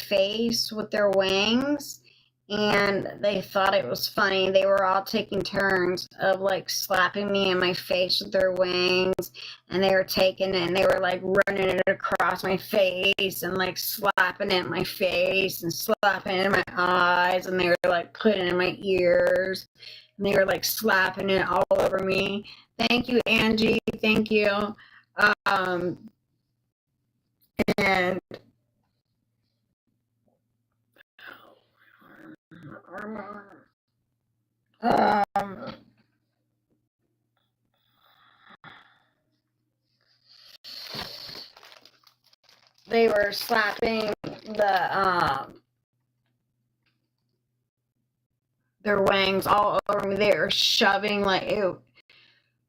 face with their wings, and they thought it was funny. They were all taking turns of like slapping me in my face with their wings, and they were taking it and they were like running it across my face and like slapping it in my face and slapping it in my eyes, and they were like putting it in my ears, and they were like slapping it all over me. Thank you, Angie. Thank you. And they were slapping their wings all over me. They were shoving like ew.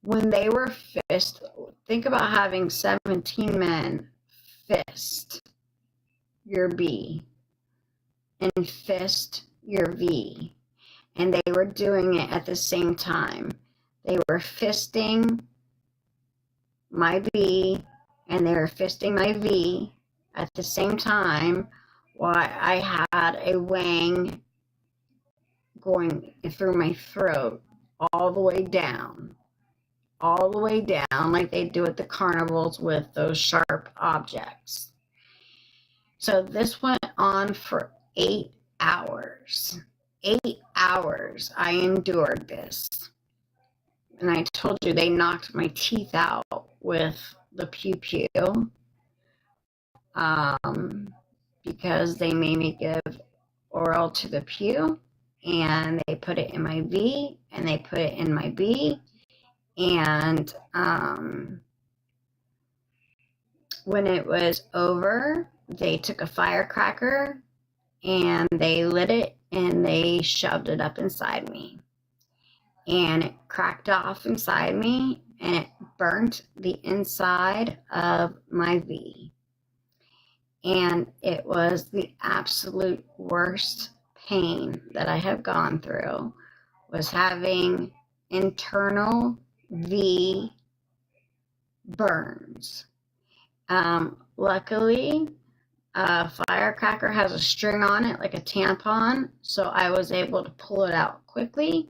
When they were fist, think about having 17 men fist your B and fist your V, and they were doing it at the same time. They were fisting my B and they were fisting my V at the same time, while I had a wang going through my throat all the way down, like they do at the carnivals with those sharp objects. So this went on for 8 hours. 8 hours I endured this. And I told you they knocked my teeth out with the pew-pew. Because they made me give oral to the pew, and they put it in my V, and they put it in my B, and when it was over, they took a firecracker and they lit it and they shoved it up inside me, and it cracked off inside me and it burnt the inside of my V. And it was the absolute worst pain that I have gone through, was having internal V burns. Luckily, a firecracker has a string on it like a tampon, so I was able to pull it out quickly.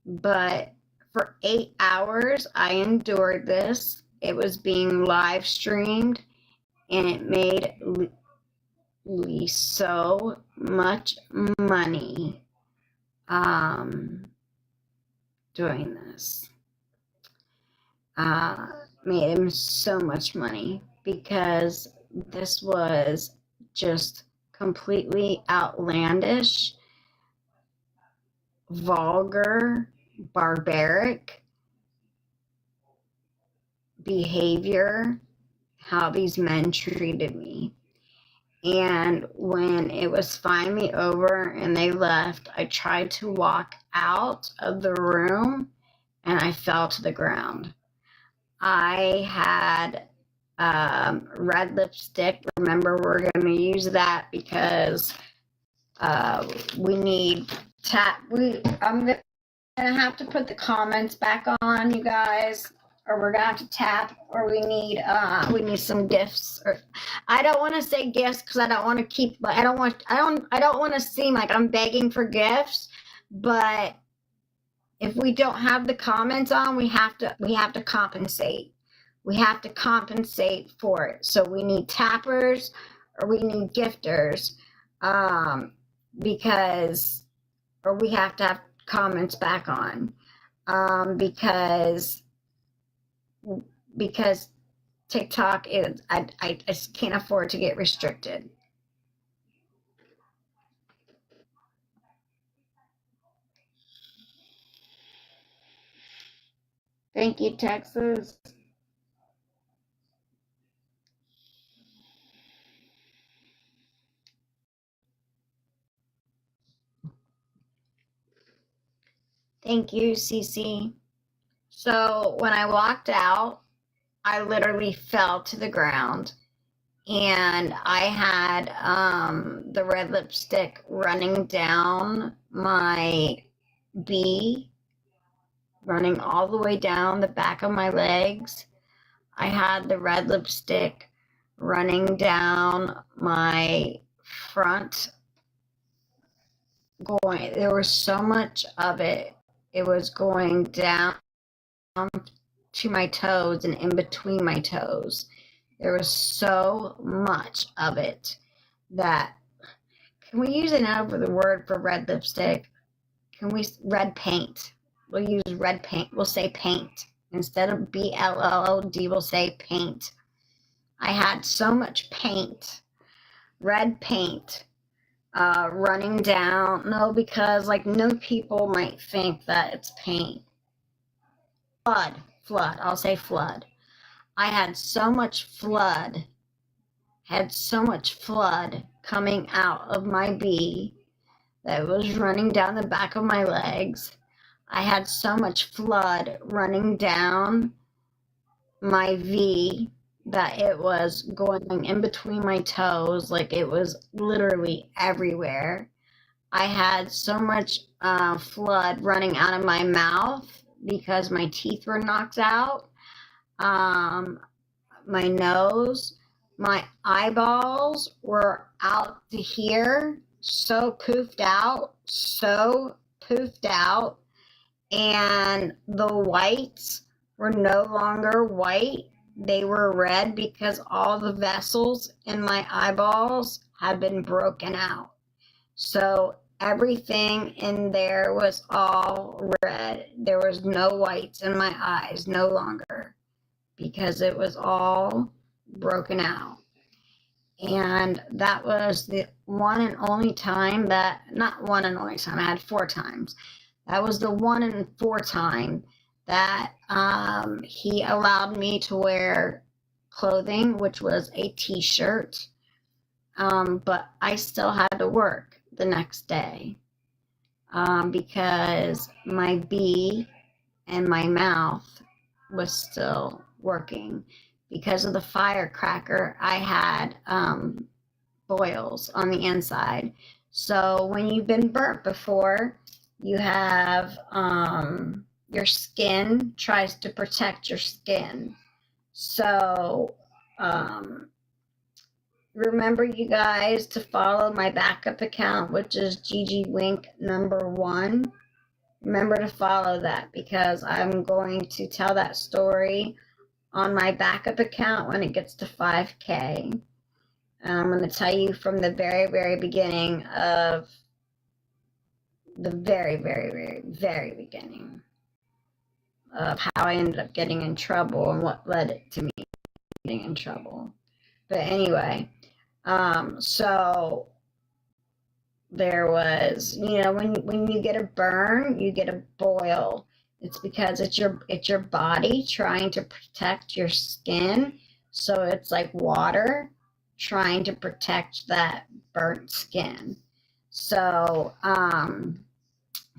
But for 8 hours, I endured this. It was being live streamed, and it made Lee so much money doing this. Made him so much money because this was just completely outlandish, vulgar, barbaric behavior, how these men treated me. And when it was finally over and they left, I tried to walk out of the room and I fell to the ground. I had red lipstick. Remember, we're going to use that because we need I'm going to have to put the comments back on, you guys, or we're going to have to tap, or we need some gifts. Or I don't want to say gifts because I don't want to keep, but I don't want to seem like I'm begging for gifts, but if we don't have the comments on, we have to compensate. We have to compensate for it. So we need tappers or we need gifters, because we have to have comments back on, because TikTok is, I just can't afford to get restricted. Thank you, Texas. Thank you, Cece. So when I walked out, I literally fell to the ground, and I had the red lipstick running down my B, running all the way down the back of my legs. I had the red lipstick running down my front going, there was so much of it. It was going down to my toes and in between my toes. There was so much of it that, can we use another word for red lipstick? Can we, red paint? We'll use red paint. We'll say paint. Instead of BLLOD, we'll say paint. I had so much paint, red paint, running down. No, because like no people might think that it's paint. Flood. I'll say flood. I had so much flood coming out of my B that was running down the back of my legs. I had so much flood running down my V that it was going in between my toes, like it was literally everywhere. I had so much flood running out of my mouth because my teeth were knocked out. My nose, my eyeballs were out to here, so poofed out, and the whites were no longer white. They were red because all the vessels in my eyeballs had been broken out. So everything in there was all red. There was no whites in my eyes no longer because it was all broken out. And that was the one and only time that, not one and only time, I had 4 times. That was the 1 in 4 time that he allowed me to wear clothing, which was a t-shirt. But I still had to work the next day because my B and my mouth was still working. Because of the firecracker, I had boils on the inside. So when you've been burnt before, you have your skin tries to protect your skin. So remember, you guys, to follow my backup account, which is Gigi Wink #1. Remember to follow that because I'm going to tell that story on my backup account when it gets to 5K. I'm going to tell you from the very, very beginning of the very, very, very, very beginning of how I ended up getting in trouble and what led it to me getting in trouble. But anyway, so there was, when you get a burn, you get a boil. It's because it's your body trying to protect your skin. So it's like water trying to protect that burnt skin. So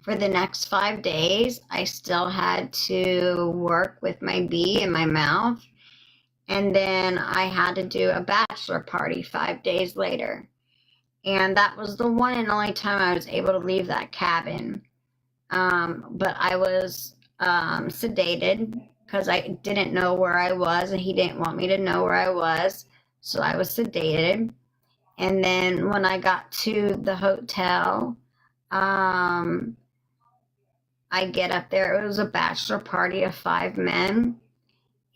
for the next 5 days, I still had to work with my B in my mouth. And then I had to do a bachelor party 5 days later. And that was the one and only time I was able to leave that cabin. But I was sedated because I didn't know where I was and he didn't want me to know where I was. So I was sedated. And then when I got to the hotel, I get up there. It was a bachelor party of 5 men.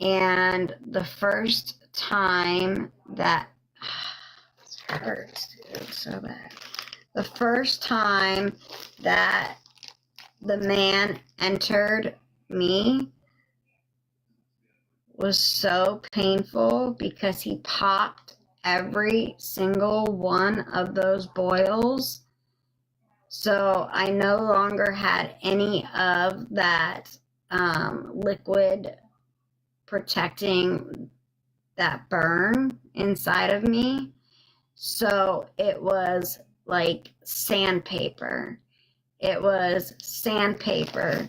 And the first time that, this hurts, dude, so bad. The first time that the man entered me was so painful because he popped every single one of those boils. So I no longer had any of that liquid protecting that burn inside of me. So it was like sandpaper. It was sandpaper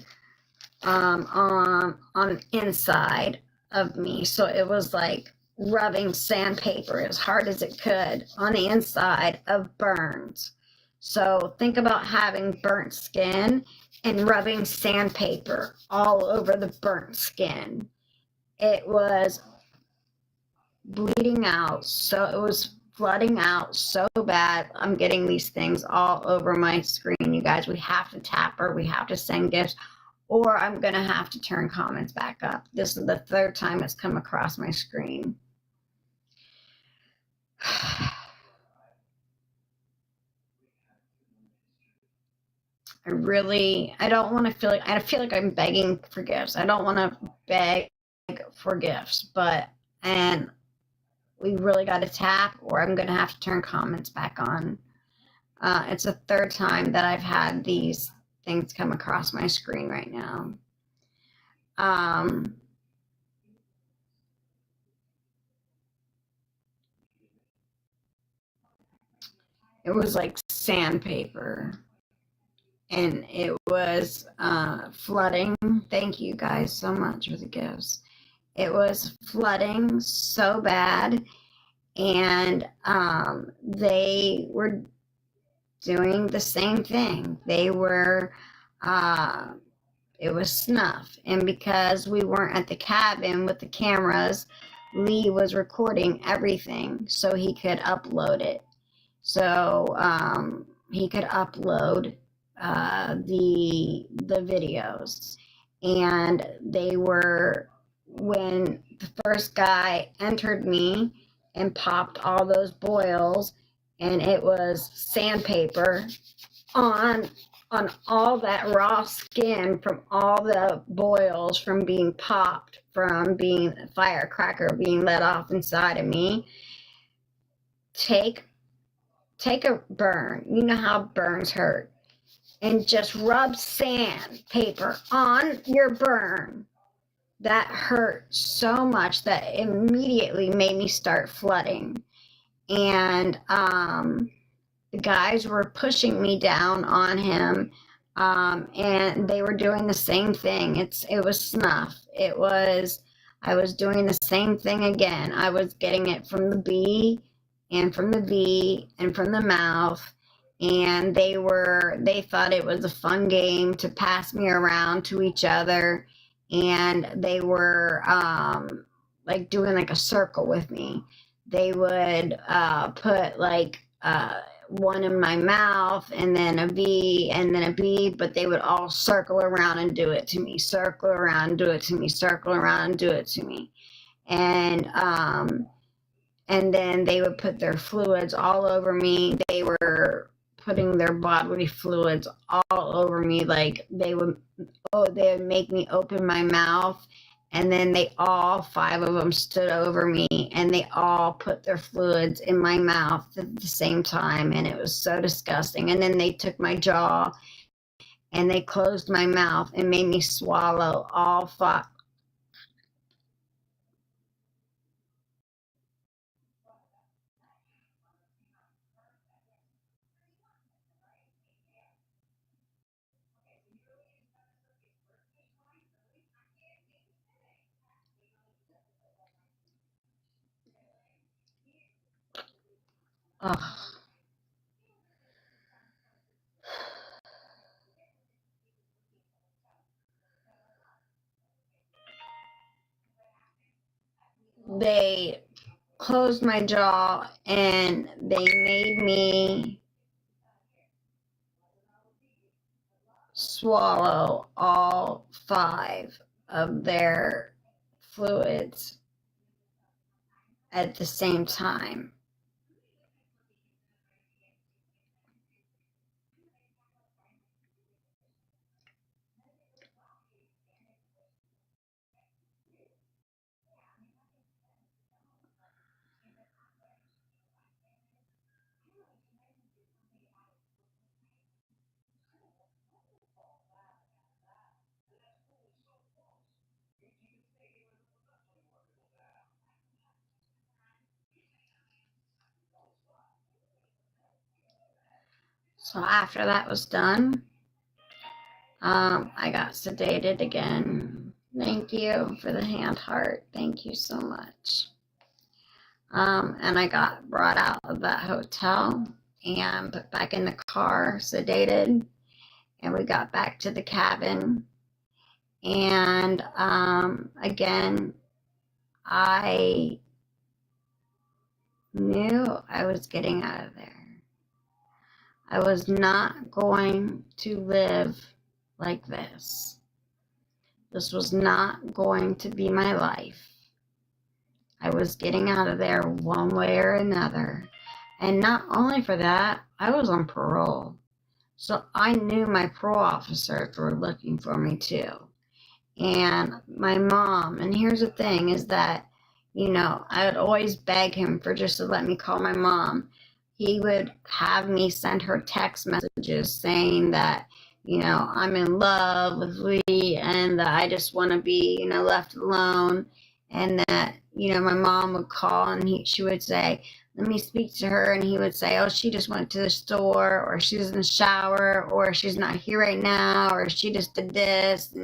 on the inside of me. So it was like rubbing sandpaper as hard as it could on the inside of burns. So think about having burnt skin and rubbing sandpaper all over the burnt skin. It was bleeding out. So it was flooding out so bad. I'm getting these things all over my screen, you guys. We have to tap her. We have to send gifts, or I'm going to have to turn comments back up. This is the third time it's come across my screen. I don't want to feel like, I feel like I'm begging for gifts. I don't want to beg for gifts, and we really got to tap, or I'm going to have to turn comments back on. It's the third time that I've had these things come across my screen right now. It was like sandpaper, and it was flooding. Thank you guys so much for the gifts. It was flooding so bad, and they were doing the same thing. They were, it was snuff. And because we weren't at the cabin with the cameras, Lee was recording everything so he could upload it. So he could upload the videos. And they were, when the first guy entered me and popped all those boils, and it was sandpaper on all that raw skin from all the boils from being popped, from being a firecracker being let off inside of me. Take a burn. You know how burns hurt. And just rub sandpaper on your burn. That hurt so much that immediately made me start flooding. And the guys were pushing me down on him, and they were doing the same thing. It was snuff. I was doing the same thing again. I was getting it from the B and from the V and from the mouth, and they thought it was a fun game to pass me around to each other, and they were like doing like a circle with me. They would put like one in my mouth, and then a V, and then a B, but they would all circle around and do it to me, circle around and do it to me, circle around and do it to me. And then they would put their fluids all over me. They were putting their bodily fluids all over me. Like they would make me open my mouth, and then they all 5 of them stood over me, and they all put their fluids in my mouth at the same time, and it was so disgusting. And then they took my jaw, and they closed my mouth and made me swallow all 5. Ugh. They closed my jaw, and they made me swallow all 5 of their fluids at the same time. So after that was done, I got sedated again. Thank you for the hand heart. Thank you so much. And I got brought out of that hotel and put back in the car, sedated, and we got back to the cabin. And again, I knew I was getting out of there. I was not going to live like this. This was not going to be my life. I was getting out of there one way or another. And not only for that, I was on parole. So I knew my parole officers were looking for me too. And my mom, and here's the thing is that, I would always beg him for just to let me call my mom. He would have me send her text messages saying that, I'm in love with Lee and that I just want to be, left alone. And that, my mom would call and she would say, let me speak to her. And he would say, oh, she just went to the store, or she's in the shower, or she's not here right now, or she just did this.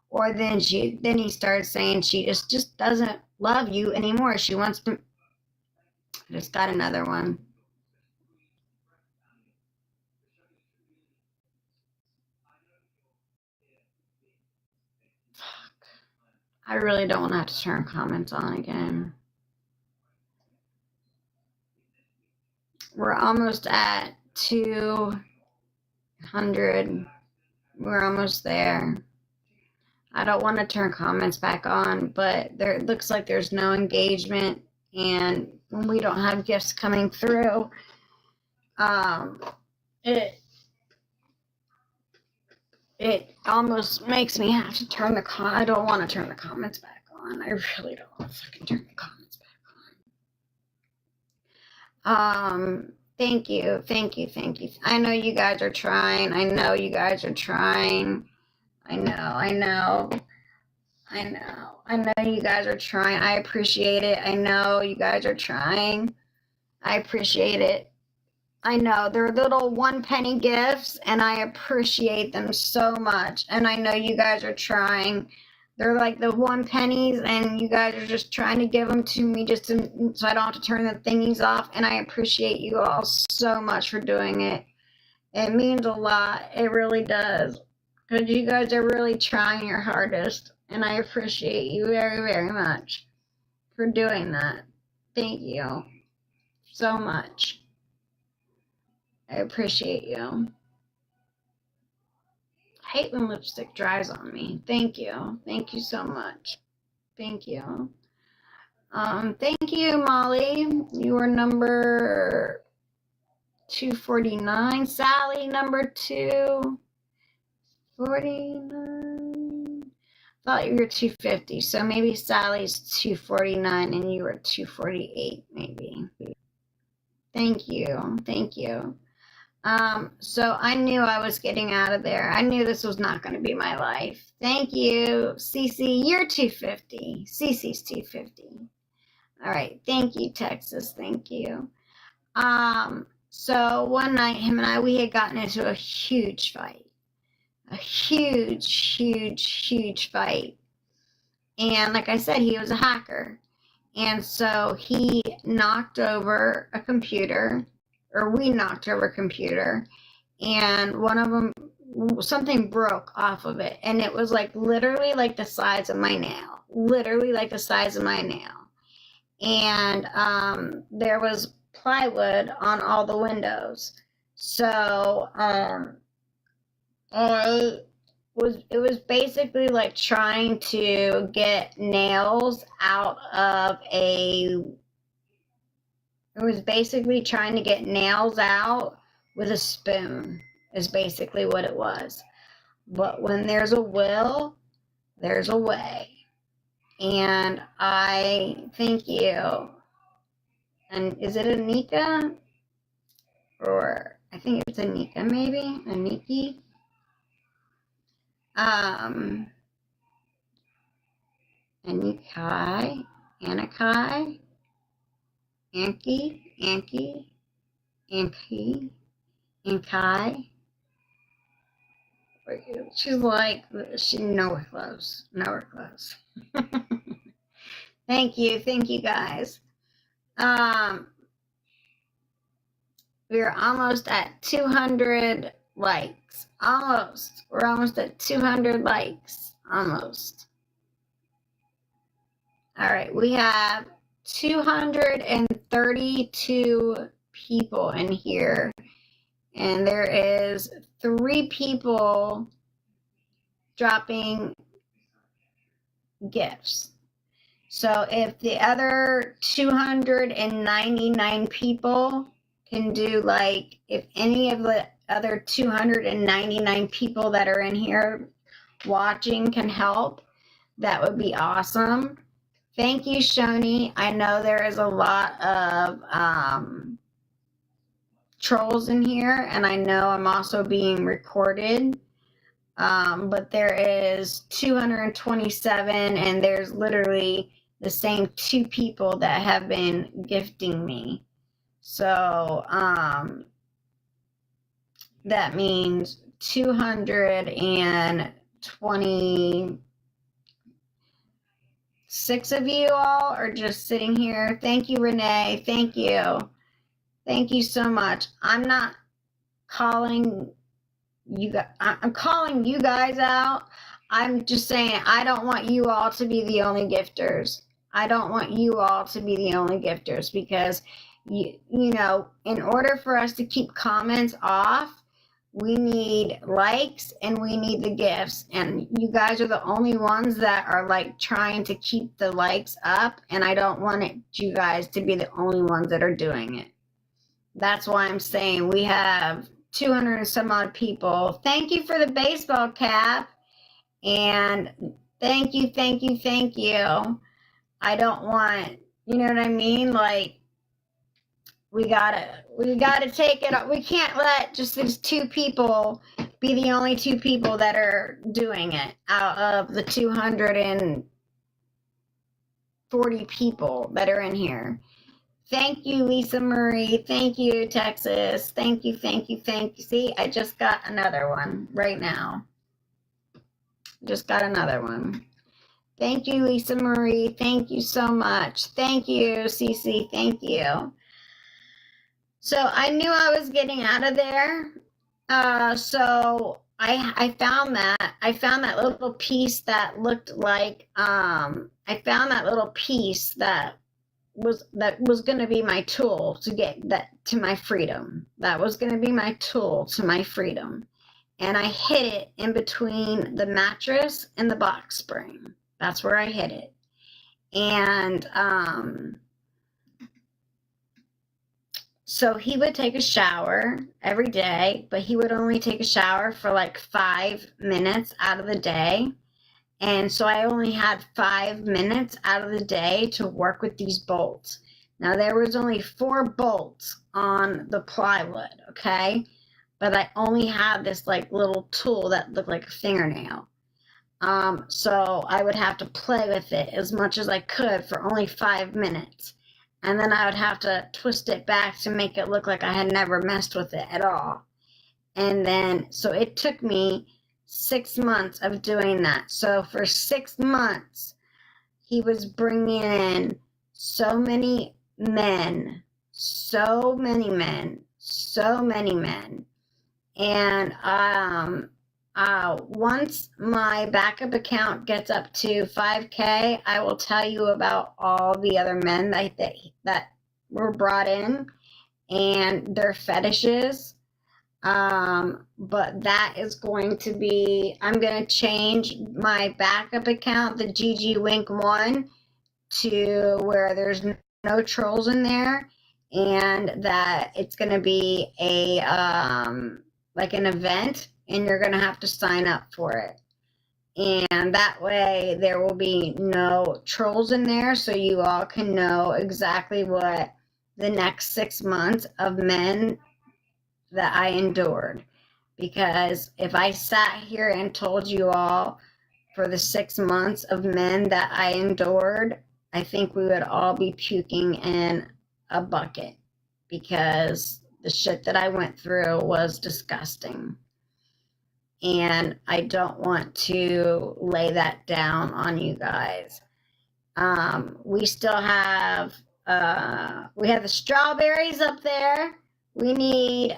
Or then he started saying she just doesn't love you anymore. She wants to. I just got another one. Fuck. I really don't want to have to turn comments on again. We're almost at 200. We're almost there. I don't want to turn comments back on, but it looks like there's no engagement, and when we don't have gifts coming through, it almost makes me have to turn I don't want to turn the comments back on. I really don't want to fucking turn the comments back on. Thank you. I know you guys are trying. I know you guys are trying. I know you guys are trying. I appreciate it. I know you guys are trying. I appreciate it. I know they're little 1-penny gifts, and I appreciate them so much. And I know you guys are trying. They're like the 1 pennies, and you guys are just trying to give them to me so I don't have to turn the thingies off. And I appreciate you all so much for doing it. It means a lot. It really does. Because you guys are really trying your hardest. And I appreciate you very, very much for doing that. Thank you so much. I appreciate you. I hate when lipstick dries on me. Thank you. Thank you so much. Thank you. Thank you, Molly. You were number 249. Sally, number 249. Thought you were 250, so maybe Sally's 249 and you were 248, maybe. Thank you. So I knew I was getting out of there. I knew this was not going to be my life. Thank you. Cece, you're 250. Cece's 250. All right. Thank you, Texas. Thank you. So one night, him and we had gotten into a huge fight. A huge fight. And like I said, he was a hacker. And so he knocked over a computer, or we knocked over a computer, and one of them, something broke off of it. And it was like literally like the size of my nail. And there was plywood on all the windows. So it was basically like trying to get nails out of with a spoon is basically what it was. But when there's a will, there's a way. And I thank you. And is it Anika? Or I think it's Anika, maybe? Aniki? Anikai, Anakai, Anki, Ankai. She's like, nowhere close. Thank you guys. We're almost at 200 likes. We're almost at 200 likes. Almost. All right, we have 230 32 people in here, and there is 3 people dropping gifts. So if the other 299 people can do, like, if any of the other 299 people that are in here watching can help, that would be awesome. Thank you, Shoni. I know there is a lot of trolls in here, and I know I'm also being recorded. But there is 227, and there's literally the same 2 people that have been gifting me. So that means 226 of you all are just sitting here. Thank you, Renee. Thank you. Thank you so much. I'm not calling you guys, I'm calling you guys out. I'm just saying I don't want you all to be the only gifters. I don't want you all to be the only gifters, because you know, in order for us to keep comments off, we need likes and we need the gifts, and you guys are the only ones that are like trying to keep the likes up, and I don't want you guys to be the only ones that are doing it. That's why I'm saying we have 200 and some odd people. Thank you for the baseball cap, and thank you. I don't want, you know what I mean? Like, we gotta take it. We can't let just these 2 people be the only 2 people that are doing it out of the 240 people that are in here. Thank you, Lisa Marie. Thank you, Texas. Thank you. See, I just got another one right now. Just got another one. Thank you, Lisa Marie. Thank you so much. Thank you, Cece. Thank you. So I knew I was getting out of there. So I found that. I found that little piece that looked like, I found that little piece that was going to be my tool to get that to my freedom. That was going to be my tool to my freedom. And I hid it in between the mattress and the box spring. That's where I hid it. And so he would take a shower every day, but he would only take a shower for like 5 minutes out of the day. And so I only had 5 minutes out of the day to work with these bolts. Now, there was only 4 bolts on the plywood, okay? But I only had this like little tool that looked like a fingernail. So I would have to play with it as much as I could for only 5 minutes. And then I would have to twist it back to make it look like I had never messed with it at all. And then, so it took me 6 months of doing that. So for 6 months, he was bringing in so many men. And once my backup account gets up to 5K, I will tell you about all the other men that were brought in and their fetishes. But that is going to be, I'm going to change my backup account, the Gigi Wink 1, to where there's no trolls in there, and that it's going to be a, like an event, and you're going to have to sign up for it. And that way there will be no trolls in there, so you all can know exactly what the next 6 months of men that I endured. Because if I sat here and told you all for the 6 months of men that I endured, I think we would all be puking in a bucket, because the shit that I went through was disgusting. And I don't want to lay that down on you guys. We still have, we have the strawberries up there. We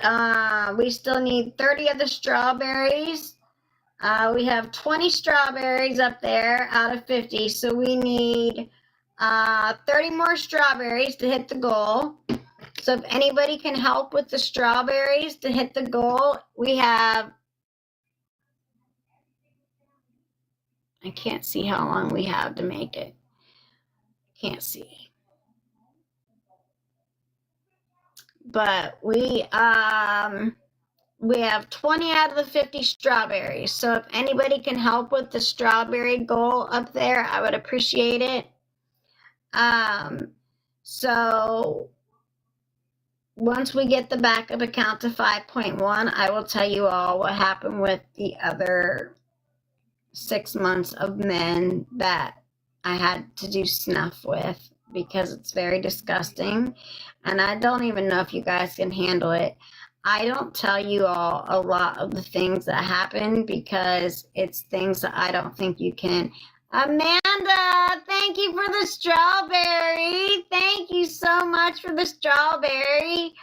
still need 30 of the strawberries. We have 20 strawberries up there out of 50. So we need 30 more strawberries to hit the goal. So if anybody can help with the strawberries to hit the goal, we have, I can't see how long we have to make it. Can't see. But we have 20 out of the 50 strawberries. So if anybody can help with the strawberry goal up there, I would appreciate it. So once we get the backup account to 5.1, I will tell you all what happened with the other 6 months of men that I had to do snuff with, because it's very disgusting. And I don't even know if you guys can handle it. I don't tell you all a lot of the things that happen because it's things that I don't think you can. Amanda, thank you for the strawberry. Thank you so much for the strawberry.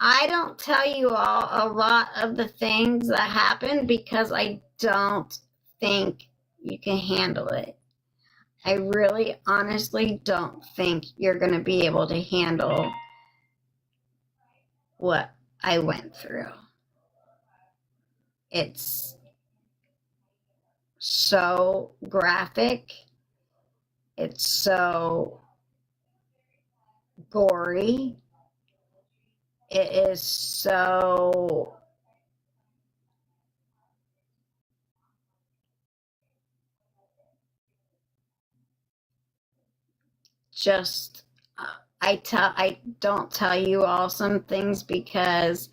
I don't tell you all a lot of the things that happen because I don't think you can handle it. I really honestly don't think you're going to be able to handle what I went through. It's so graphic. It's so gory. It is so just, I don't tell you all some things because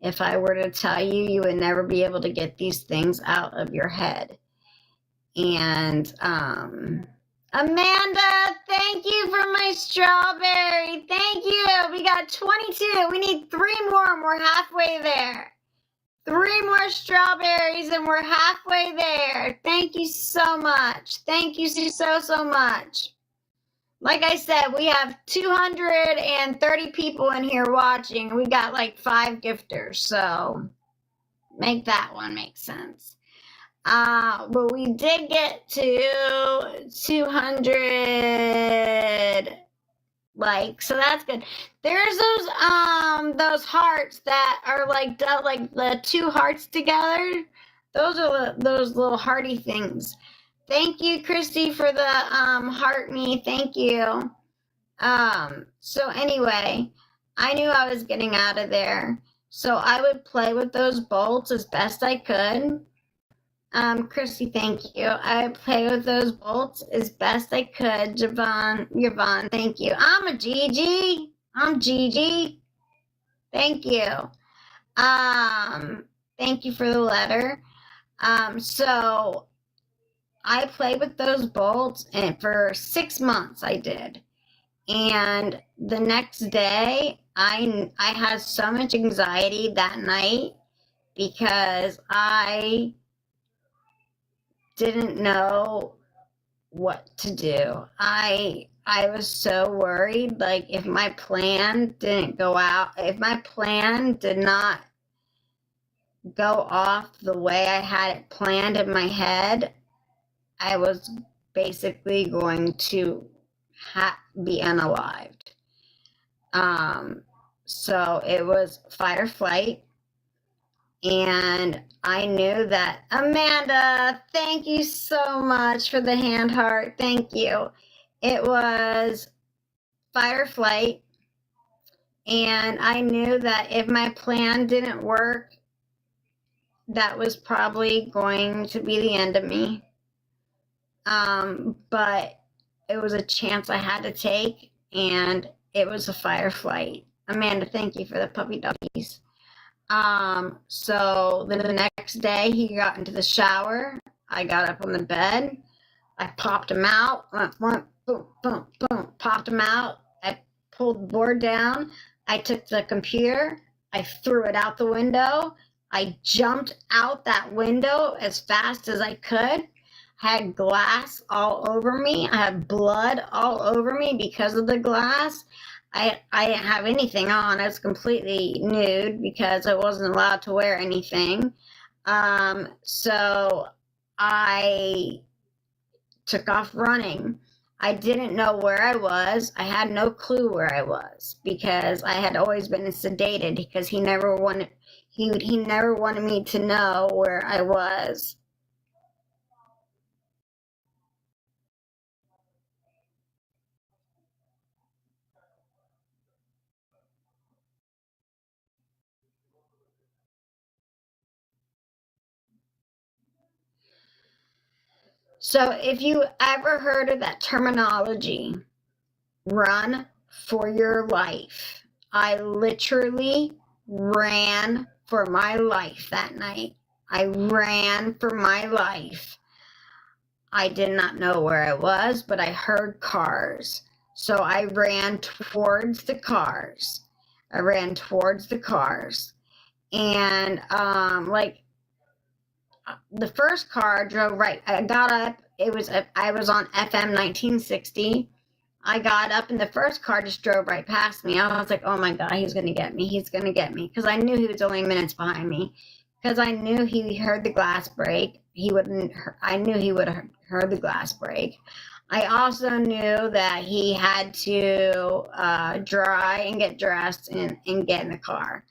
if I were to tell you, you would never be able to get these things out of your head. And Amanda, thank you for my strawberry. Thank you. We got 22. We need 3 more and we're halfway there. 3 more strawberries and we're halfway there. Thank you so much. Thank you so much. Like I said, we have 230 people in here watching. We got like 5 gifters, so make that one make sense. But we did get to 200 likes, so that's good. There's those hearts that are like the 2 hearts together. Those are those little hearty things. Thank you, Christy, for the heart me. Thank you. So anyway, I knew I was getting out of there, so I would play with those bolts as best I could. Christy, thank you. I would play with those bolts as best I could. Yvonne, thank you. I'm Gigi. Thank you. Thank you for the letter. So I played with those bolts, and for 6 months I did. And the next day, I had so much anxiety that night because I didn't know what to do. I was so worried, like if my plan didn't go out, if my plan did not go off the way I had it planned in my head, I was basically going to be unalived. So it was fight or flight. And I knew that, Amanda, thank you so much for the hand heart. Thank you. It was fight or flight. And I knew that if my plan didn't work, that was probably going to be the end of me. But it was a chance I had to take, and it was a fight or flight. Amanda, thank you for the puppy doggies. So the next day he got into the shower. I got up on the bed. I popped him out. Boom, boom, boom. Popped him out. I pulled the board down. I took the computer. I threw it out the window. I jumped out that window as fast as I could. I had glass all over me. I had blood all over me because of the glass. I didn't have anything on. I was completely nude because I wasn't allowed to wear anything. So I took off running. I didn't know where I was. I had no clue where I was because I had always been sedated because he never wanted me to know where I was. So if you ever heard of that terminology, run for your life. I literally ran for my life that night. I ran for my life. I did not know where I was, but I heard cars. So I ran towards the cars. I ran towards the cars. And like the first car drove right. I got up. I was on FM 1960. I got up and the first car just drove right past me. I was like, oh my God, he's going to get me. He's going to get me. Because I knew he was only minutes behind me. Because I knew he heard the glass break. I knew he would have heard the glass break. I also knew that he had to dry and get dressed and get in the car.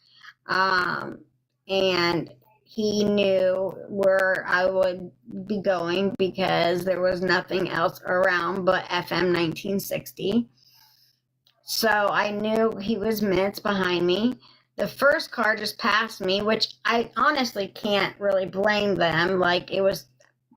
And he knew where I would be going because there was nothing else around but FM 1960. So I knew he was minutes behind me. The first car just passed me, which I honestly can't really blame them. Like, it was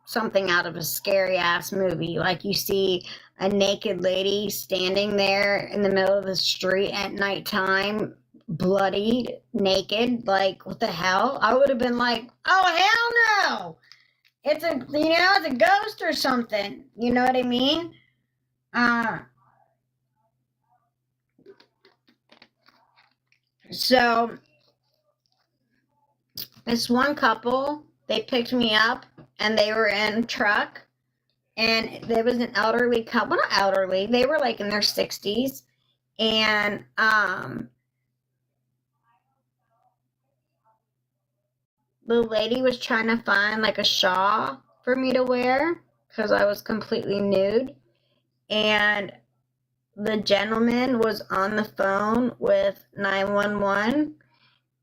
something out of a scary ass movie. Like, you see a naked lady standing there in the middle of the street at nighttime, bloodied, naked. Like, what the hell? I would have been like, oh, hell no! It's a ghost or something. You know what I mean? Uh, so this one couple, they picked me up and they were in a truck, and there was an elderly couple, not elderly, they were like in their 60s, and the lady was trying to find like a shawl for me to wear because I was completely nude, and the gentleman was on the phone with 911,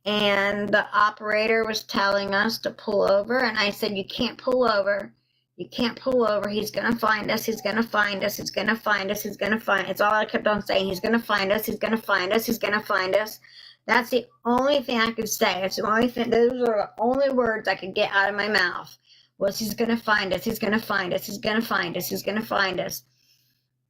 and the operator was telling us to pull over, and I said, you can't pull over. You can't pull over. He's going to find us. He's going to find us. He's going to find us. He's going to find us. It's all I kept on saying. He's going to find us. He's going to find us. He's going to find us. That's the only thing I could say. That's the only thing. Those are the only words I could get out of my mouth was he's going to find us. He's going to find us. He's going to find us. He's going to find us.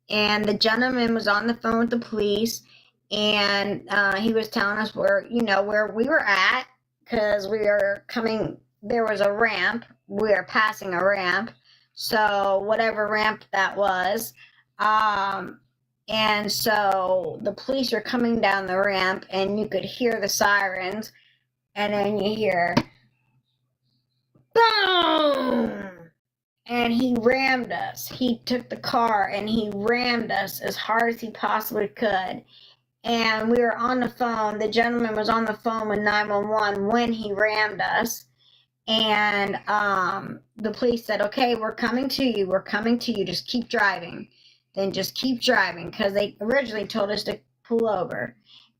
And the gentleman was on the phone with the police, and he was telling us where we were at, because we were coming, there was a ramp, we were passing a ramp, so whatever ramp that was, and so the police are coming down the ramp, and you could hear the sirens, and then you hear boom, and he rammed us. He took the car and he rammed us as hard as he possibly could. And we were on the phone. The gentleman was on the phone with 911 when he rammed us. And the police said, okay, we're coming to you. We're coming to you. Just keep driving. Then just keep driving, because they originally told us to pull over.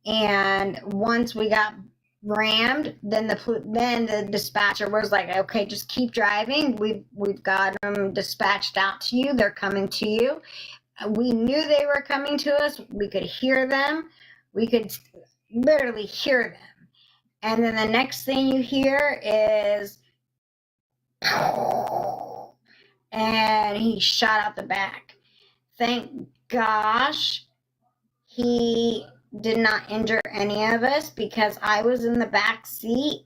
And once we got rammed, then the dispatcher was like, okay, just keep driving. We've got them dispatched out to you. They're coming to you. We knew they were coming to us. We could hear them. We could literally hear them. And then the next thing you hear is, and he shot out the back. Thank gosh he did not injure any of us, because I was in the back seat.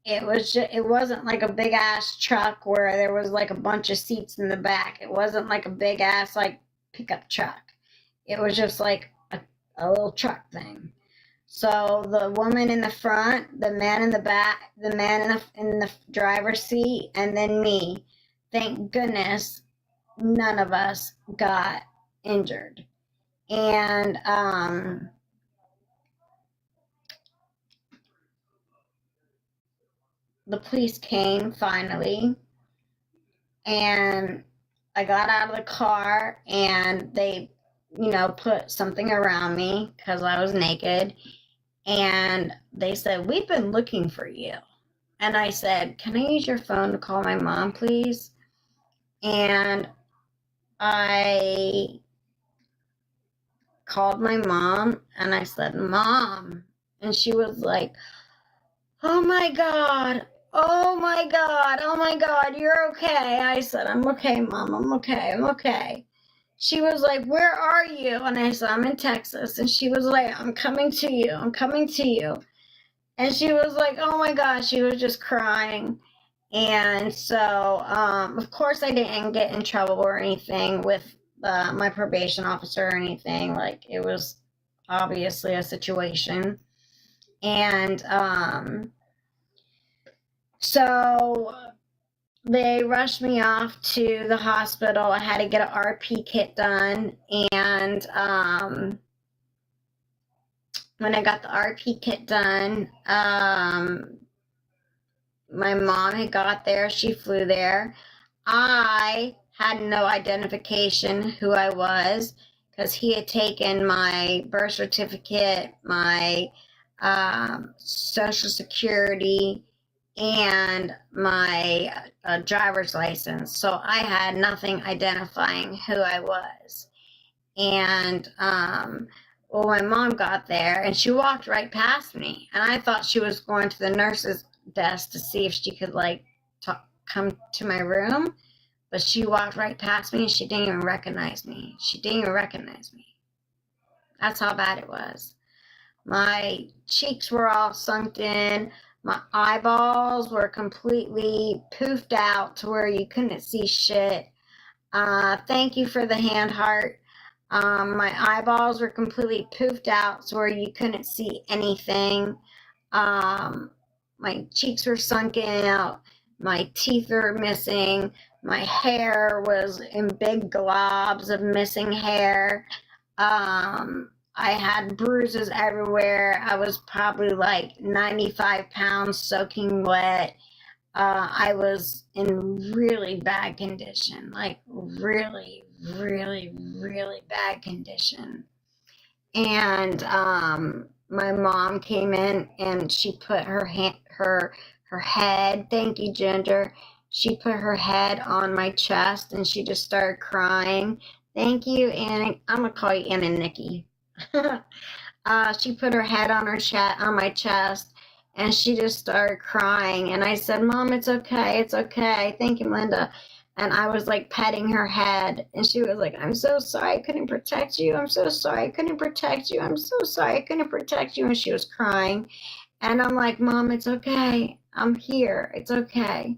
It wasn't like a big ass truck where there was like a bunch of seats in the back. It wasn't like a big ass like pickup truck. It was just like a little truck thing. So the woman in the front, the man in the back, the man in the driver's seat, and then me. Thank goodness none of us got injured. And the police came finally, and I got out of the car and they, put something around me because I was naked. And they said, "We've been looking for you." And I said, "Can I use your phone to call my mom, please?" And I called my mom and I said, "Mom." And she was like, "Oh my God. Oh my God. Oh my God. You're okay." I said, "I'm okay, Mom. I'm okay. I'm okay." She was like, "Where are you?" And I said, "I'm in Texas." And she was like, "I'm coming to you. I'm coming to you." And she was like, "Oh my gosh," she was just crying. And so, of course, I didn't get in trouble or anything with my probation officer or anything. Like, it was obviously a situation. And so they rushed me off to the hospital. I had to get an RP kit done. And when I got the RP kit done, my mom had got there. She flew there. I had no identification who I was because he had taken my birth certificate, my social security, and my driver's license. So I had nothing identifying who I was. And well, my mom got there and she walked right past me. And I thought she was going to the nurse's desk to see if she could come to my room. But she walked right past me and she didn't even recognize me. She didn't even recognize me. That's how bad it was. My cheeks were all sunk in. My eyeballs were completely poofed out to where you couldn't see shit. Thank you for the hand heart. My eyeballs were completely poofed out to where you couldn't see anything. My cheeks were sunken out. My teeth were missing. My hair was in big globs of missing hair. I had bruises everywhere. I was probably like 95 pounds soaking wet. I was in really bad condition, like really, really, really bad condition. And my mom came in and she put her head. Thank you, Ginger. She put her head on my chest and she just started crying. Thank you, Annie. I'm gonna call you Anna and Nikki. She put her head on on my chest, and she just started crying. And I said, "Mom, it's okay. It's okay. Thank you, Linda." And I was like petting her head, and she was like, "I'm so sorry I couldn't protect you. I'm so sorry I couldn't protect you. I'm so sorry I couldn't protect you." And she was crying. And I'm like, "Mom, it's okay. I'm here. It's okay.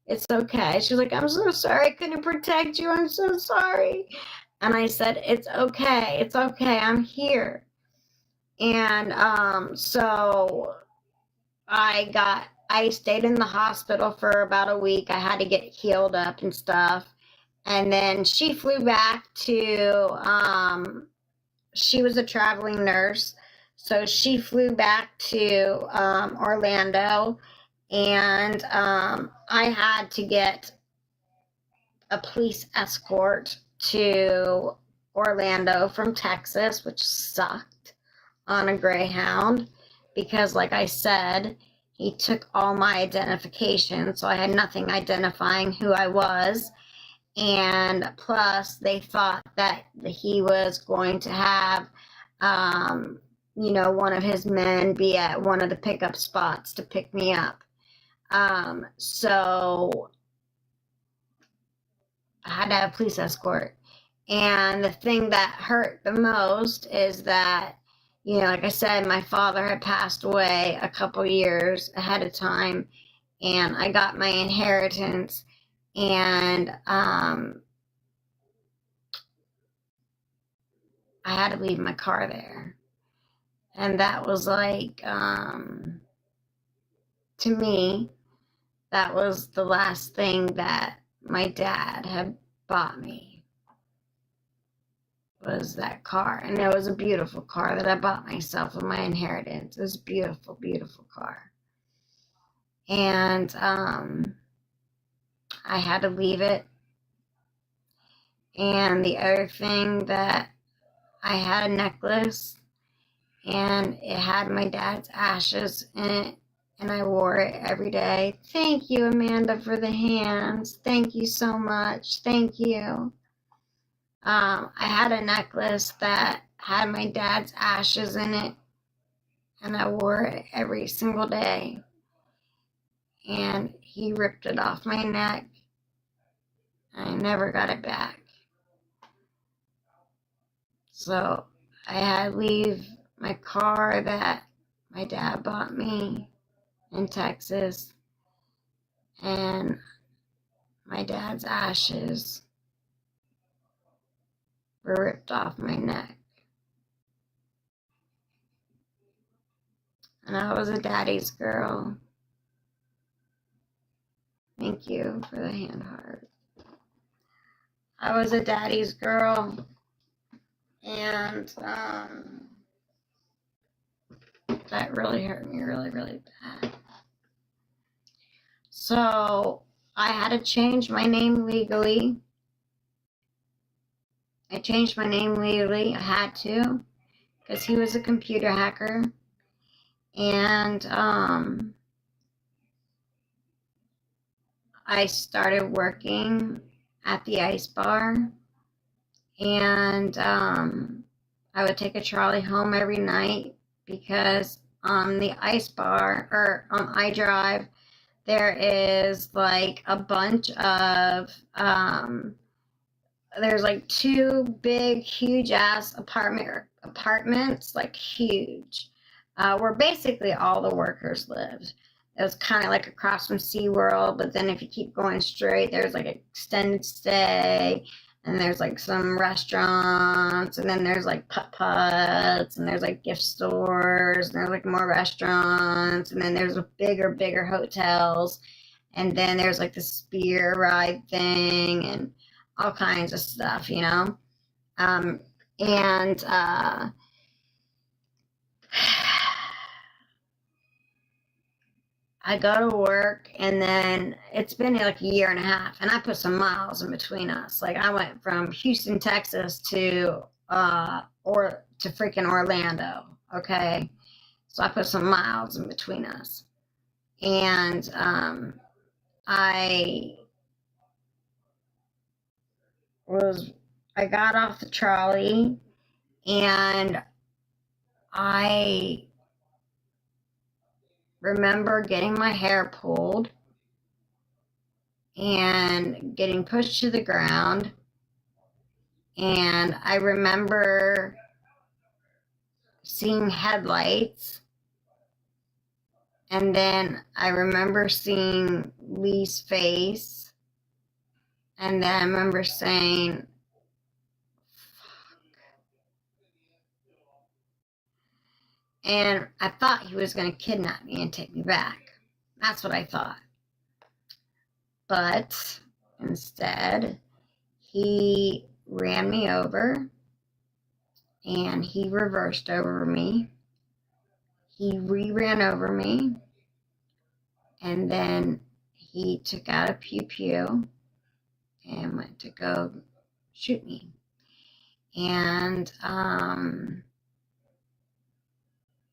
It's okay." She's like, "I'm so sorry I couldn't protect you. I'm so sorry." And I said, "It's okay. It's okay. I'm here." And so I stayed in the hospital for about a week. I had to get healed up and stuff. And then she flew back to, she was a traveling nurse. So she flew back to Orlando. And I had to get a police escort to Orlando from Texas, which sucked, on a Greyhound because, like I said, he took all my identification, so I had nothing identifying who I was. And plus, they thought that he was going to have, one of his men be at one of the pickup spots to pick me up. So I had to have a police escort. And the thing that hurt the most is that, like I said, my father had passed away a couple years ahead of time, and I got my inheritance, and I had to leave my car there. And that was like, to me, that was the last thing that my dad had bought me. Was that car, and it was a beautiful car that I bought myself with my inheritance. It was a beautiful, beautiful car. And I had to leave it, And the other thing that I had a necklace and it had my dad's ashes in it, and I wore it every day. Thank you, Amanda, for the hands. Thank you so much. Thank you. I had a necklace that had my dad's ashes in it, and I wore it every single day. And he ripped it off my neck. I never got it back. So I had to leave my car that my dad bought me in Texas, and my dad's ashes were ripped off my neck. And I was a daddy's girl. Thank you for the hand heart. I was a daddy's girl, and that really hurt me really, really bad. So I had to change my name legally. I changed my name legally. I had to, because he was a computer hacker. And I started working at the ice bar, and I would take a trolley home every night, because on the ice bar, or on iDrive, there is like a bunch of there's like two big, huge ass apartments, like huge, where basically all the workers lived. It was kind of like across from SeaWorld, but then if you keep going straight, there's like extended stay, and there's like some restaurants, and then there's like putt-putts, and there's like gift stores, and there's like more restaurants, and then there's bigger hotels, and then there's like the spear ride thing, and all kinds of stuff, you know? And I go to work, and then it's been like a year and a half, and I put some miles in between us. Like I went from Houston, Texas to freaking Orlando. Okay, so I put some miles in between us, and I got off the trolley, and I remember getting my hair pulled and getting pushed to the ground. And I remember seeing headlights. And then I remember seeing Lee's face. And then I remember saying, and I thought he was going to kidnap me and take me back. That's what I thought. But instead, he ran me over, and he reversed over me. He ran over me, and then he took out a pew and went to go shoot me. And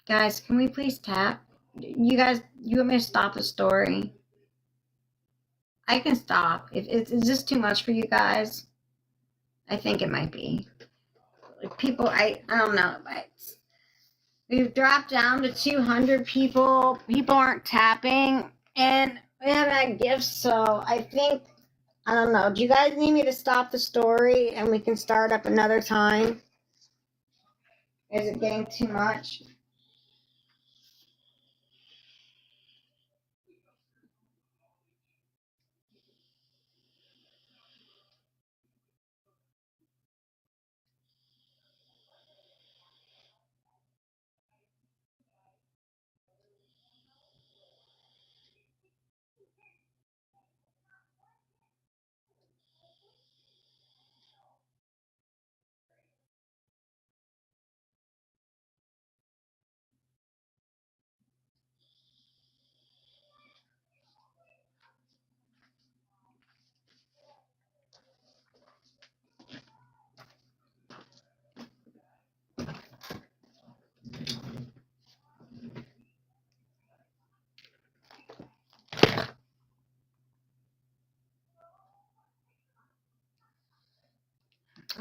guys, can we please tap? You want me to stop the story? I can stop. Is this too much for you guys? I think it might be. Like people, I don't know. We've dropped down to 200 people. People aren't tapping, and we haven't had gifts, so I think, I don't know. Do you guys need me to stop the story and we can start up another time? Is it getting too much?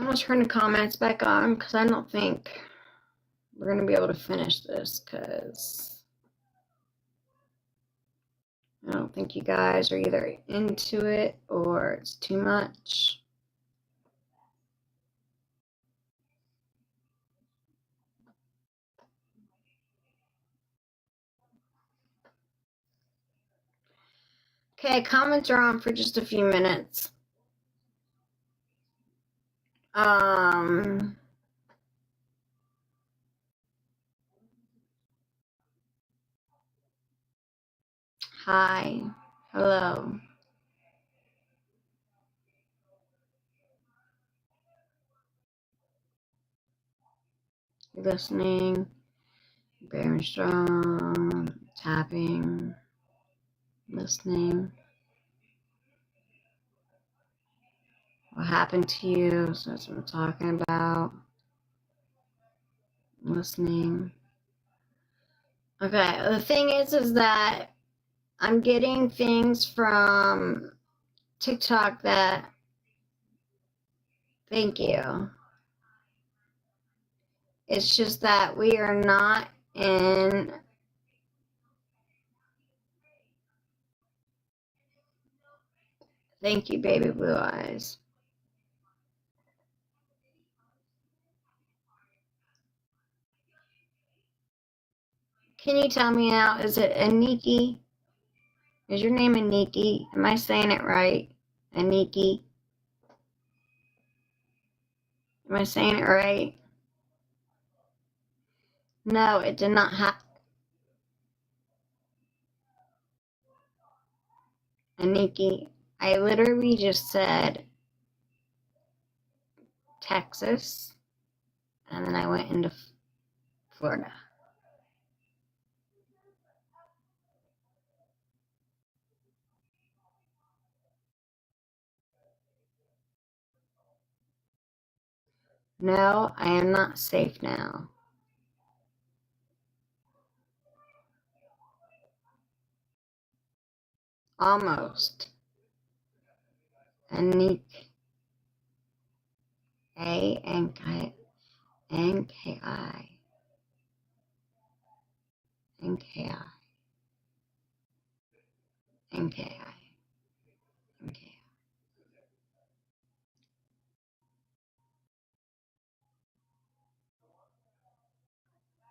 I'm going to turn the comments back on because I don't think we're going to be able to finish this because I don't think you guys are either into it or it's too much. Okay, comments are on for just a few minutes. Hi. Hello. You're listening. Very strong. Tapping. Listening. What happened to you? So that's what I'm talking about. Listening. Okay, the thing is that I'm getting things from TikTok that, thank you. It's just that we are not in, thank you, baby blue eyes. Can you tell me now, is it Aniki? Is your name Aniki? Am I saying it right? Aniki? Am I saying it right? No, it did not happen. Aniki, I literally just said Texas, and then I went into Florida. No, I am not safe now. Almost. Anik. A-N-K-I. N-K-I. N-K-I. N-K-I. N-K-I.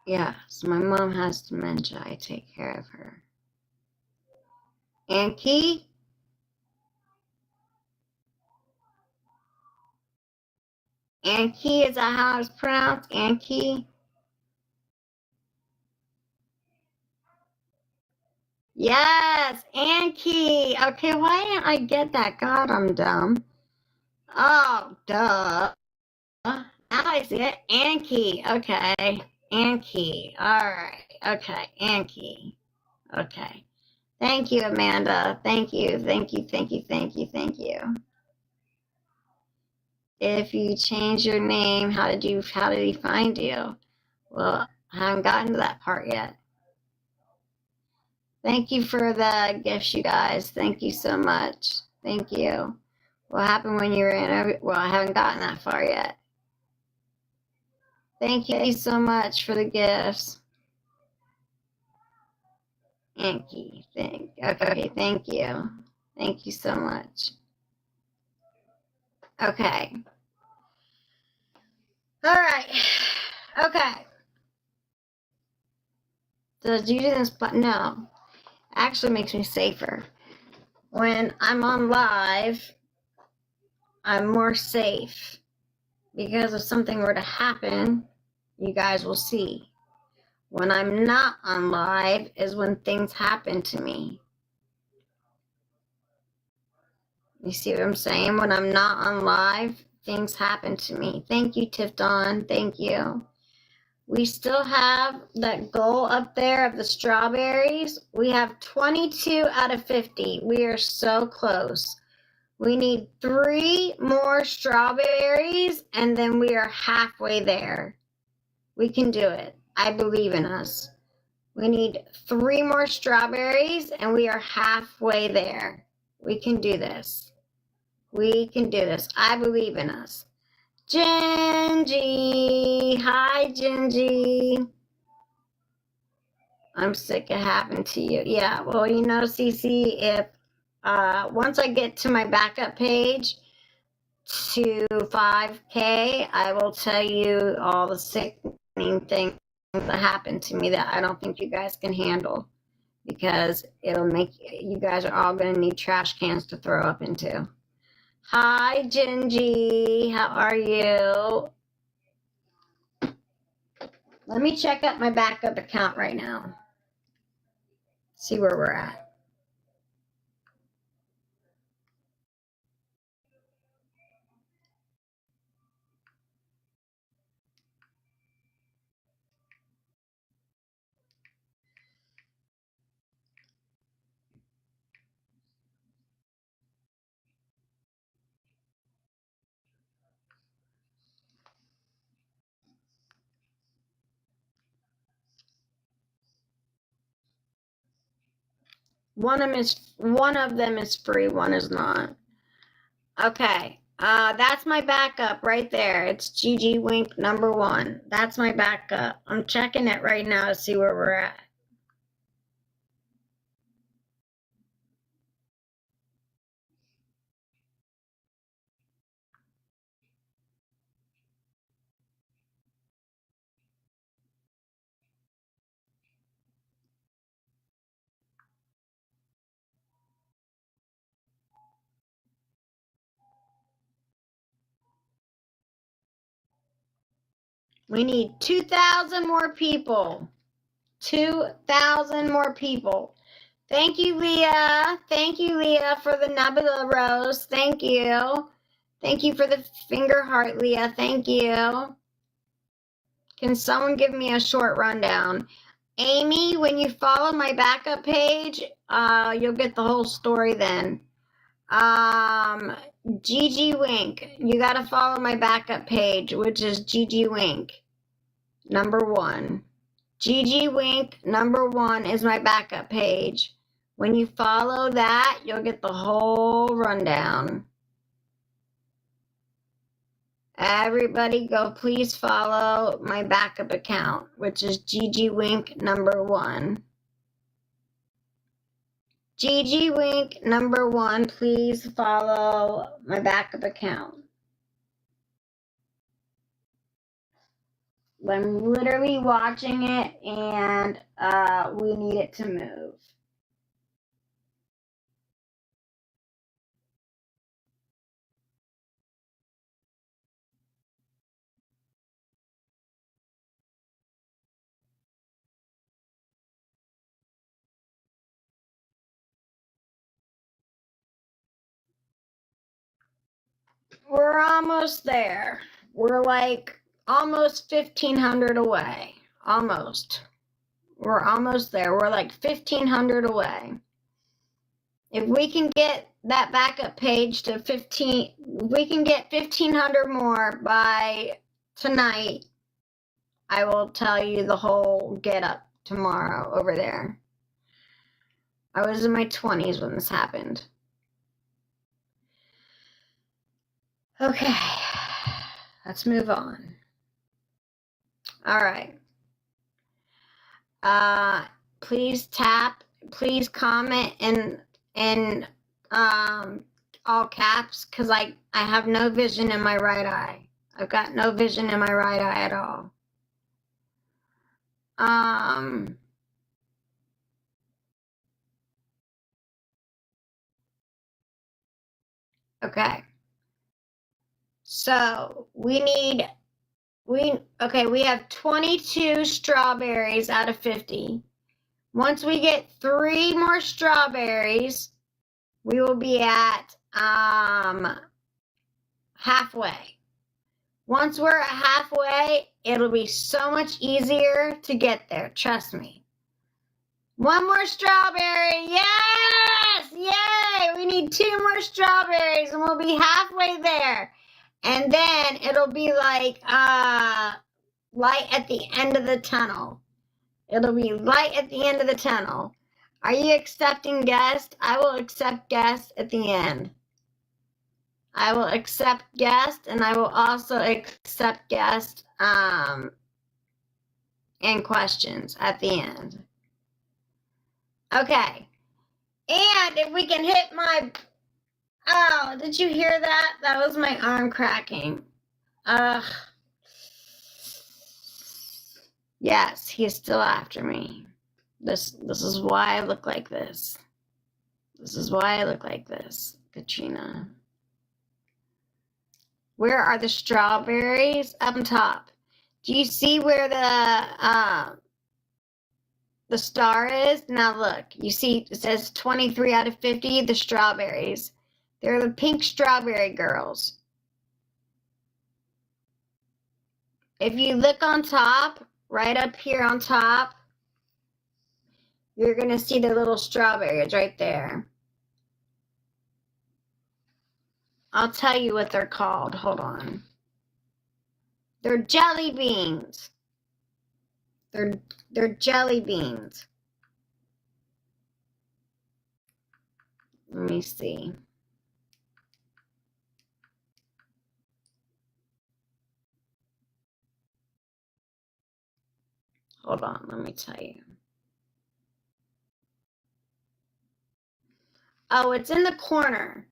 Yeah, so my mom has dementia. I take care of her. Anki? Anki, is that how it's pronounced? Anki? Yes, Anki. Okay, why didn't I get that? God, I'm dumb. Oh, duh. Now I see it. Anki. Okay. Anki. All right. Okay. Anki. Okay. Thank you, Amanda. Thank you. Thank you. Thank you. Thank you. Thank you. If you change your name, how did he find you? Well, I haven't gotten to that part yet. Thank you for the gifts, you guys. Thank you so much. Thank you. What happened when you were in? Well, I haven't gotten that far yet. Thank you so much for the gifts. Yankee. Okay, thank you. Thank you so much. Okay. All right. Okay. Does using this button? No. Actually makes me safer. When I'm on live, I'm more safe. Because if something were to happen, you guys will see. When I'm not on live is when things happen to me. You see what I'm saying? When I'm not on live, things happen to me. Thank you, Tifton. Thank you. We still have that goal up there of the strawberries. We have 22 out of 50. We are so close. We need 3 more strawberries, and then we are halfway there. We can do it. I believe in us. We need 3 more strawberries, and we are halfway there. We can do this. We can do this. I believe in us. Gingy. Hi, Gingy. I'm sick of having to you. Yeah, well, you know, Cece, if once I get to my backup page to 5K, I will tell you all the sickening things that happened to me that I don't think you guys can handle, because it'll make you guys are all going to need trash cans to throw up into. Hi, Gingy. How are you? Let me check up my backup account right now. See where we're at. One of them is free, one is not. Okay. That's my backup right there. It's Gigi Wink #1. That's my backup. I'm checking it right now to see where we're at. We need 2,000 more people. 2,000 more people. Thank you, Leah. Thank you, Leah, for the Nebula Rose. Thank you. Thank you for the finger heart, Leah. Thank you. Can someone give me a short rundown? Amy, when you follow my backup page, you'll get the whole story then. Gigi Wink, you gotta follow my backup page, which is Gigi Wink #1. Gigi Wink #1 is my backup page. When you follow that, you'll get the whole rundown. Everybody go please follow my backup account, which is Gigi Wink #1. Gigi Wink #1, please follow my backup account. I'm literally watching it, and we need it to move. We're almost there. We're like almost 1,500 away. Almost. We're almost there. We're like 1,500 away. If we can get that backup page to 15, if we can get 1,500 more by tonight, I will tell you the whole get up tomorrow over there. I was in my 20s when this happened. Okay, let's move on. All right. Please comment in all caps, because I have no vision in my right eye. I've got no vision in my right eye at all. Okay. So we have 22 strawberries out of 50. Once we get 3 more strawberries, we will be at halfway. Once we're at halfway, it'll be so much easier to get there. Trust me. 1 more strawberry. Yes! Yay! We need 2 more strawberries and we'll be halfway there. And then it'll be like light at the end of the tunnel. It'll be light at the end of the tunnel. Are you accepting guests? I will accept guests at the end. I will accept guests, and I will also accept guests and questions at the end. Okay. And if we can hit my... Oh, did you hear that? That was my arm cracking. Ugh. Yes, he's still after me. This is why I look like this. This is why I look like this, Katrina. Where are the strawberries? Up on top. Do you see where the star is? Now look, you see it says 23 out of 50, the strawberries. They're the pink strawberry girls. If you look on top, right up here on top, you're going to see the little strawberries right there. I'll tell you what they're called. Hold on. They're jelly beans. They're jelly beans. Let me see. Hold on, let me tell you. Oh, it's in the corner.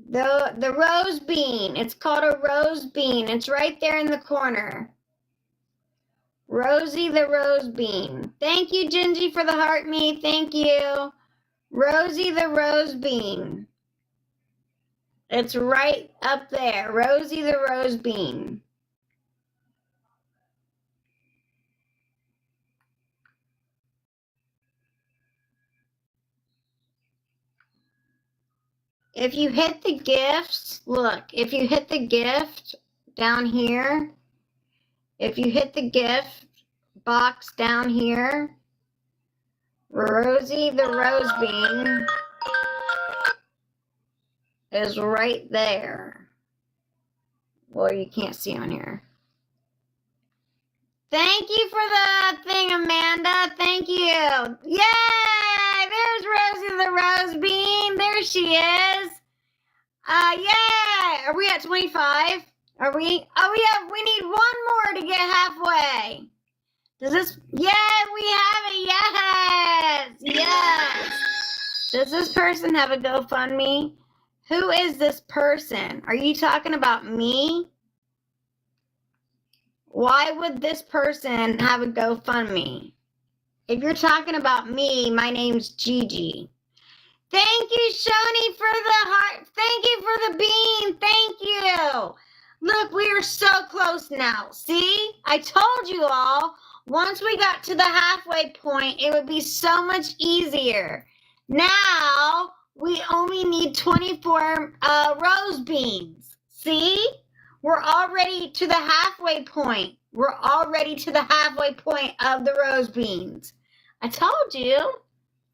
The rose bean. It's called a rose bean. It's right there in the corner. Rosie the rose bean. Thank you, Gigi, for the heart me. Thank you. Rosie the rose bean. It's right up there. Rosie the rose bean. If you hit the gifts, look, if you hit the gift down here, if you hit the gift box down here, Rosie the rose bean is right there. Well, you can't see on here. Thank you for the thing, Amanda. Thank you. Yay! There's Rosie the rose bean. There she is. Yay! Are we at 25? Are we? Oh, we need one more to get halfway. Does this? Yeah, we have it. Yes. Yes. Does this person have a GoFundMe? Who is this person? Are you talking about me? Why would this person have a GoFundMe? If you're talking about me, my name's Gigi. Thank you, Shoni, for the heart. Thank you for the bean. Thank you. Look, we are so close now. See? I told you all, once we got to the halfway point, it would be so much easier. Now, we only need 24 rose beans. See? We're already to the halfway point. We're already to the halfway point of the rose beans. I told you.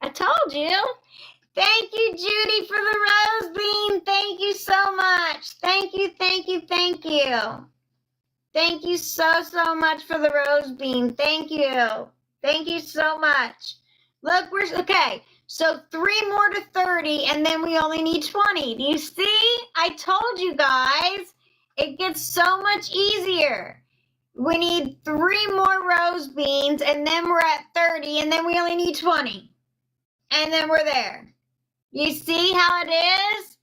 I told you. Thank you, Judy, for the rose bean. Thank you so much. Thank you, thank you, thank you. Thank you so much for the rose bean. Thank you. Thank you so much. Look, okay. So 3 more to 30, and then we only need 20. Do you see? I told you guys. It gets so much easier. We need 3 more rose beans, and then we're at 30, and then we only need 20. And then we're there. You see how it is?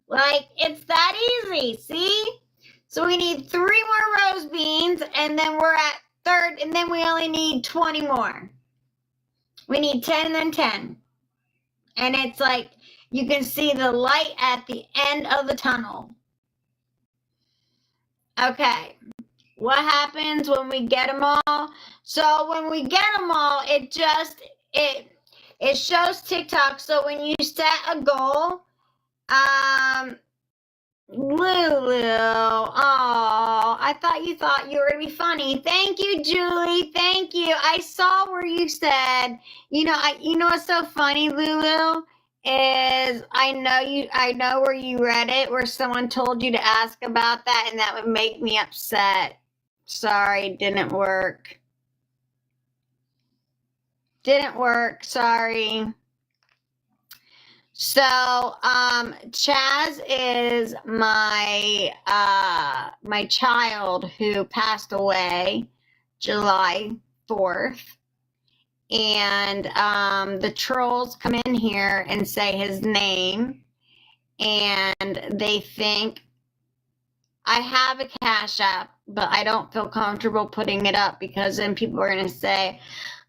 Like, it's that easy, see? So we need 3 more rose beans, and then we're at third, and then we only need 20 more. We need 10 and then 10. And it's like, you can see the light at the end of the tunnel. Okay. What happens when we get them all? So when we get them all, it shows TikTok. So when you set a goal, Lulu, oh, I thought you were gonna be funny. Thank you, Julie. Thank you. I saw where you said, you know what's so funny, Lulu, is I know where you read it, where someone told you to ask about that, and that would make me upset. Sorry, didn't work. Didn't work, sorry. So, Chaz is my child who passed away July 4th. And the trolls come in here and say his name, and they think I have a Cash App, but I don't feel comfortable putting it up because then people are going to say,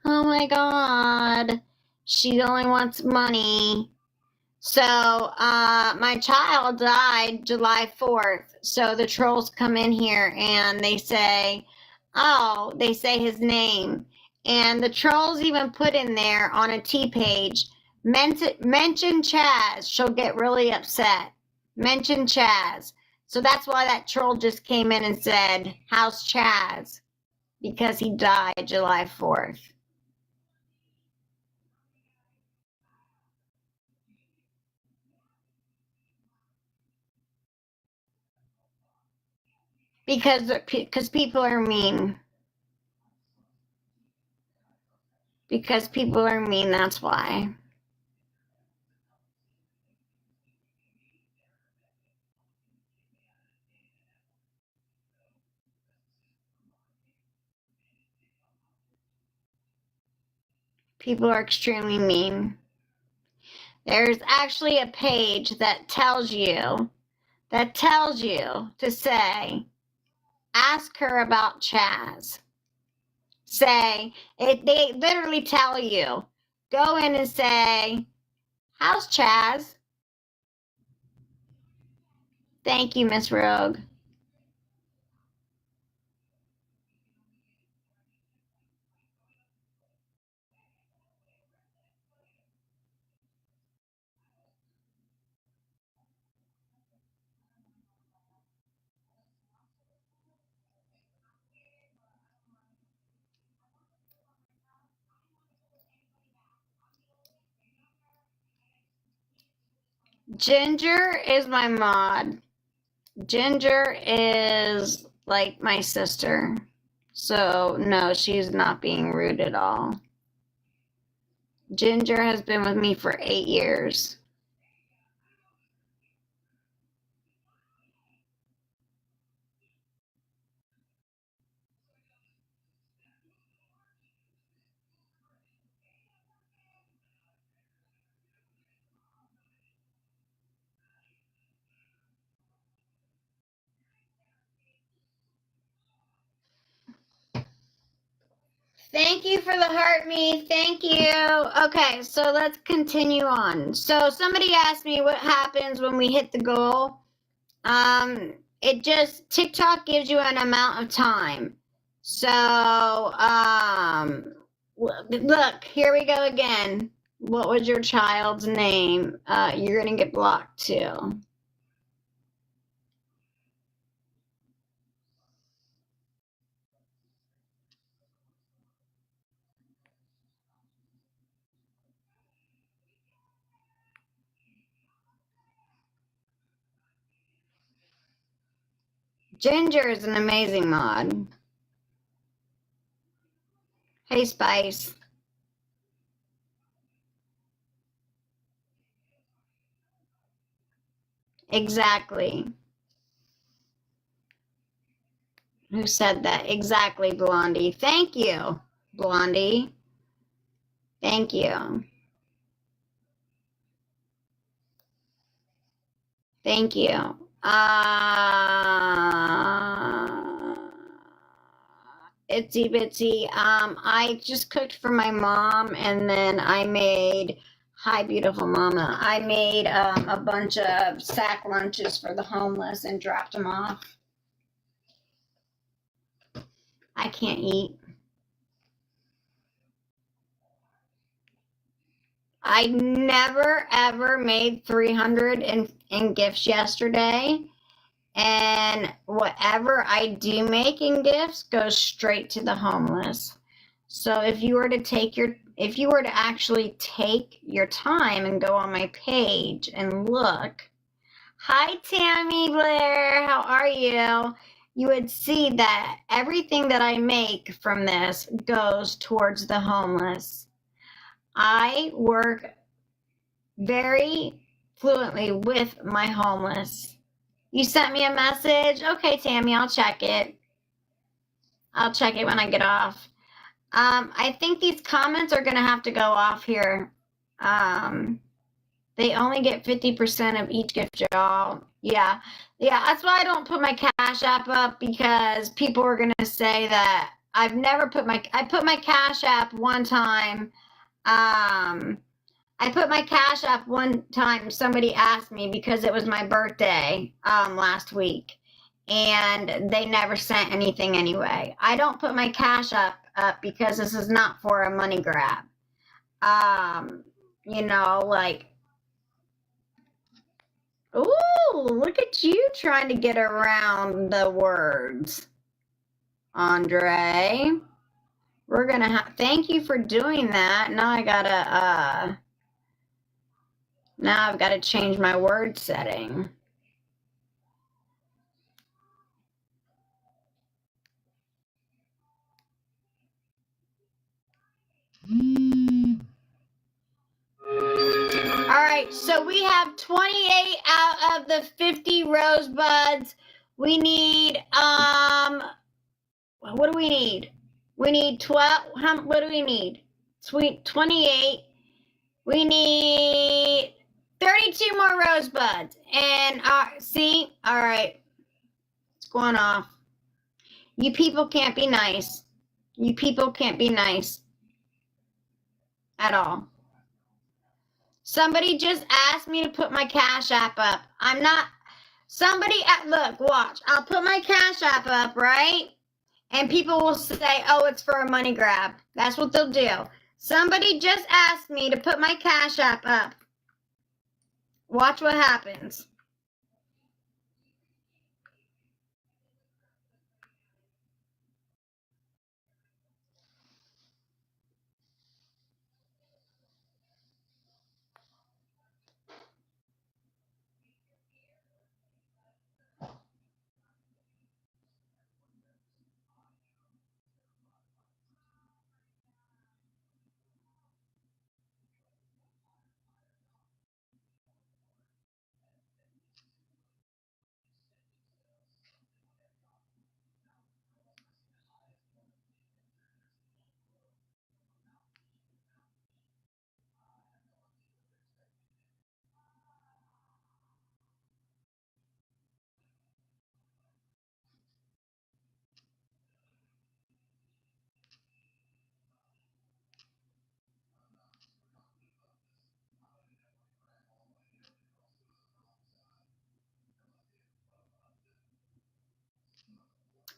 oh my God, she only wants money. So my child died July 4th. So the trolls come in here and they say, oh, they say his name. And the trolls even put in there on a T page, mention Chaz. She'll get really upset. Mention Chaz. So that's why that troll just came in and said, how's Chaz? Because he died July 4th. Because people are mean. Because people are mean, that's why. People are extremely mean. There's actually a page that tells you to say, ask her about Chaz. Say, they literally tell you, go in and say, how's Chaz? Thank you, Miss Rogue. Ginger is my mod. Ginger is like my sister. So, no, she's not being rude at all. Ginger has been with me for 8 years. Thank you for the heart me. Thank you. Okay, so let's continue on. So somebody asked me what happens when we hit the goal. It just TikTok gives you an amount of time. So look, here we go again. What was your child's name? You're gonna get blocked too. Ginger is an amazing mod. Hey, Spice. Exactly. Who said that? Exactly, Blondie. Thank you, Blondie. Thank you. Thank you. Itsy bitsy. I just cooked for my mom, and then I made, hi, beautiful mama. I made a bunch of sack lunches for the homeless and dropped them off. I can't eat. I never ever made 300 in gifts yesterday. And whatever I do make in gifts goes straight to the homeless. So if you were to actually take your time and go on my page and look, hi Tammy Blair, how are you? You would see that everything that I make from this goes towards the homeless. I work very fluently with my homeless. You sent me a message? Okay, Tammy, I'll check it. I'll check it when I get off. I think these comments are going to have to go off here. They only get 50% of each gift, y'all. Yeah, that's why I don't put my Cash App up, because people are going to say that I put my Cash App one time. I put my Cash App one time. Somebody asked me because it was my birthday last week, and they never sent anything anyway. I don't put my Cash App up because this is not for a money grab. You know, like, ooh, look at you trying to get around the words, Andre. We're gonna have, thank you for doing that. Now I've got to change my word setting. All right, so we have 28 out of the 50 rosebuds. We need, what do we need? We need 12, what do we need? 28. We need 32 more rosebuds. And, see, all right, it's going off. You people can't be nice. You people can't be nice at all. Somebody just asked me to put my Cash App up. I'm not, look, watch. I'll put my Cash App up, right? And people will say, oh, it's for a money grab. That's what they'll do. Somebody just asked me to put my Cash App up. Watch what happens.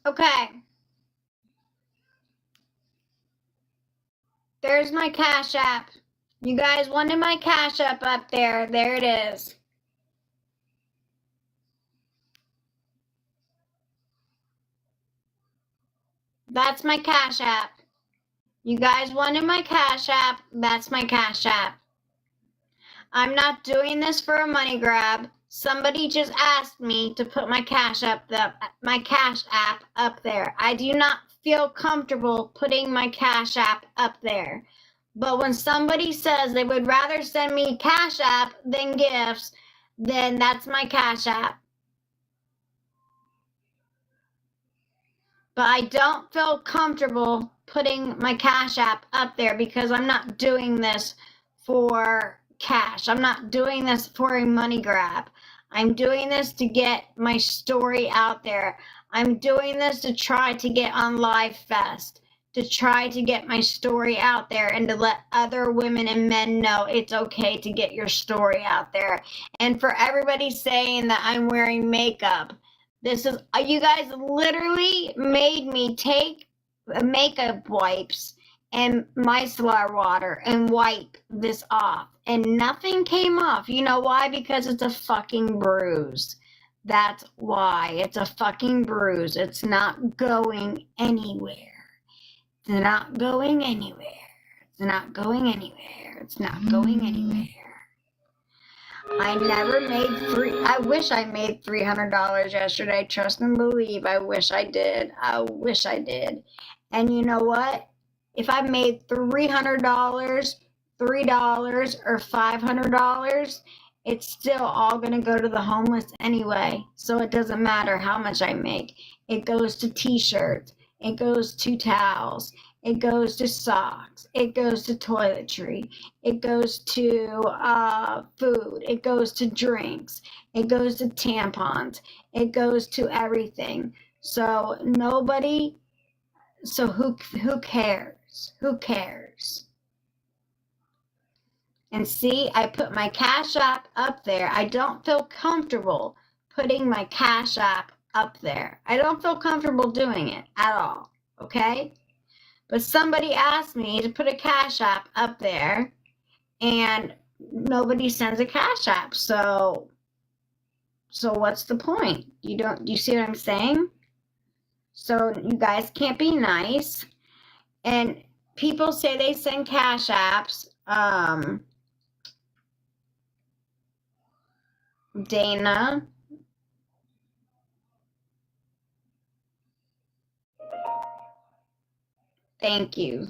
Okay. There's my Cash App. You guys wanted my Cash App up there. There it is. That's my Cash App. You guys wanted my Cash App. That's my Cash App. I'm not doing this for a money grab. Somebody just asked me to put my Cash App up there. I do not feel comfortable putting my Cash App up there. But when somebody says they would rather send me Cash App than gifts, then that's my Cash App. But I don't feel comfortable putting my Cash App up there because I'm not doing this for cash. I'm not doing this for a money grab. I'm doing this to get my story out there. I'm doing this to try to get on Live Fest, to try to get my story out there and to let other women and men know it's okay to get your story out there. And for everybody saying that I'm wearing makeup, you guys literally made me take makeup wipes and micellar water and wipe this off, and nothing came off. You know why? Because it's a fucking bruise. That's why. It's a fucking bruise. It's not going anywhere. It's not going anywhere. It's not going anywhere. It's not going anywhere. I never made I wish I made $300 yesterday. Trust and believe. I wish I did. I wish I did. And you know what? If I made $300 $3 or $500, it's still all going to go to the homeless anyway. So it doesn't matter how much I make. It goes to t-shirts, it goes to towels, it goes to socks, it goes to toiletry, it goes to food, it goes to drinks, it goes to tampons, it goes to everything. So nobody, so who cares? Who cares? And see, I put my Cash App up there. I don't feel comfortable putting my Cash App up there. I don't feel comfortable doing it at all, okay? But somebody asked me to put a Cash App up there, and nobody sends a Cash App. So what's the point? You see what I'm saying? So you guys can't be nice. And people say they send Cash Apps. Dana, thank you.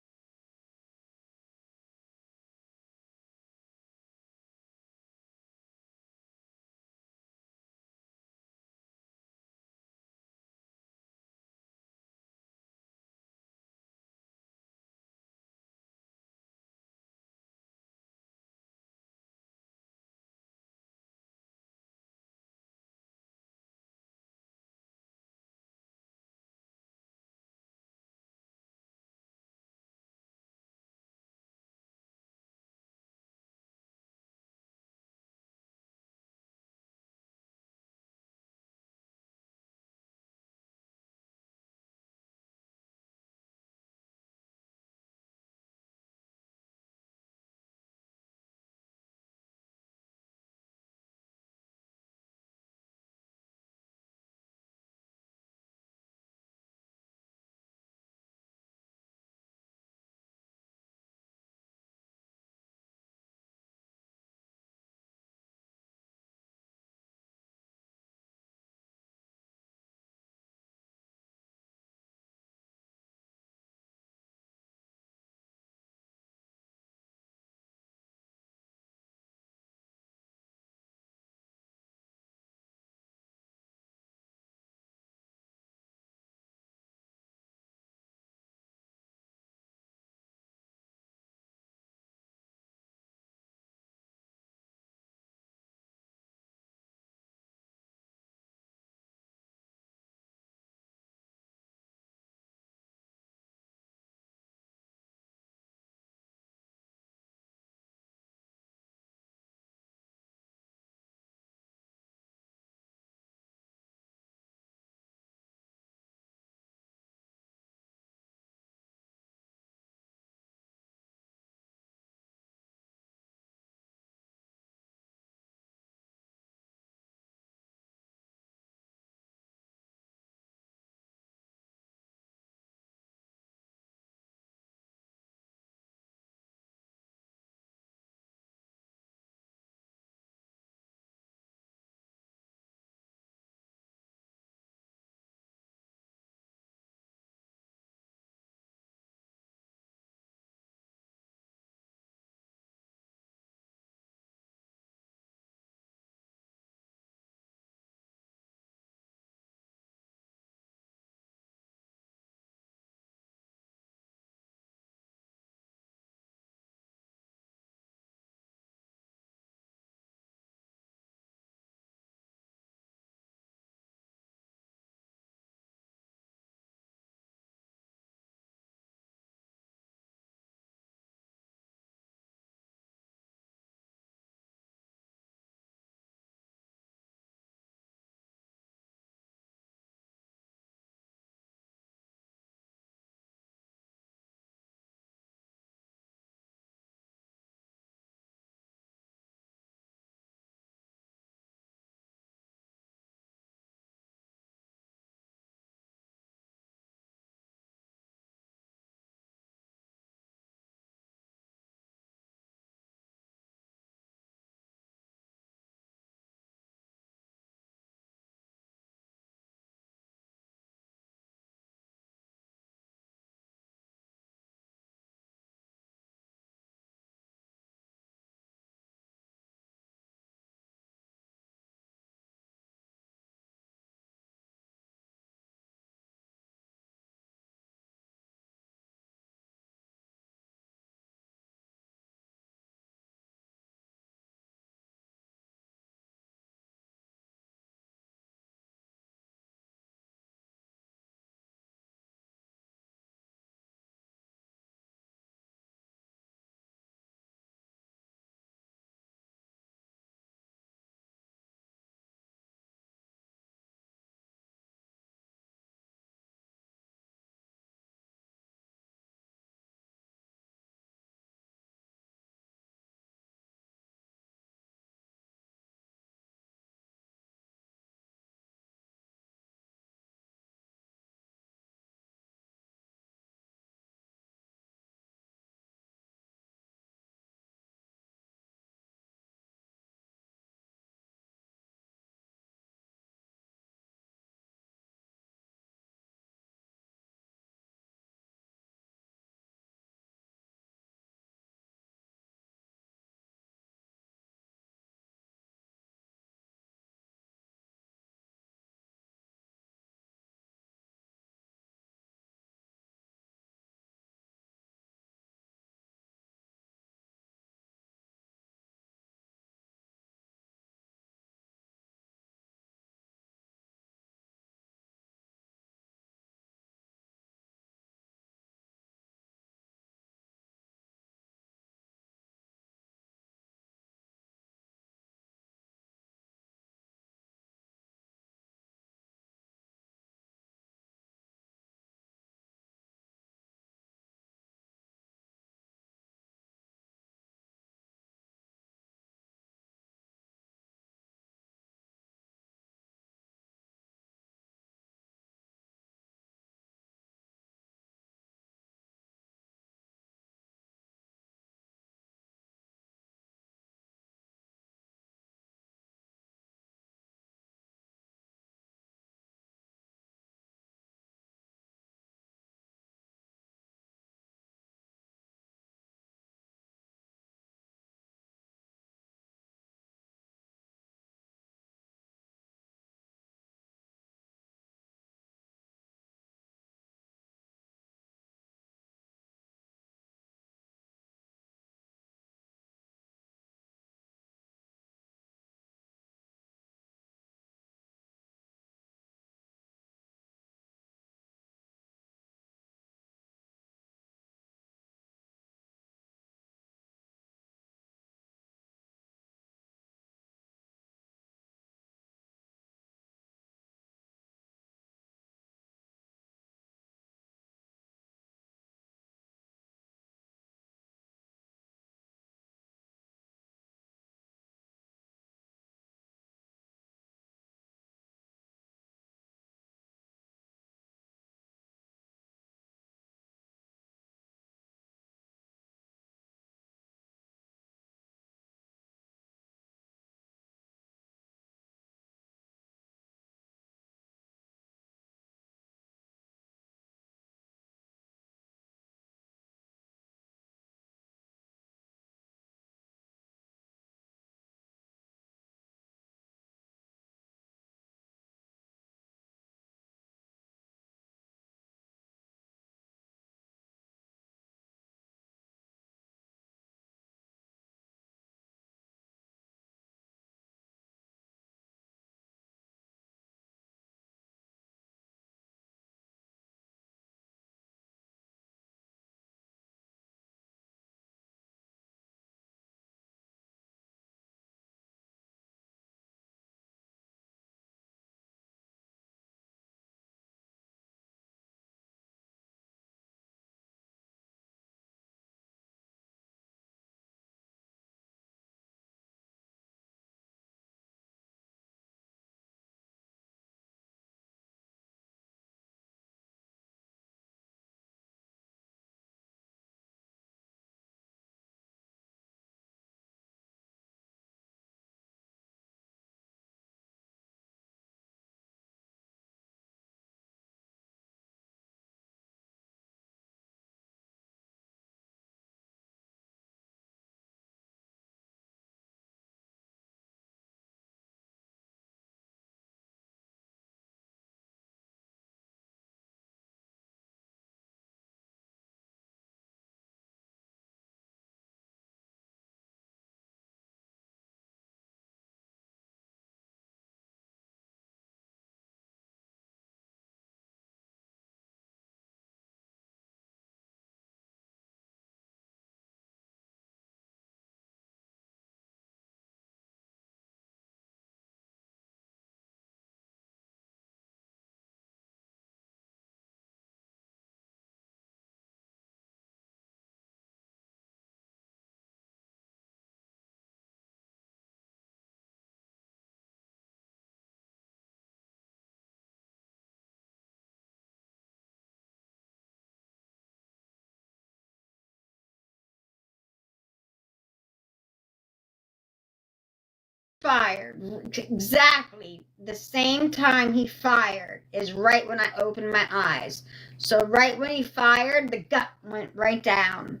fired, exactly the same time he fired is right when I opened my eyes. So right when he fired, the gut went right down.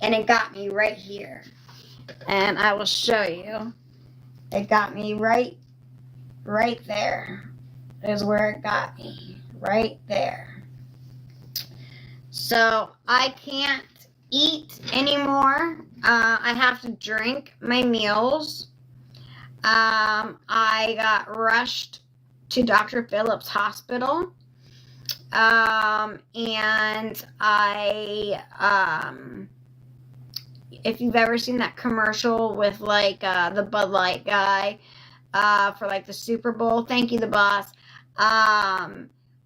And it got me right here. And I will show you. It got me right there is where it got me. Right there. So I can't eat anymore. I have to drink my meals. I got rushed to Dr. Phillips Hospital. And if you've ever seen that commercial with like the Bud Light guy for like the Super Bowl, thank you, the boss,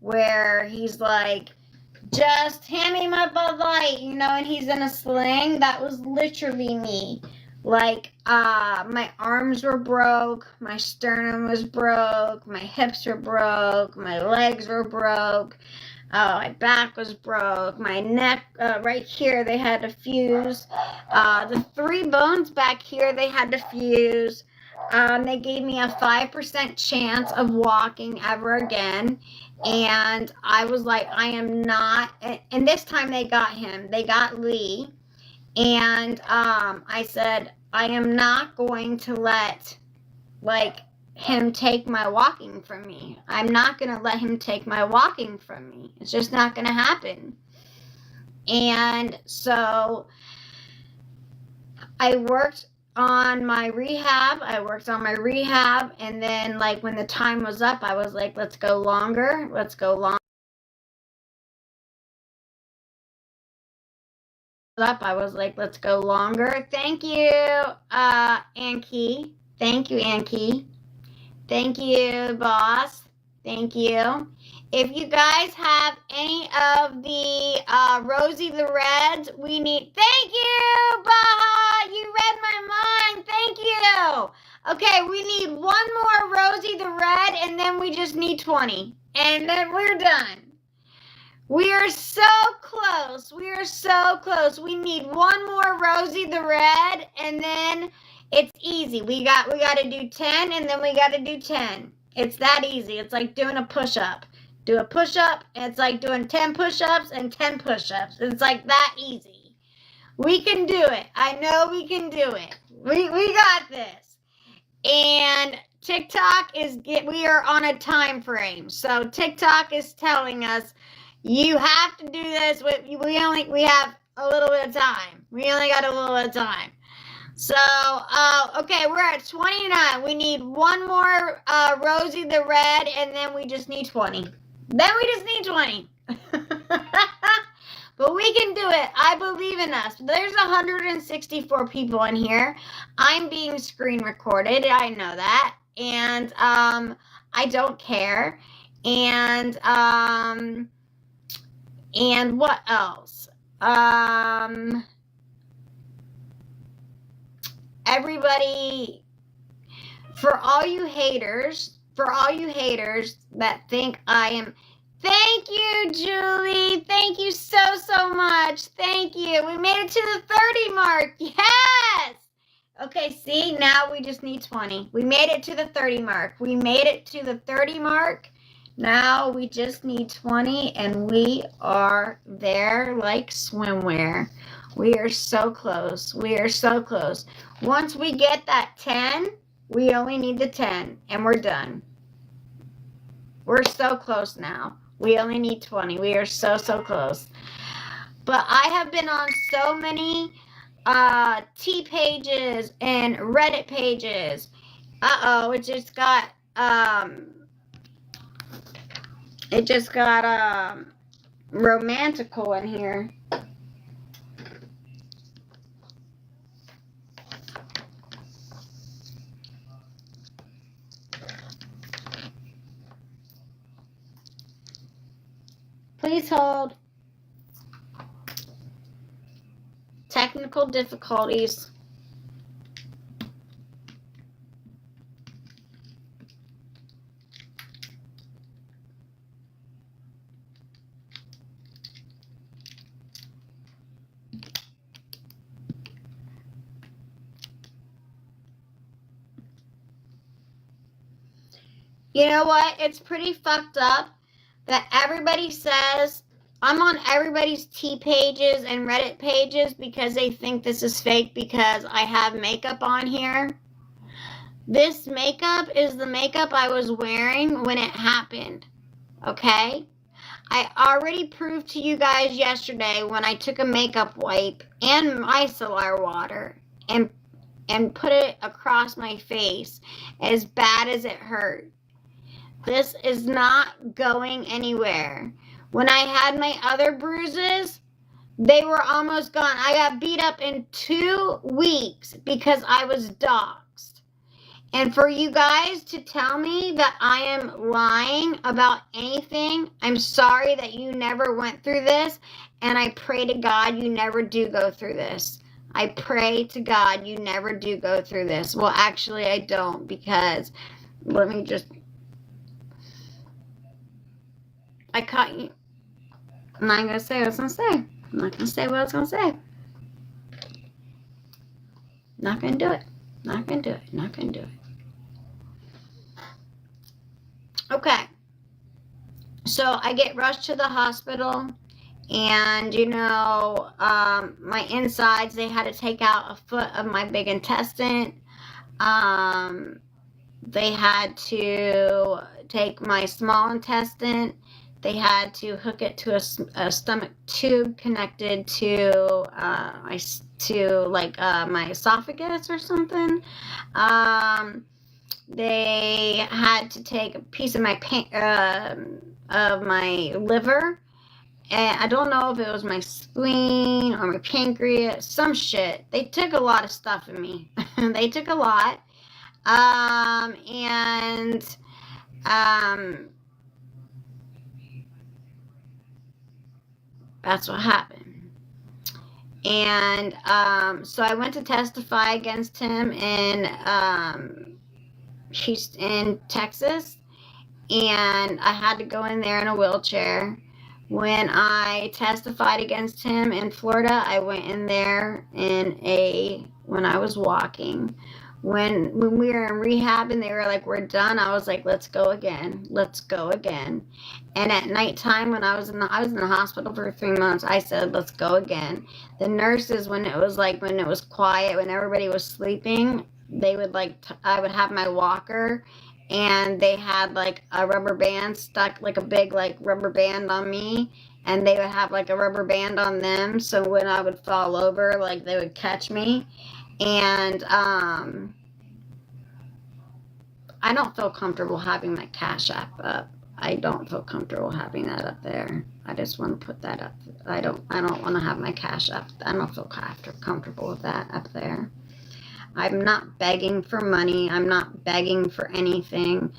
where he's like, just hand me my Bud Light, you know, and he's in a sling. That was literally me. Like, my arms were broke, my sternum was broke, my hips were broke, my legs were broke, my back was broke, my neck, right here, they had to fuse. The 3 bones back here, they had to fuse. They gave me a 5% chance of walking ever again. And I was like, I am not, and this time they got him. They got Lee. And I said, I am not going to let, like, him take my walking from me. I'm not going to let him take my walking from me. It's just not going to happen. And so I worked on my rehab. And then, like, when the time was up, I was like, let's go longer. Let's go longer. I was like, let's go longer. Thank you, Anki. Thank you, Anki. Thank you, boss. Thank you. If you guys have any of the Rosie the Reds, we need. Thank you, Baha. You read my mind. Thank you. Okay, we need one more Rosie the Red, and then we just need 20. And then we're done. We are so close. We are so close. We need one more Rosie the Red, and then it's easy. We got to do 10, and then we got to do 10. It's that easy. It's like doing a push-up. Do a push-up, and it's like doing 10 push-ups and 10 push-ups. It's like that easy. We can do it. I know we can do it. We got this. And TikTok we are on a time frame. So TikTok is telling us, you have to do this. We have a little bit of time. We only got a little bit of time. So, okay, we're at 29. We need one more Rosie the Red, and then we just need 20. Then we just need 20. But we can do it. I believe in us. There's 164 people in here. I'm being screen recorded. I know that. And I don't care. And what else? Everybody, for all you haters that think I am, thank you, Julie. Thank you so much. Thank you. We made it to the 30 mark. Yes. Okay, see, now we just need 20. We made it to the 30 mark. We made it to the 30 mark. Now we just need 20, and we are there like swimwear. We are so close. We are so close. Once we get that 10, we only need the 10, and we're done. We're so close now. We only need 20. We are so close. But I have been on so many T pages and Reddit pages. It just got romantical in here. Please hold. Technical difficulties. You know what? It's pretty fucked up that everybody says I'm on everybody's T pages and Reddit pages because they think this is fake because I have makeup on here. This makeup is the makeup I was wearing when it happened. Okay? I already proved to you guys yesterday when I took a makeup wipe and micellar water and put it across my face as bad as it hurt. This is not going anywhere. When I had my other bruises, they were almost gone. I got beat up in 2 weeks because I was doxxed. And for you guys to tell me that I am lying about anything, I'm sorry that you never went through this. And I pray to God you never do go through this. I pray to God you never do go through this. Well, actually, I don't, because let me just... I caught you. I'm not going to say what I was going to say. I'm not going to say what I was going to say. Not going to do it. Not going to do it. Not going to do it. Okay. So I get rushed to the hospital. And, you know, my insides, they had to take out a foot of my big intestine. They had to take my small intestine. They had to hook it to a stomach tube connected to my esophagus or something. They had to take a piece of my liver. And I don't know if it was my spleen or my pancreas, some shit. They took a lot of stuff in me. They took a lot. That's what happened. And so I went to testify against him he's in Texas, and I had to go in there in a wheelchair. When I testified against him in Florida, I went in there when I was walking. When we were in rehab and they were like, we're done, I was like, let's go again. Let's go again. And at nighttime, when I was in the hospital for 3 months, I said, let's go again. The nurses, when it was quiet, when everybody was sleeping, they would I would have my walker, and they had like a rubber band stuck, like a big rubber band on me, and they would have like a rubber band on them, so when I would fall over, like they would catch me. And I don't feel comfortable having my Cash App up. I don't feel comfortable having that up there. I just want to put that up. I don't want to have my Cash App. I don't feel comfortable with that up there. I'm not begging for money. I'm not begging for anything.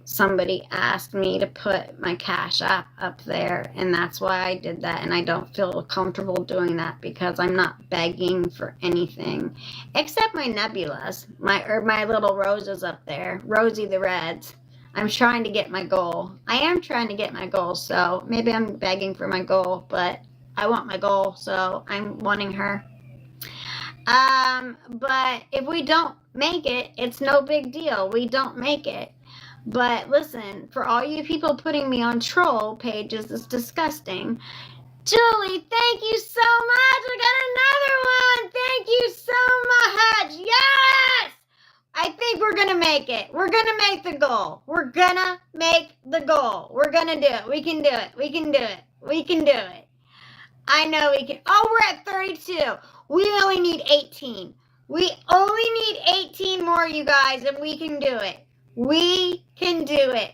Somebody asked me to put my Cash App up there, and that's why I did that. And I don't feel comfortable doing that because I'm not begging for anything except my nebulas, my little roses up there, Rosie the Reds. I'm trying to get my goal. I am trying to get my goal, so maybe I'm begging for my goal, but I want my goal, so I'm wanting her. But if we don't make it, it's no big deal. We don't make it. But listen, for all you people putting me on troll pages, it's disgusting. Julie, thank you so much. I got another one. Thank you so much. Yes! I think we're going to make it. We're going to make the goal. We're going to make the goal. We're going to do it. We can do it. We can do it. We can do it. I know we can. Oh, we're at 32. We only need 18. We only need 18 more, you guys, and we can do it. We can do it.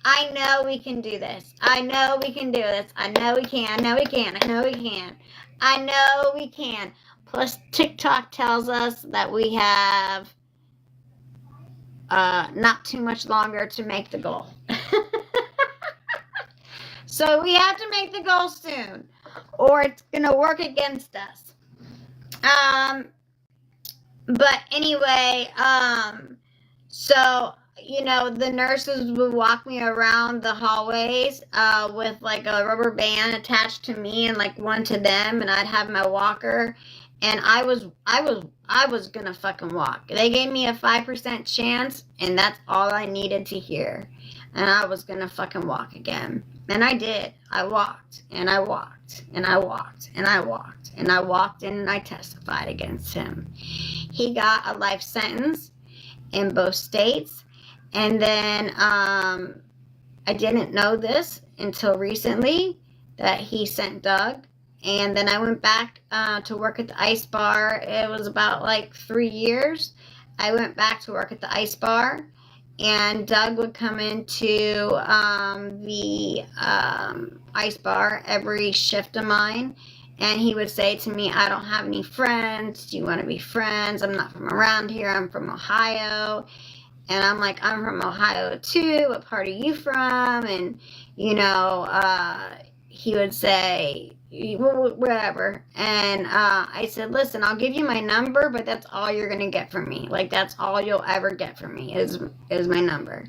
I know we can do this. I know we can do this. I know we can. I know we can. I know we can. I know we can. Plus, TikTok tells us that we have not too much longer to make the goal. So we have to make the goal soon, or it's going to work against us. But anyway, so, you know, the nurses would walk me around the hallways with like a rubber band attached to me and like one to them, and I'd have my walker, and I was I was gonna fucking walk. They gave me a 5% chance, and that's all I needed to hear. And I was gonna fucking walk again. And I did. I walked, and I walked, and I walked, and I walked, and I walked in and I testified against him. He got a life sentence in both states. And then I didn't know this until recently that he sent Doug. And then I went back to work at the ice bar. It was about like 3 years. I went back to work at the ice bar, and Doug would come into the ice bar every shift of mine, and he would say to me, I don't have any friends. Do you want to be friends? I'm not from around here. I'm from Ohio. And I'm like, I'm from Ohio too. What part are you from? And, you know, he would say, whatever. And I said, listen, I'll give you my number, but that's all you're going to get from me. Like, that's all you'll ever get from me is my number.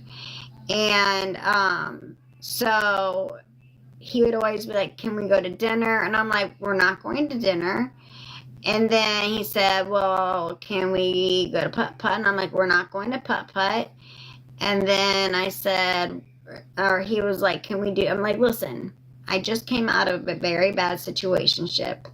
And so he would always be like, can we go to dinner? And I'm like, we're not going to dinner. And then he said, well, can we go to putt-putt? And I'm like, we're not going to putt-putt. And then I said, or he was like, can we do? I'm like, listen, I just came out of a very bad situationship.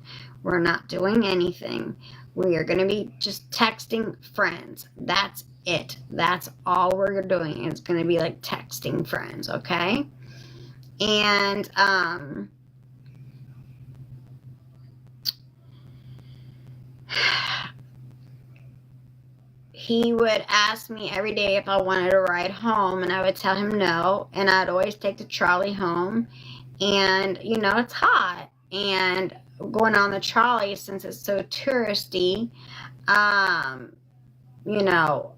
We're not doing anything. We are going to be just texting friends. That's it. That's all we're doing. It's going to be like texting friends, okay? And he would ask me every day if I wanted to ride home, and I would tell him no, and I'd always take the trolley home. And, you know, it's hot, and going on the trolley, since it's so touristy, you know,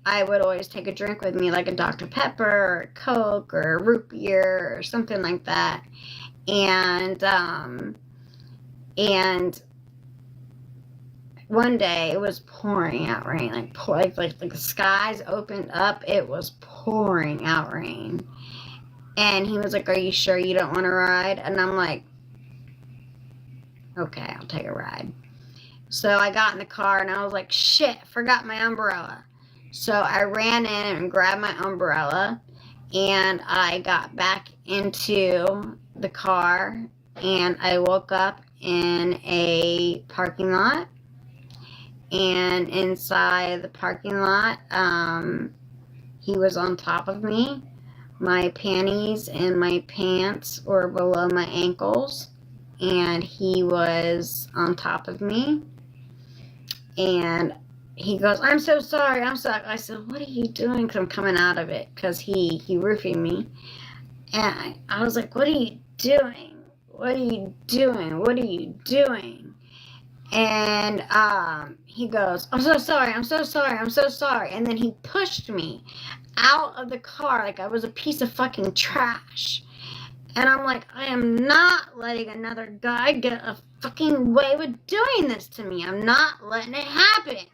I would always take a drink with me, like a Dr. Pepper or a Coke or a root beer or something like that. And one day it was pouring out rain, like the skies opened up. It was pouring out rain. And he was like, are you sure you don't want to ride? And I'm like, okay, I'll take a ride. So I got in the car and I was like, shit, forgot my umbrella. So I ran in and grabbed my umbrella, and I got back into the car, and I woke up in a parking lot. And inside the parking lot, he was on top of me. My panties and my pants were below my ankles, and he was on top of me. And he goes, I'm so sorry, I'm sorry. I said, what are you doing? Because I'm coming out of it, because he roofied me. And I was like, what are you doing? What are you doing? What are you doing? And he goes, I'm so sorry, I'm so sorry, I'm so sorry. And then he pushed me out of the car like I was a piece of fucking trash. And I'm like, I am not letting another guy get a fucking way with doing this to me. I'm not letting it happen.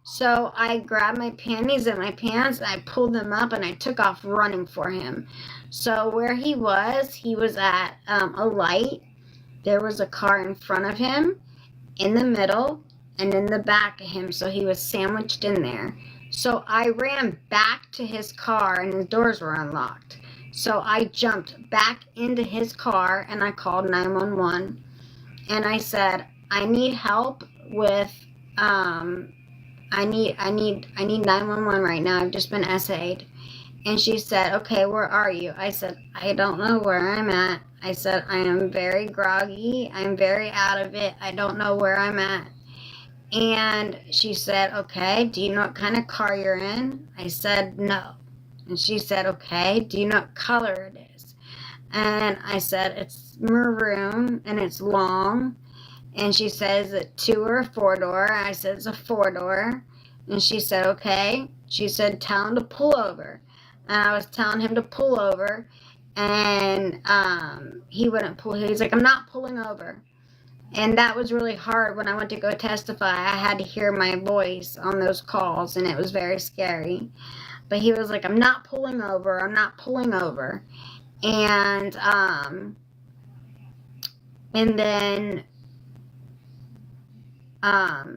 So I grabbed my panties and my pants, and I pulled them up, and I took off running for him. So where he was at a light. There was a car in front of him, in the middle, and in the back of him. So he was sandwiched in there. So I ran back to his car, and his doors were unlocked. So I jumped back into his car, and I called 911. And I said, I need help with, I need 911 right now. I've just been essayed. And she said, okay, where are you? I said, I don't know where I'm at. I said, I am very groggy. I'm very out of it. I don't know where I'm at. And she said, okay, do you know what kind of car you're in? I said, no. And she said, okay, do you know what color it is? And I said, it's maroon and it's long. And she says, a 2 or a 4-door? I said, it's a 4-door. And she said, okay. She said, tell him to pull over. And I was telling him to pull over. And he wouldn't pull. He's like, I'm not pulling over. And that was really hard when I went to go testify. I had to hear my voice on those calls, and it was very scary. But he was like, I'm not pulling over. I'm not pulling over. And then I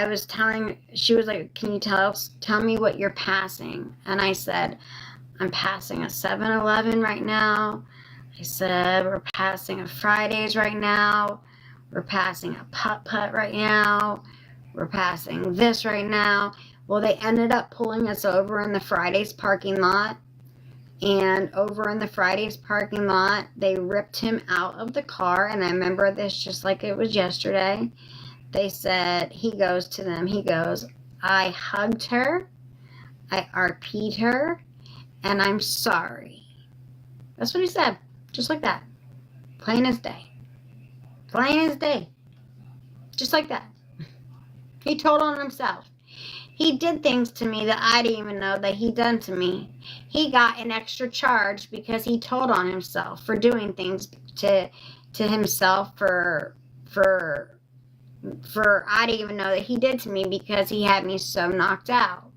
was telling, she was like, can you tell me what you're passing? And I said, I'm passing a 7-Eleven right now. I said, we're passing a Fridays right now. We're passing a putt-putt right now. We're passing this right now. Well, they ended up pulling us over in the Fridays parking lot. And over in the Fridays parking lot, they ripped him out of the car. And I remember this just like it was yesterday. They said, he goes to them, he goes, I hugged her, I RP'd her, and I'm sorry. That's what he said. Just like that. Plain as day. Plain as day. Just like that. He told on himself. He did things to me that I didn't even know that he done to me. He got an extra charge because he told on himself for doing things to himself for I didn't even know that he did to me because he had me so knocked out.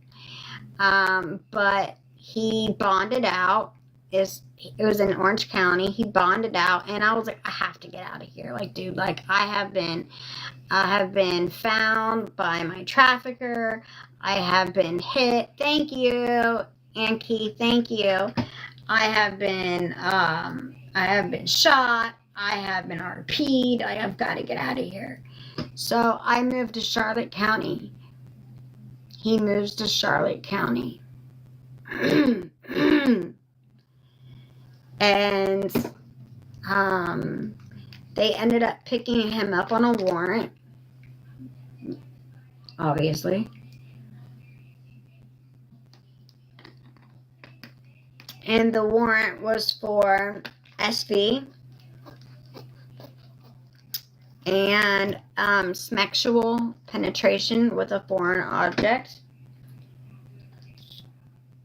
But he bonded out. It was in Orange County. He bonded out, and I was like, I have to get out of here. Like, dude, like I have been found by my trafficker. I have been hit. Thank you, Anki. Thank you. I have been shot. I have been RP'd. I have got to get out of here. So I moved to Charlotte County. He moves to Charlotte County. And they ended up picking him up on a warrant, obviously. And the warrant was for SV and sexual penetration with a foreign object,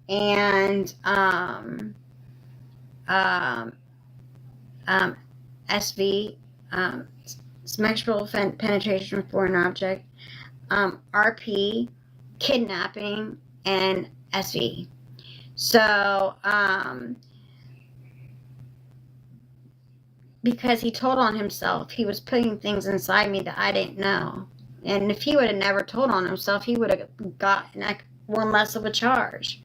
and SV, sexual penetration with foreign object, RP, kidnapping, and SV. So, because he told on himself, he was putting things inside me that I didn't know. And if he would have never told on himself, he would have gotten like one less of a charge.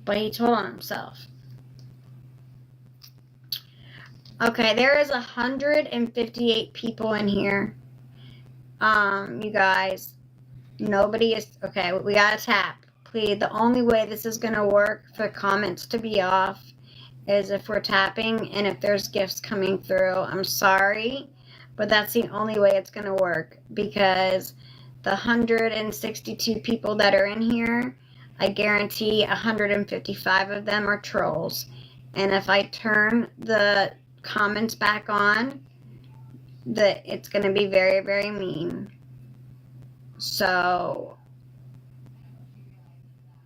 But he told on himself. Okay, there is 158 people in here. You guys, nobody is, okay, we gotta tap. Please, the only way this is gonna work for comments to be off is if we're tapping and if there's gifts coming through. I'm sorry, but that's the only way it's gonna work, because the 162 people that are in here, I guarantee 155 of them are trolls. And if I turn the comments back on, it's going to be very, very mean. So,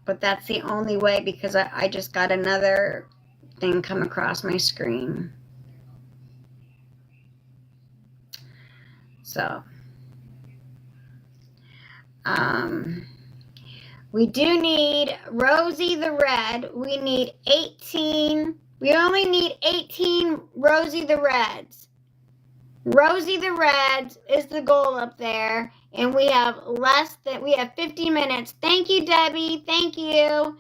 but that's the only way, because I just got another thing come across my screen. So, we do need Rosie the Red. We need 18. We only need 18 Rosie the Reds. Rosie the Reds is the goal up there. And we have 50 minutes. Thank you, Debbie. Thank you.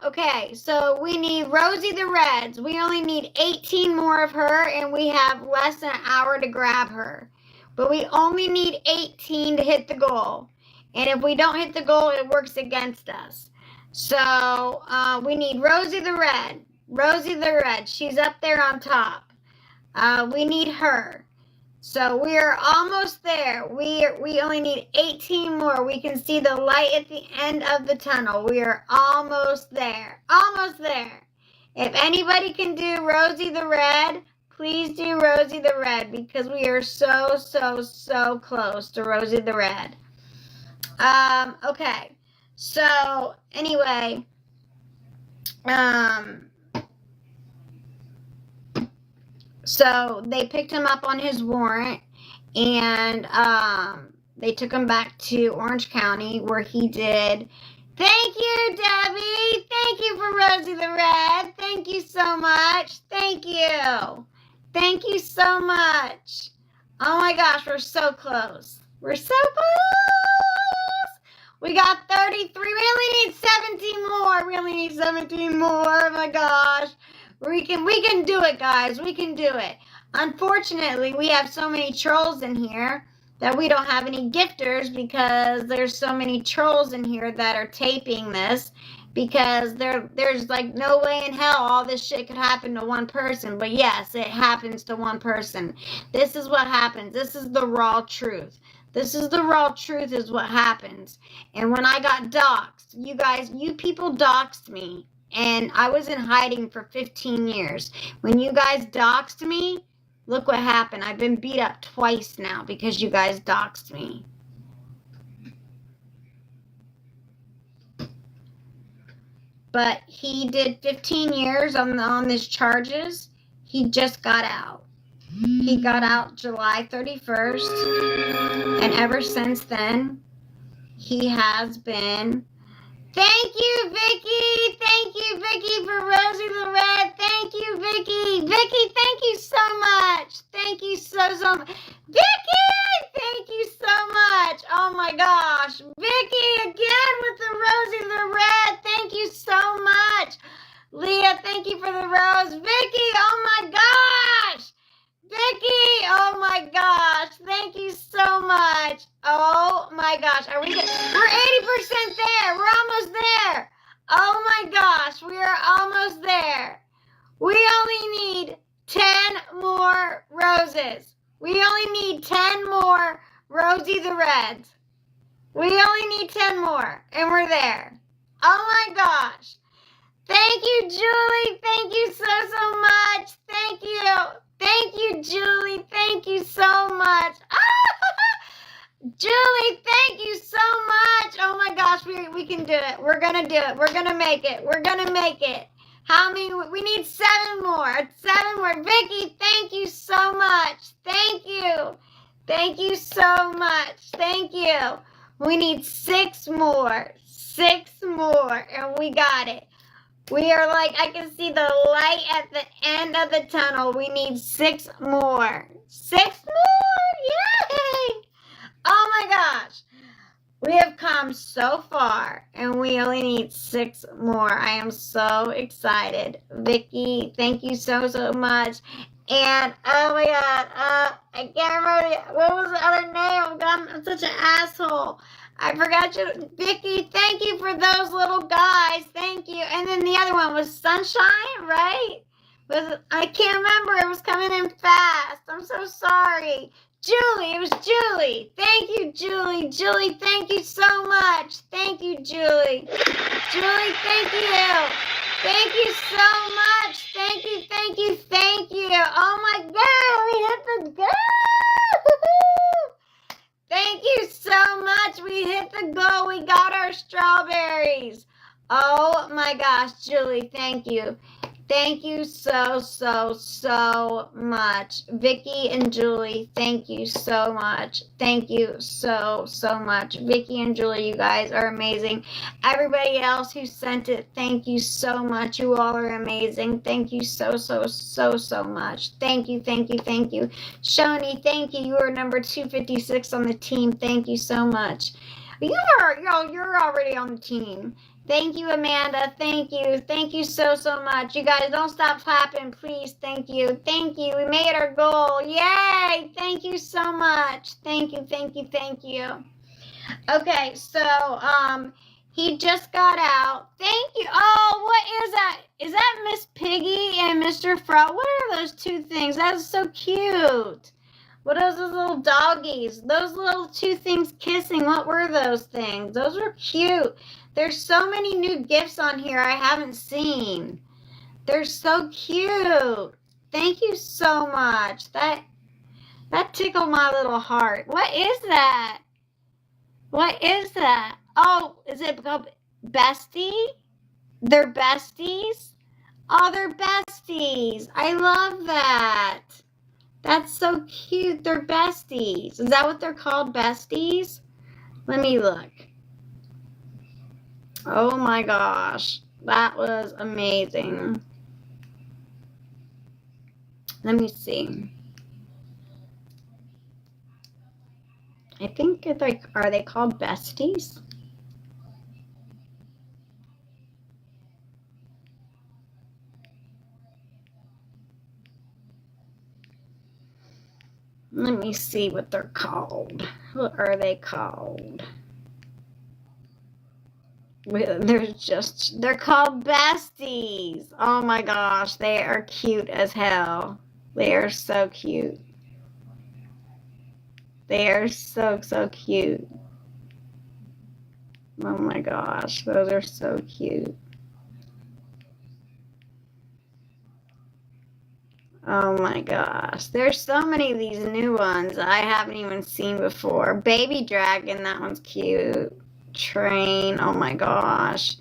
Okay, so we need Rosie the Reds. We only need 18 more of her, and we have less than an hour to grab her. But we only need 18 to hit the goal. And if we don't hit the goal, it works against us. So we need Rosie the Red. Rosie the Red. She's up there on top. We need her. So we are almost there. We only need 18 more. We can see the light at the end of the tunnel. We are almost there. Almost there. If anybody can do Rosie the Red, please do Rosie the Red, because we are so, so, so close to Rosie the Red. Okay. So, anyway, so they picked him up on his warrant, and they took him back to Orange County, where he did. Thank you, Debbie. Thank you for Rosie the Red. Thank you so much. Thank you. Thank you so much. Oh my gosh, we're so close. We're so close. We got 33. We only need 17 more. We only need 17 more. Oh my gosh. We can do it, guys. We can do it. Unfortunately, we have so many trolls in here that we don't have any gifters because there's so many trolls in here that are taping this because there's like no way in hell all this shit could happen to one person. But yes, it happens to one person. This is what happens. This is the raw truth. This is the raw truth is what happens. And when I got doxxed, you people doxed me. And I was in hiding for 15 years. When you guys doxed me, look what happened. I've been beat up twice now because you guys doxed me. But he did 15 years on his charges. He just got out. He got out July 31st. And ever since then, he has been... Thank you, Vicky. Thank you, Vicky, for Rosie the Red. Thank you, Vicky. Vicky, thank you so much. Thank you so much. Vicky, thank you so much. Oh my gosh. Vicky, again with the Rosie the Red. Thank you so much. Leah, thank you for the rose. Vicky, oh my gosh. Vicky, oh my gosh, thank you so much. Oh my gosh, are we good? We're 80% there. We're almost there. Oh my gosh, we are almost there. We only need 10 more roses. We only need 10 more Rosie the Reds. We only need 10 more, and we're there. Oh my gosh. Thank you, Julie. Thank you so much. Thank you. Thank you, Julie. Thank you so much. Julie, thank you so much. Oh my gosh, we can do it. We're going to do it. We're going to make it. We're going to make it. How many? We need 7 more. 7 more. Vicky, thank you so much. Thank you. Thank you so much. Thank you. We need 6 more. 6 more. And we got it. We are like, I can see the light at the end of the tunnel. We need 6 more. 6 more! Yay! Oh my gosh. We have come so far, and we only need 6 more. I am so excited. Vicky, thank you so much. And, oh my God, I can't remember, what was the other name? I'm such an asshole. I forgot you. Vicky, thank you for those little guys. Thank you. And then the other one was Sunshine, right? I can't remember. It was coming in fast. I'm so sorry. Julie, it was Julie. Thank you, Julie. Julie, thank you so much. Thank you, Julie. Julie, thank you. Thank you so much. Thank you, thank you, thank you. Oh my God, we hit the goal. Thank you so much. We hit the goal. We got our strawberries. Oh my gosh, Julie, thank you. Thank you so much. Vicky and Julie, thank you so much. Thank you so much. Vicky and Julie, you guys are amazing. Everybody else who sent it, thank you so much. You all are amazing. Thank you so much. Thank you. Shoni, thank you. You are number 256 on the team. Thank you so much. You're already on the team. Thank you, Amanda. Thank you. Thank you so much. You guys don't stop clapping, please. Thank you. Thank you. We made our goal. Yay. Thank you so much. Thank you. Okay, so he just got out. Thank you. Oh, what is that? Is that Miss Piggy and Mr. Frog? What are those 2 things? That is so cute. What are those little doggies? Those little 2 things kissing. What were those things? Those were cute. There's so many new gifts on here I haven't seen. They're so cute. Thank you so much. That tickled my little heart. What is that? What is that? Oh, is it called Bestie? They're besties? Oh, they're besties. I love that. That's so cute. They're besties. Is that what they're called? Besties? Let me look. Oh my gosh. That was amazing. Let me see. I think it's like, are they called besties? Let me see what they're called. What are they called? They're called besties. Oh my gosh, they are cute as hell. They are so cute. They are so, so cute. Oh my gosh, those are so cute. Oh my gosh. There's so many of these new ones I haven't even seen before. Baby Dragon, that one's cute. Train, oh my gosh.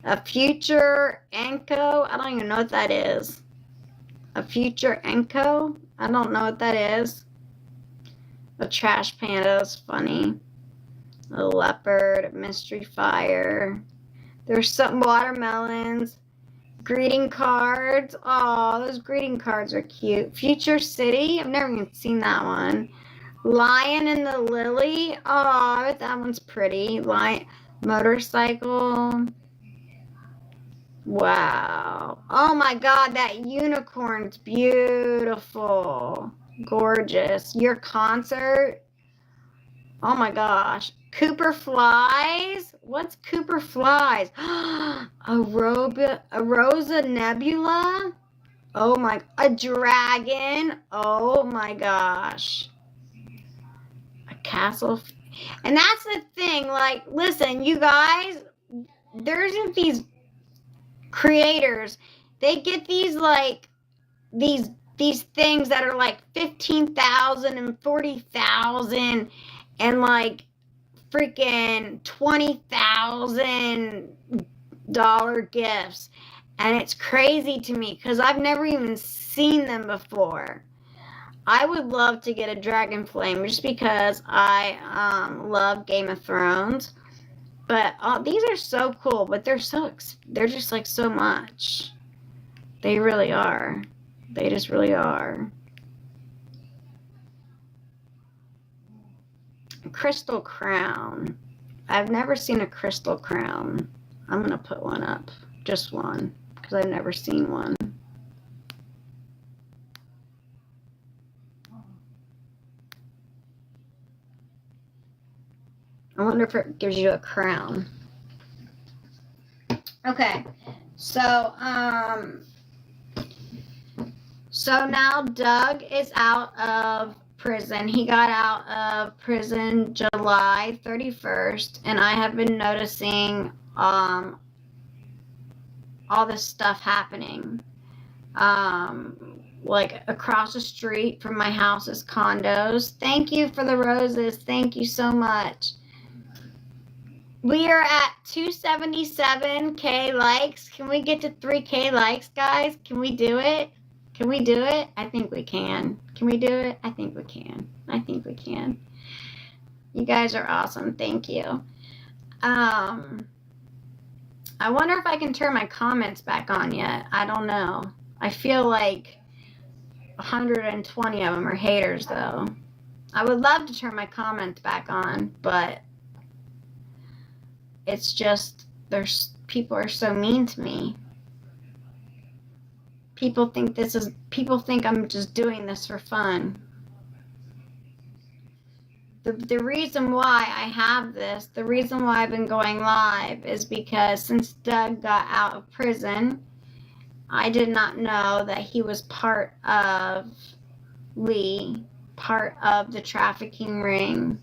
A Future Enco, I don't even know what that is. A Future Enco, I don't know what that is. A Trash Panda is funny. A Leopard, a Mystery Fire. There's some watermelons. Greeting cards. Oh, those greeting cards are cute. Future City. I've never even seen that one. Lion and the Lily. Oh, I bet that one's pretty. Motorcycle. Wow. Oh my God, that unicorn's beautiful. Gorgeous. Your concert. Oh my gosh. Cooper Flies? What's Cooper Flies? A Rosa Nebula? Oh my, a dragon? Oh my gosh. A castle. And that's the thing, like, listen, you guys, there's these creators, they get these, like, these things that are like 15,000 and 40,000 and like freaking $20,000 gifts, and it's crazy to me because I've never even seen them before. I would love to get a dragon flame just because I love Game of Thrones, but these are so cool, but they're just like so much. They really are. They just really are. Crystal crown. I've never seen a crystal crown. I'm gonna put one up, just one, because I've never seen one. I wonder if it gives you a crown. Okay, so now Doug is out of prison. He got out of prison July 31st, and I have been noticing all this stuff happening. Like across the street from my house is condos. Thank you for the roses. Thank you so much. We are at 277K likes. Can we get to 3K likes, guys? Can we do it? Can we do it? I think we can. Can we do it? I think we can. I think we can. You guys are awesome. Thank you. I wonder if I can turn my comments back on yet. I don't know. I feel like 120 of them are haters, though. I would love to turn my comments back on, but it's just people are so mean to me. People think I'm just doing this for fun. The reason why I have this, the reason why I've been going live is because since Doug got out of prison, I did not know that he was part of the trafficking ring.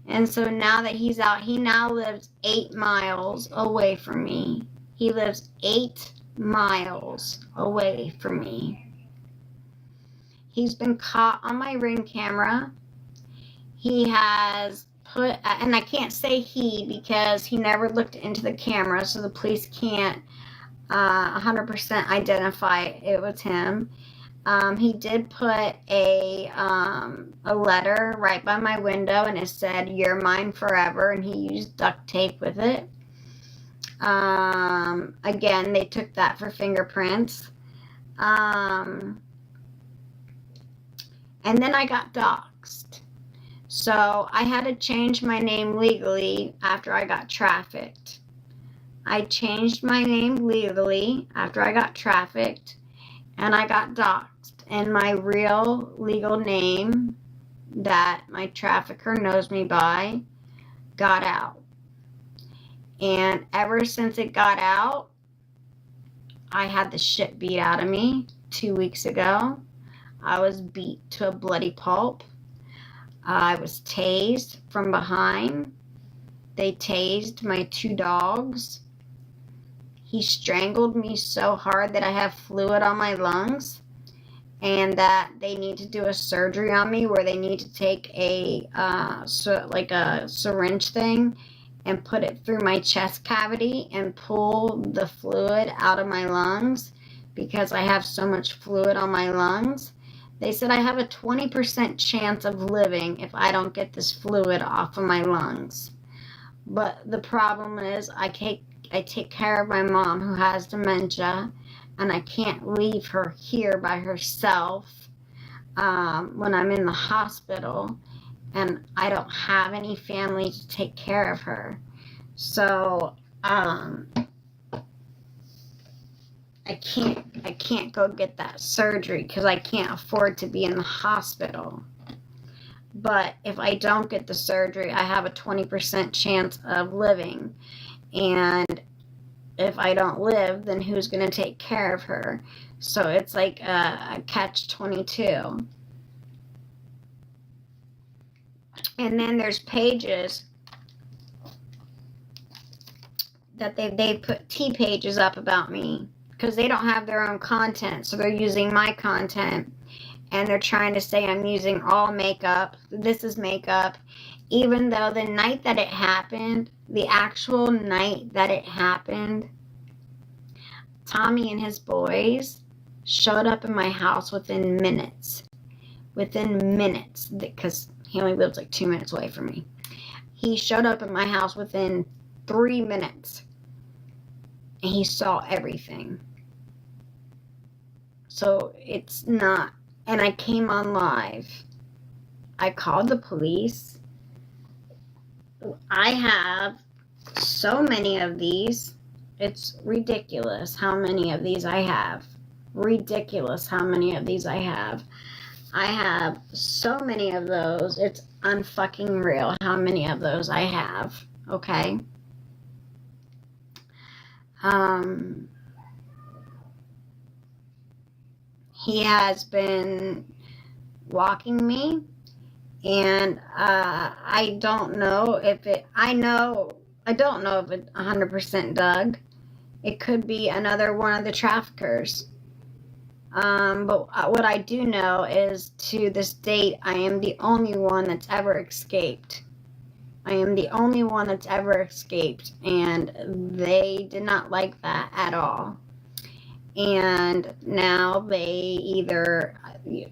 And so now that he's out, he now lives 8 miles away from me. He lives 8 miles away from me. He's been caught on my Ring camera. He has put, and I can't say he because he never looked into the camera, so the police can't 100% identify it was him. He did put a letter right by my window, and it said, "You're mine forever," and he used duct tape with it. Again, they took that for fingerprints. And then I got doxxed. So I had to change my name legally after I got trafficked. I changed my name legally after I got trafficked, and I got doxxed. And my real legal name that my trafficker knows me by got out. And ever since it got out, I had the shit beat out of me 2 weeks ago. I was beat to a bloody pulp. I was tased from behind. They tased my 2 dogs. He strangled me so hard that I have fluid on my lungs, and that they need to do a surgery on me where they need to take a like a syringe thing and put it through my chest cavity and pull the fluid out of my lungs because I have so much fluid on my lungs. They said I have a 20% chance of living if I don't get this fluid off of my lungs. But the problem is I take care of my mom who has dementia, and I can't leave her here by herself when I'm in the hospital, and I don't have any family to take care of her. So I can't go get that surgery because I can't afford to be in the hospital. But if I don't get the surgery, I have a 20% chance of living. And if I don't live, then who's going to take care of her? So it's like a catch-22. And then there's pages that they put pages up about me because they don't have their own content, so they're using my content, and they're trying to say I'm using all makeup. This is makeup, even though the night that it happened, the actual night that it happened, Tommy and his boys showed up in my house within minutes, because he only lives like 2 minutes away from me. He showed up at my house within 3 minutes, and he saw everything. So it's not, and I came on live. I called the police. I have so many of these. It's ridiculous how many of these I have. Ridiculous how many of these I have. I have so many of those. It's unfucking real how many of those I have. Okay? He has been walking me, and I don't know if it, I don't know if it's 100% Doug. It could be another one of the traffickers. But what I do know is, to this date, I am the only one that's ever escaped. I am the only one that's ever escaped, and they did not like that at all. And now they either,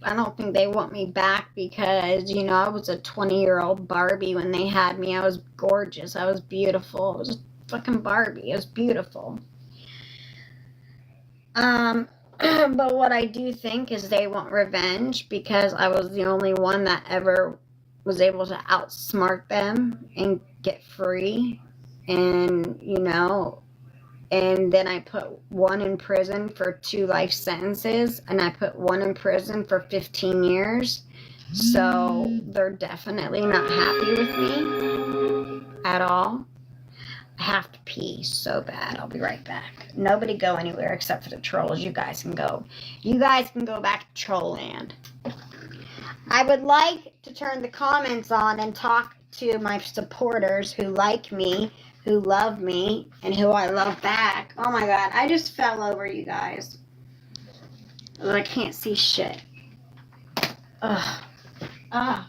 I don't think they want me back because, I was a 20-year-old Barbie when they had me. I was gorgeous. I was beautiful. I was a fucking Barbie. It was beautiful. But what I do think is they want revenge because I was the only one that ever was able to outsmart them and get free. And, and then I put one in prison for 2 life sentences, and I put one in prison for 15 years. So they're definitely not happy with me at all. I have to pee so bad. I'll be right back. Nobody go anywhere except for the trolls. You guys can go. You guys can go back to troll land. I would like to turn the comments on and talk to my supporters who like me, who love me, and who I love back. Oh my god, I just fell over, you guys. I can't see shit. Ugh. Ugh.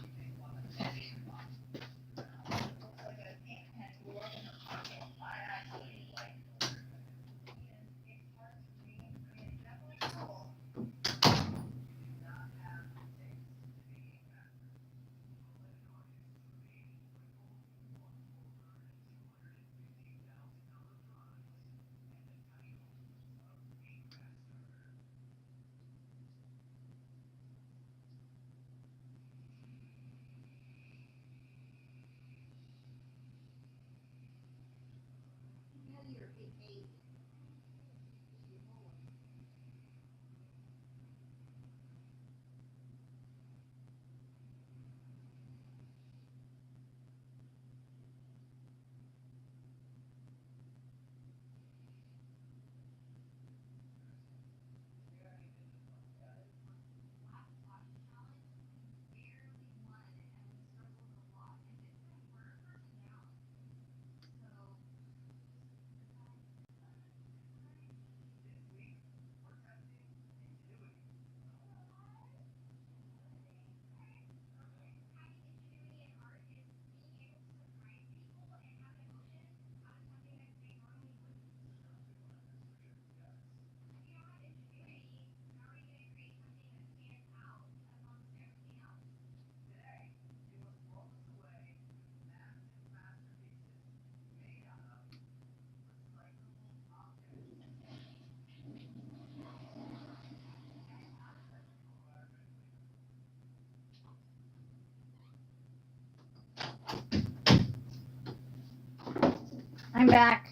I'm back.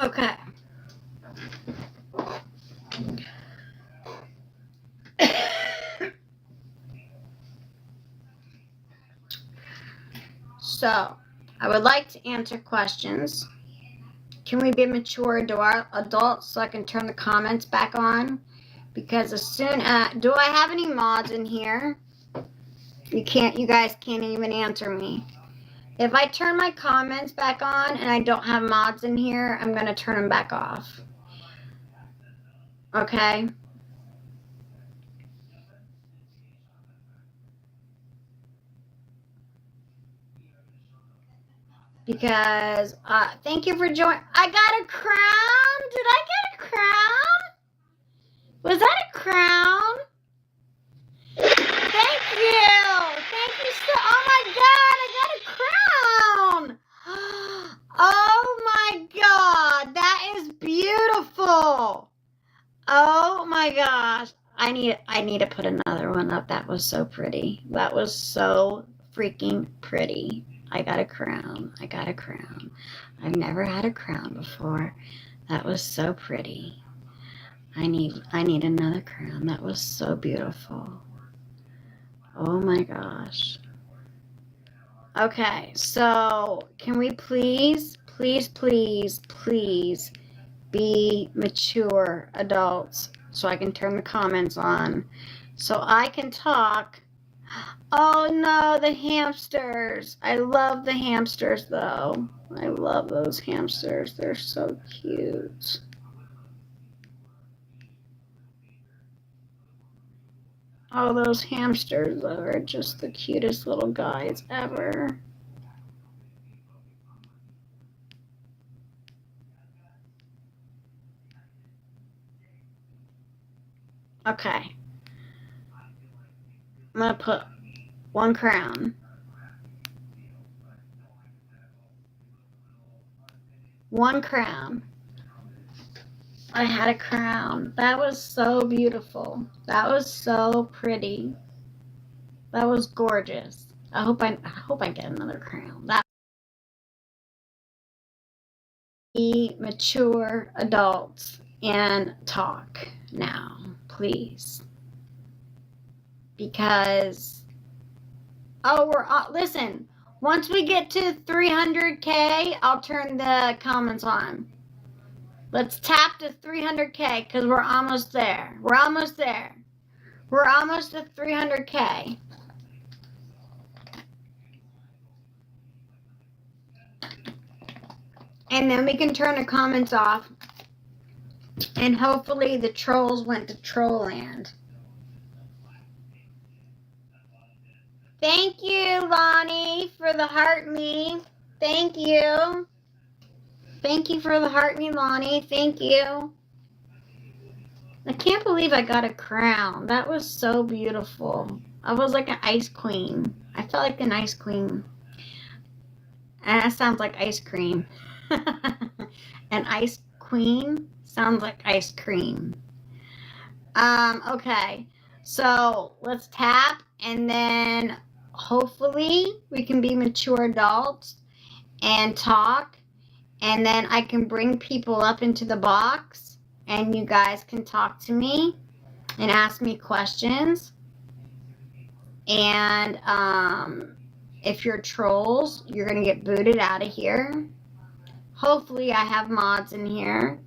Okay. So, I would like to answer questions. Can we be mature adults so I can turn the comments back on? Because as soon as, do I have any mods in here? You guys can't even answer me. If I turn my comments back on and I don't have mods in here, I'm going to turn them back off. Okay? Because, thank you for joining. I got a crown? Did I get a crown? Was that a crown? Thank you. Thank you so, oh my God, I got a crown. Oh my God, that is beautiful. Oh my gosh. I need to put another one up. That was so pretty. That was so freaking pretty. I got a crown. I got a crown. I've never had a crown before. That was so pretty. I need another crown. That was so beautiful. Oh my gosh. Okay, so can we please be mature adults so I can turn the comments on so I can talk. Oh no, the hamsters. I love the hamsters though. I love those hamsters. They're so cute. Oh, those hamsters are just the cutest little guys ever. Okay. I'm going to put one crown. One crown. I had a crown. That was so beautiful. That was so pretty. That was gorgeous. I hope I get another crown. That be mature adults and talk now, please. Because listen, once we get to 300K, I'll turn the comments on. Let's tap to 300K because we're almost there. We're almost there. We're almost at 300K. And then we can turn the comments off. And hopefully the trolls went to Trollland. Thank you, Lonnie, for the heart me. Thank you. Thank you for the heart me, Lonnie. Thank you. I can't believe I got a crown. That was so beautiful. I was like an ice queen. I felt like an ice queen. And that sounds like ice cream. An ice queen sounds like ice cream. Okay. So let's tap, and then hopefully we can be mature adults and talk, and then I can bring people up into the box and you guys can talk to me and ask me questions. And if you're trolls, you're gonna get booted out of here. Hopefully I have mods in here.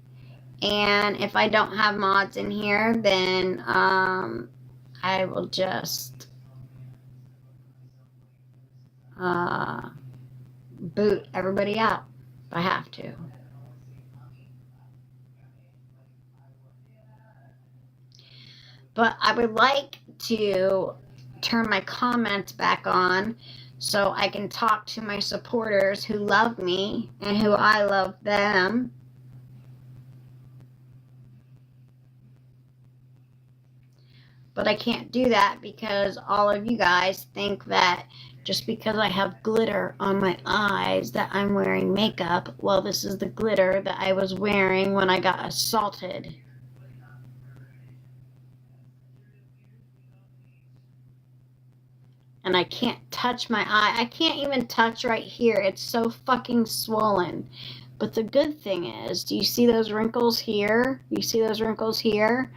And if I don't have mods in here, then I will just boot everybody out if I have to. But I would like to turn my comments back on so I can talk to my supporters who love me and who I love them. But I can't do that because all of you guys think that just because I have glitter on my eyes that I'm wearing makeup. Well, this is the glitter that I was wearing when I got assaulted. And I can't touch my eye. I can't even touch right here. It's so fucking swollen. But the good thing is, do you see those wrinkles here? You see those wrinkles here?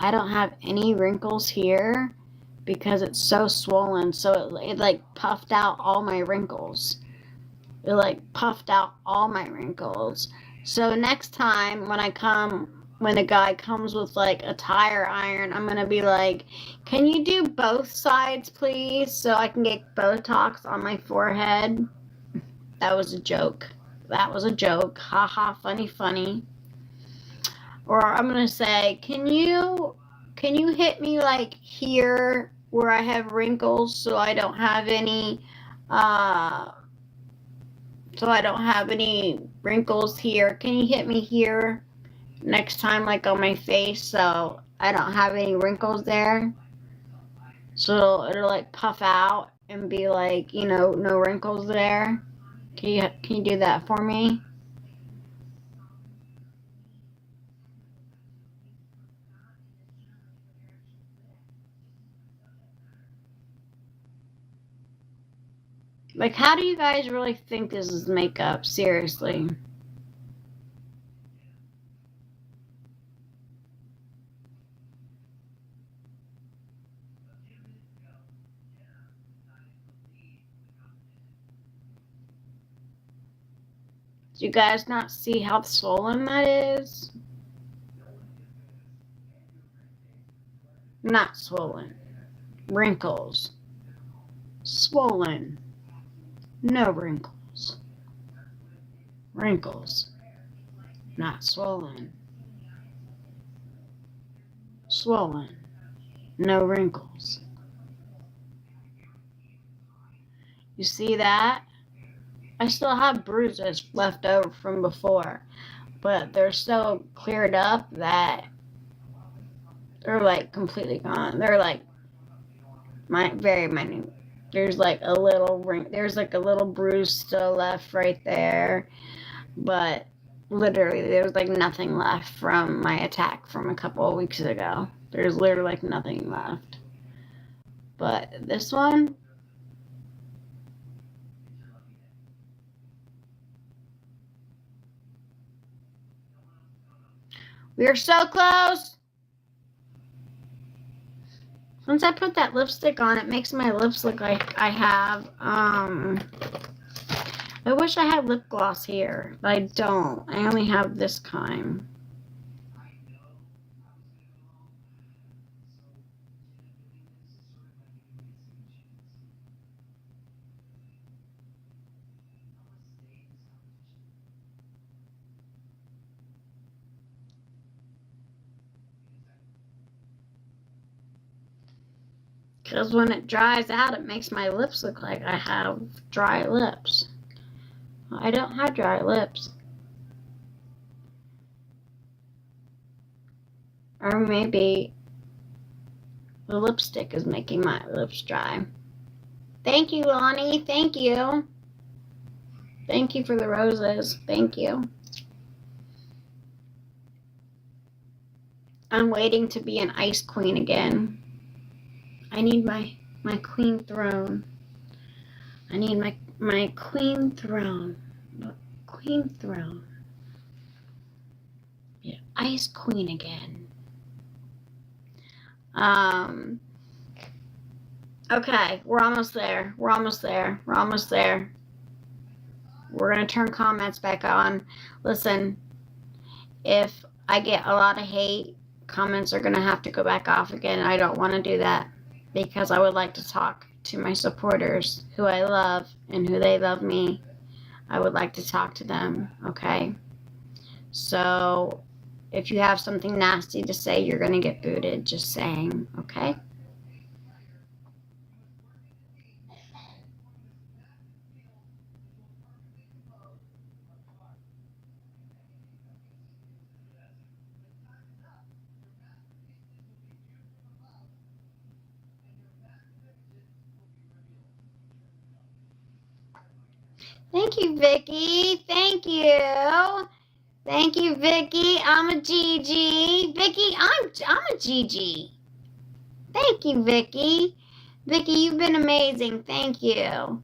I don't have any wrinkles here because it's so swollen. So it like puffed out all my wrinkles. It like puffed out all my wrinkles. So next time when a guy comes with like a tire iron, I'm gonna be like, can you do both sides please so I can get Botox on my forehead? That was a joke. That was a joke. Haha, funny, funny. Or I'm gonna say, can you hit me like here where I have wrinkles so I don't have any wrinkles here? Can you hit me here next time, like on my face, so I don't have any wrinkles there? So it'll like puff out and be like, you know, no wrinkles there. Can you do that for me? Like, how do you guys really think this is makeup? Seriously. Do you guys not see how swollen that is? Not swollen. Wrinkles. Swollen. No wrinkles. Wrinkles. Not swollen. Swollen. No wrinkles. You see that? I still have bruises left over from before, but they're so cleared up that they're like completely gone. They're like very minute. There's like a little there's like a little bruise still left right there, but literally there's like nothing left from my attack from a couple of weeks ago. There's literally like nothing left. But this one, we are so close. Once I put that lipstick on, it makes my lips look like I have, I wish I had lip gloss here, but I don't. I only have this kind. Because when it dries out, it makes my lips look like I have dry lips. I don't have dry lips. Or maybe The lipstick is making my lips dry. Thank you, Lonnie. Thank you. Thank you for the roses. Thank you. I'm waiting to be an ice queen again. I need my queen throne. I need my queen throne. Queen throne. Yeah, ice queen again. Okay, we're almost there. We're almost there. We're almost there. We're gonna turn comments back on. Listen, if I get a lot of hate, comments are gonna have to go back off again. I don't want to do that because I would like to talk to my supporters who I love and who they love me. I would like to talk to them, okay? So if you have something nasty to say, you're gonna get booted, just saying, okay? Thank you, Vicky. Thank you. Thank you, Vicky. I'm a Gigi. Vicky, I'm a Gigi. Thank you, Vicky. Vicky, you've been amazing. Thank you.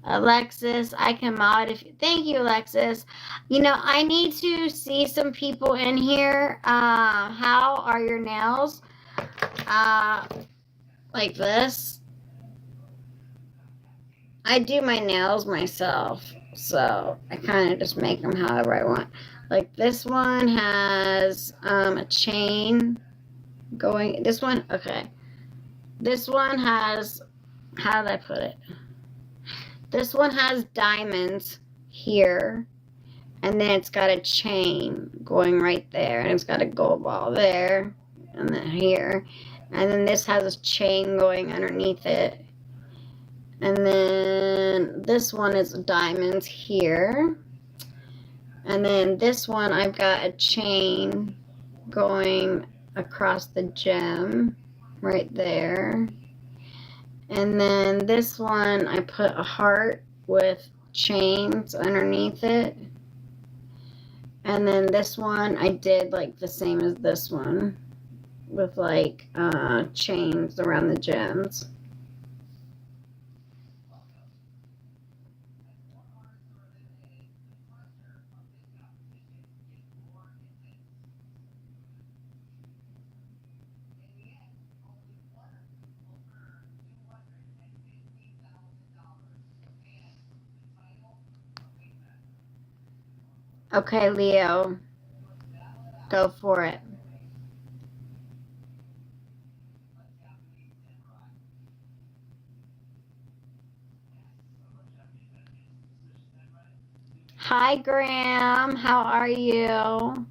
Alexis, I can mod if you. Thank you, Alexis. You know, I need to see some people in here. How are your nails? Like this. I do my nails myself, so I kind of just make them however I want. Like this one has a chain going. This one, okay. This one has, how did I put it? This one has diamonds here, and then it's got a chain going right there, and it's got a gold ball there, and then here. And then this has a chain going underneath it. And then this one is diamonds here. And then this one, I've got a chain going across the gem right there. And then this one, I put a heart with chains underneath it. And then this one, I did like the same as this one with like chains around the gems. Okay, Leo, go for it. Hi, Graham. How are you?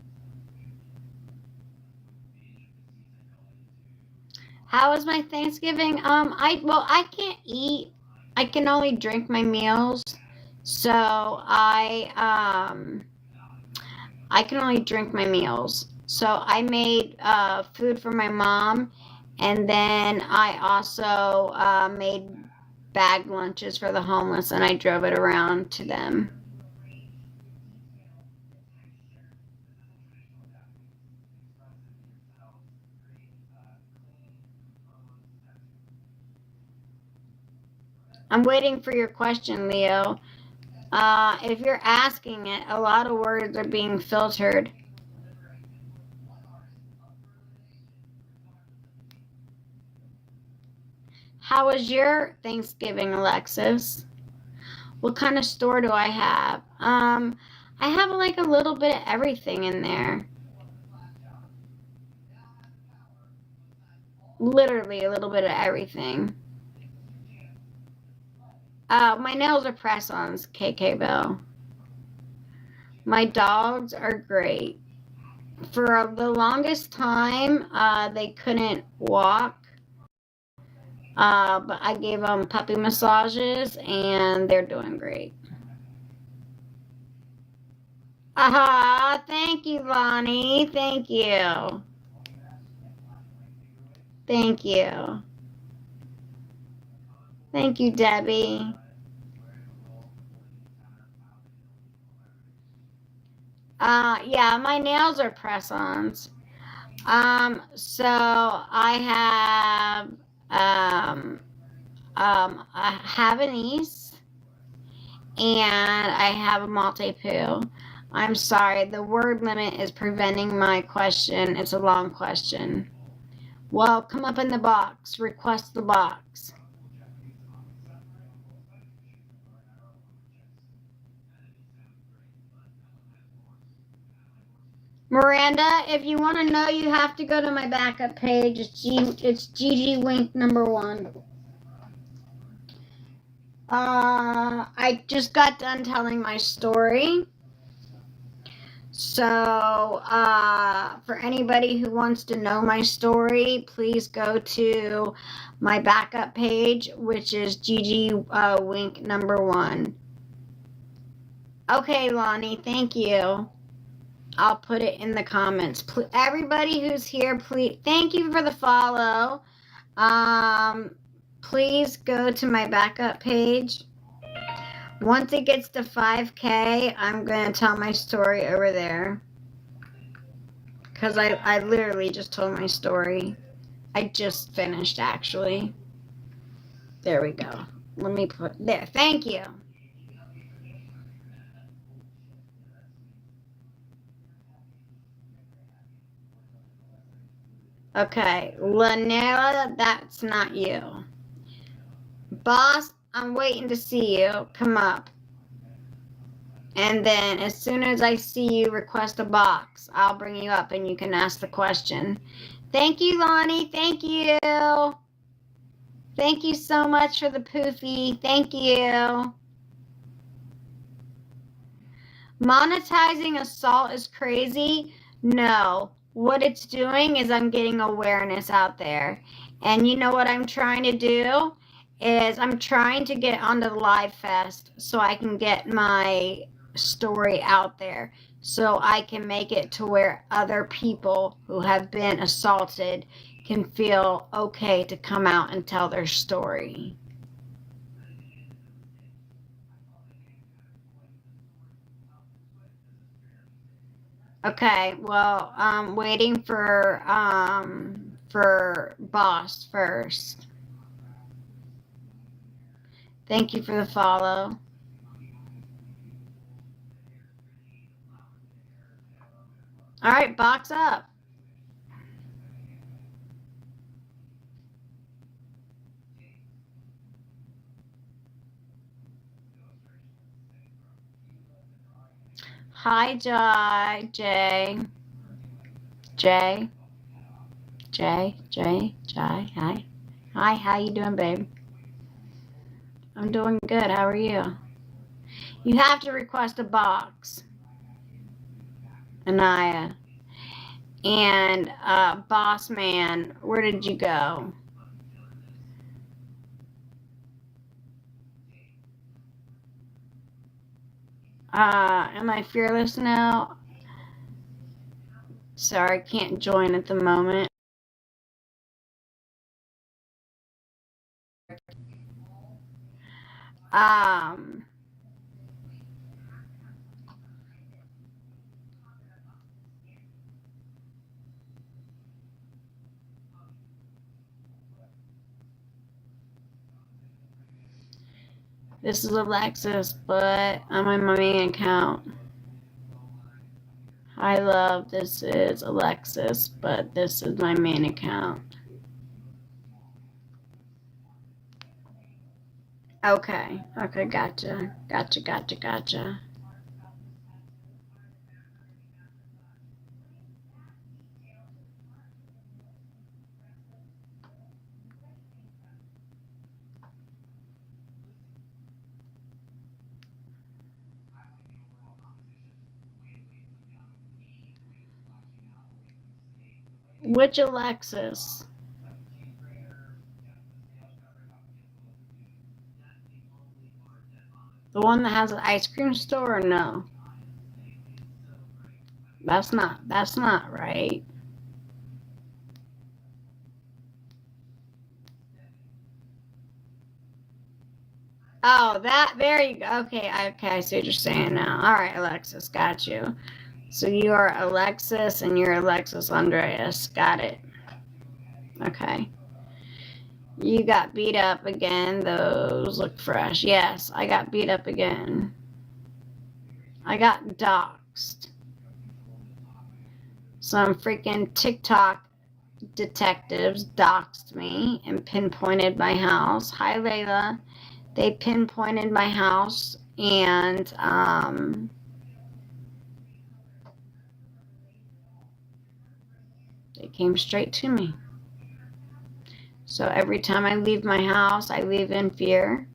How was my Thanksgiving? I can't eat. I can only drink my meals. So I can only drink my meals. So I made food for my mom, and then I also made bag lunches for the homeless, and I drove it around to them. I'm waiting for your question, Leo. If you're asking it, a lot of words are being filtered. How was your Thanksgiving, Alexis? What kind of store do I have? I have like a little bit of everything in there. Literally a little bit of everything. My nails are press-ons, KK Bell. My dogs are great. For the longest time, they couldn't walk. But I gave them puppy massages, and they're doing great. Thank you, Lonnie. Thank you. Thank you. Thank you, Debbie. Yeah, my nails are press-ons. So I have a niece and I have a multi-poo. I'm sorry, the word limit is preventing my question. It's a long question. Well, come up in the box. Request the box. Miranda, if you want to know, you have to go to my backup page. It's Gigi Wink #1. I just got done telling my story. So, for anybody who wants to know my story, please go to my backup page, which is Gigi Wink #1. Okay, Lonnie, thank you. I'll put it in the comments. Everybody who's here, please, thank you for the follow. Please go to my backup page. Once it gets to 5K, I'm going to tell my story over there. Because I literally just told my story. I just finished, actually. There we go. Let me put there. Thank you. Okay, Lanella, that's not you. Boss, I'm waiting to see you. Come up. And then as soon as I see you request a box, I'll bring you up and you can ask the question. Thank you, Lonnie. Thank you. Thank you so much for the poofy. Thank you. Monetizing assault is crazy? No. What it's doing is I'm getting awareness out there. And you know what I'm trying to do? Is I'm trying to get onto the Live Fest so I can get my story out there. So I can make it to where other people who have been assaulted can feel okay to come out and tell their story. Okay, well, I'm waiting for Boss first. Thank you for the follow. All right, box up. Hi, Jay. Jay. Hi. Hi, how you doing, babe? I'm doing good. How are you? You have to request a box. Anaya. And Boss Man, where did you go? Am I fearless now? Sorry, can't join at the moment. Um, this is Alexis, but I'm on my main account. Hi, love. This is Alexis, but this is my main account. Okay. Okay, gotcha. Gotcha. Which Alexis? The one that has an ice cream store or no? That's not right. Oh, there you go. Okay, I see what you're saying now. All right, Alexis, got you. So you are Alexis and you're Alexis Andreas. Got it. Okay. You got beat up again. Those look fresh. Yes, I got beat up again. I got doxxed. Some freaking TikTok detectives doxed me and pinpointed my house. Hi, Layla. They pinpointed my house and they came straight to me. So every time I leave my house, I leave in fear.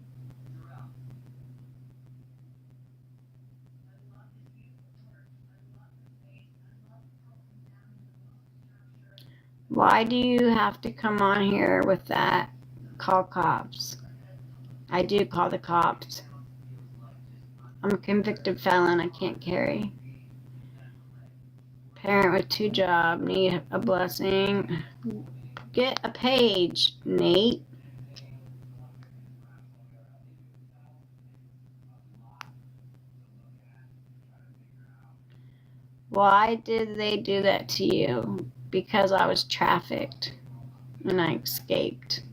Why do you have to come on here with that? Call cops. I do call the cops. I'm a convicted felon. I can't carry. Parent with 2 jobs. Need a blessing. Get a page, Nate. Why did they do that to you? Because I was trafficked and I escaped.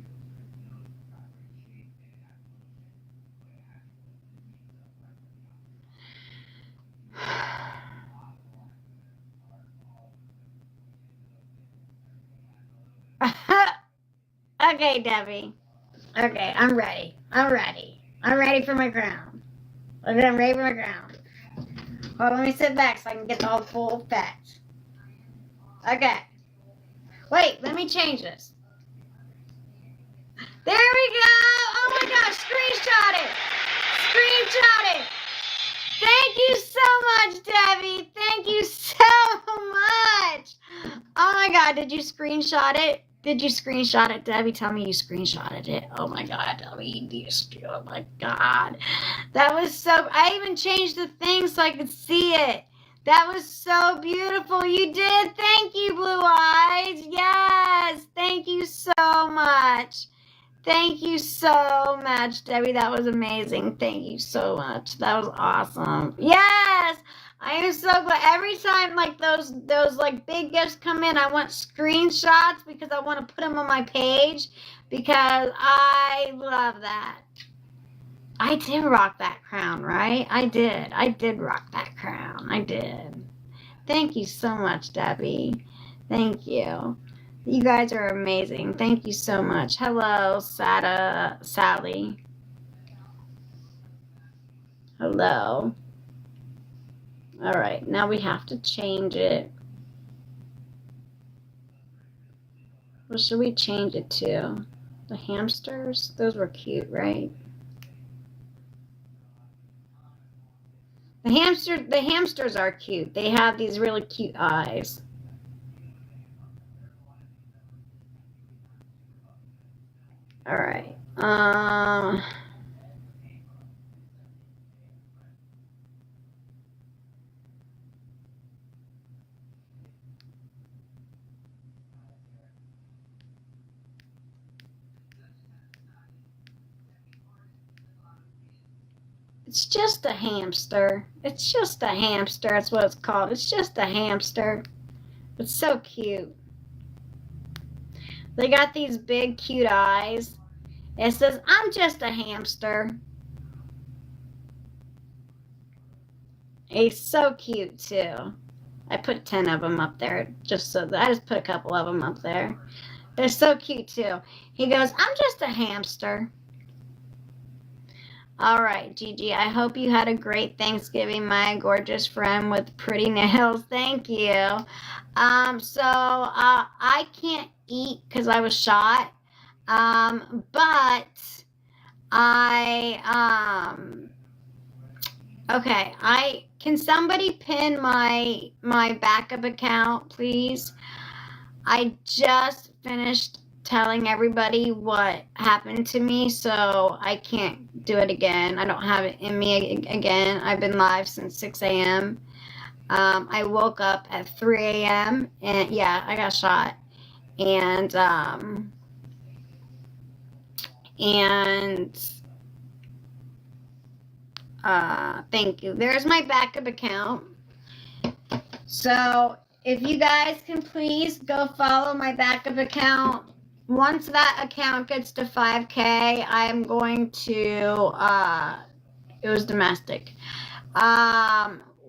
Okay, Debbie. Okay, I'm ready. I'm ready. I'm ready for my crown. Okay, I'm ready for my crown. Hold on, let me sit back so I can get the whole full effect. Okay. Wait, let me change this. There we go! Oh my gosh, screenshot it! Screenshot it! Thank you so much, Debbie. Thank you so much. Oh my God, did you screenshot it? Did you screenshot it, Debbie? Tell me you screenshotted it. Oh my God, Debbie. Oh my God. That was so, I even changed the thing so I could see it. That was so beautiful. You did. Thank you, Blue Eyes. Yes. Thank you so much. Thank you so much, Debbie. That was amazing. Thank you so much. That was awesome. Yes, I am so glad. Every time like those like big gifts come in, I want screenshots because I want to put them on my page because I love that. I did rock that crown, right? I did rock that crown. I did. Thank you so much, Debbie. Thank you. You guys are amazing. Thank you so much. Hello, Sally. Hello. All right, now we have to change it. What should we change it to? The hamsters? Those were cute, right? The hamsters are cute. They have these really cute eyes. All right. It's just a hamster. It's just a hamster. That's what it's called. It's just a hamster. It's so cute. They got these big, cute eyes. It says, I'm just a hamster. He's so cute, too. I put 10 of them up there just so that I just put a couple of them up there. They're so cute, too. He goes, I'm just a hamster. All right, Gigi, I hope you had a great Thanksgiving, my gorgeous friend with pretty nails. Thank you. I can't eat because I was shot. But okay, can somebody pin my backup account, please? I just finished telling everybody what happened to me, so I can't do it again. I don't have it in me again. I've been live since 6 a.m. I woke up at 3 a.m. and yeah, I got shot. And Thank you. There's my backup account. So if you guys can please go follow my backup account. Once that account gets to 5K, I'm going to, it was domestic.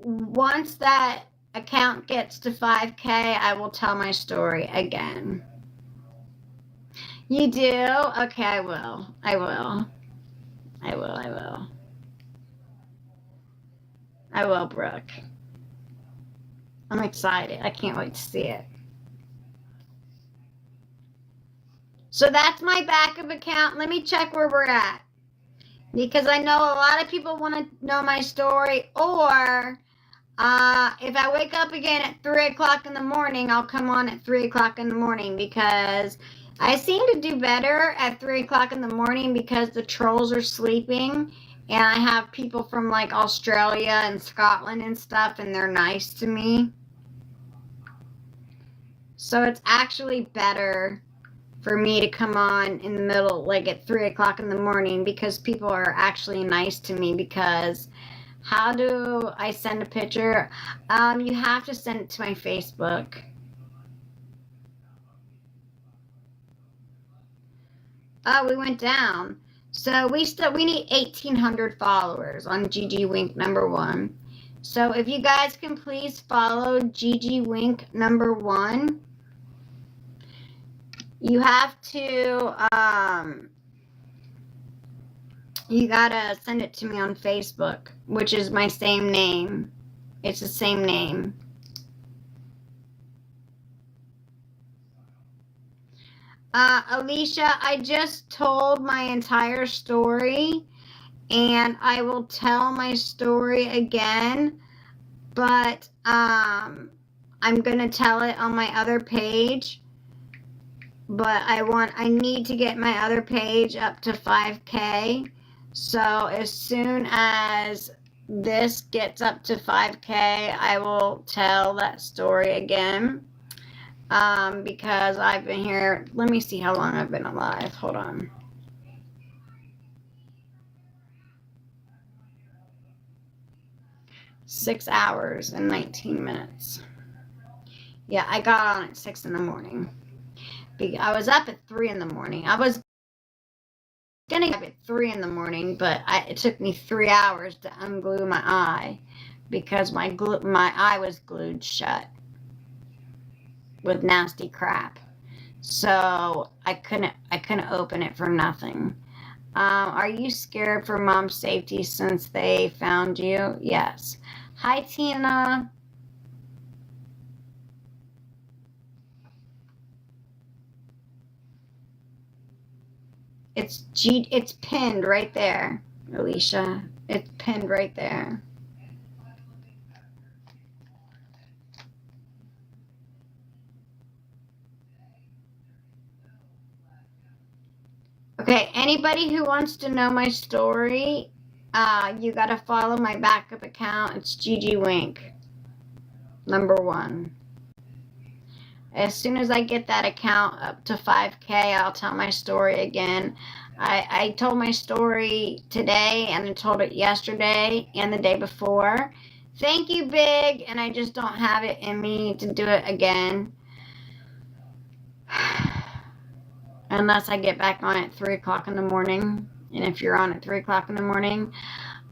Once that account gets to 5K, I will tell my story again. You do? Okay, I will. I will, Brooke. I'm excited. I can't wait to see it. So that's my backup account. Let me check where we're at. Because I know a lot of people want to know my story. Or if I wake up again at 3 o'clock in the morning, I'll come on at 3 o'clock in the morning. Because I seem to do better at 3 o'clock in the morning because the trolls are sleeping. And I have people from like Australia and Scotland and stuff, and they're nice to me. So it's actually better for me to come on in the middle, like at 3 o'clock in the morning, because people are actually nice to me. Because how do I send a picture? You have to send it to my Facebook. Oh, we went down. So we need 1,800 followers on Gigi Wink #1. So if you guys can please follow Gigi Wink #1, you have to, you gotta send it to me on Facebook, which is my same name. It's the same name. Alicia, I just told my entire story, and I will tell my story again, but I'm gonna tell it on my other page. But I need to get my other page up to 5K. So as soon as this gets up to 5K, I will tell that story again. Because I've been here, let me see how long I've been alive. Hold on. Six hours and 19 minutes. Yeah, I got on at 6 in the morning. I was up at 3 in the morning. I was gonna get up at 3 in the morning, but it took me 3 hours to unglue my eye because my eye was glued shut with nasty crap. So I couldn't open it for nothing. Are you scared for mom's safety since they found you? Yes. Hi, Tina. It's pinned right there, Alicia. It's pinned right there. Okay, anybody who wants to know my story, you gotta follow my backup account. It's Gigi Wink #1. As soon as I get that account up to 5K, I'll tell my story again. I told my story today, and I told it yesterday and the day before. Thank you, Big, and I just don't have it in me to do it again. Unless I get back on at 3 o'clock in the morning. And if you're on at 3 o'clock in the morning.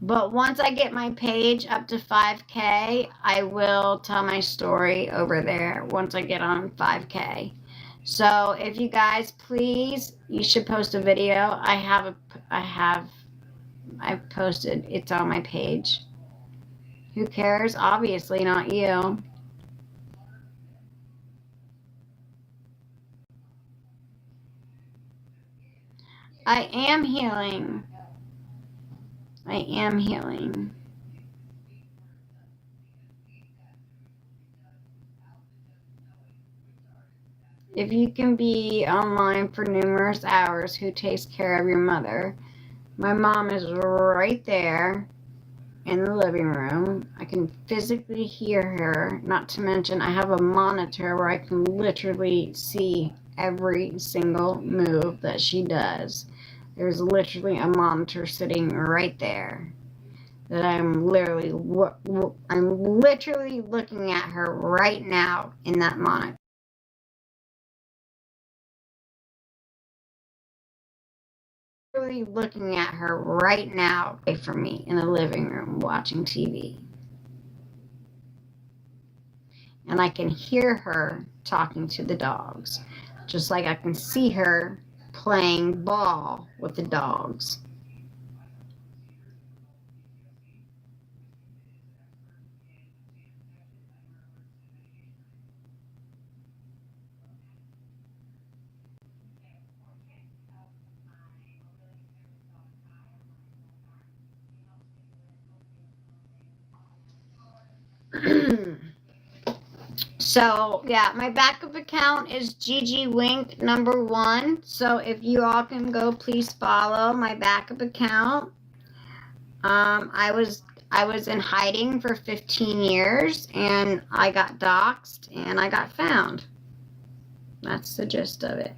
But once I get my page up to 5K, I will tell my story over there once I get on 5K. So if you guys please, you should post a video. I've posted. It's on my page. Who cares? Obviously not you. I am healing. I am healing. If you can be online for numerous hours, who takes care of your mother? My mom is right there in the living room. I can physically hear her, not to mention I have a monitor where I can literally see every single move that she does. There's literally a monitor sitting right there. that I'm literally looking at her right now in that monitor. Literally looking at her right now away from me in the living room watching TV. And I can hear her talking to the dogs, just like I can see her playing ball with the dogs. So yeah, my backup account is Gigi Wink #1. So if you all can go, please follow my backup account. I was in hiding for 15 years, and I got doxxed, and I got found. That's the gist of it.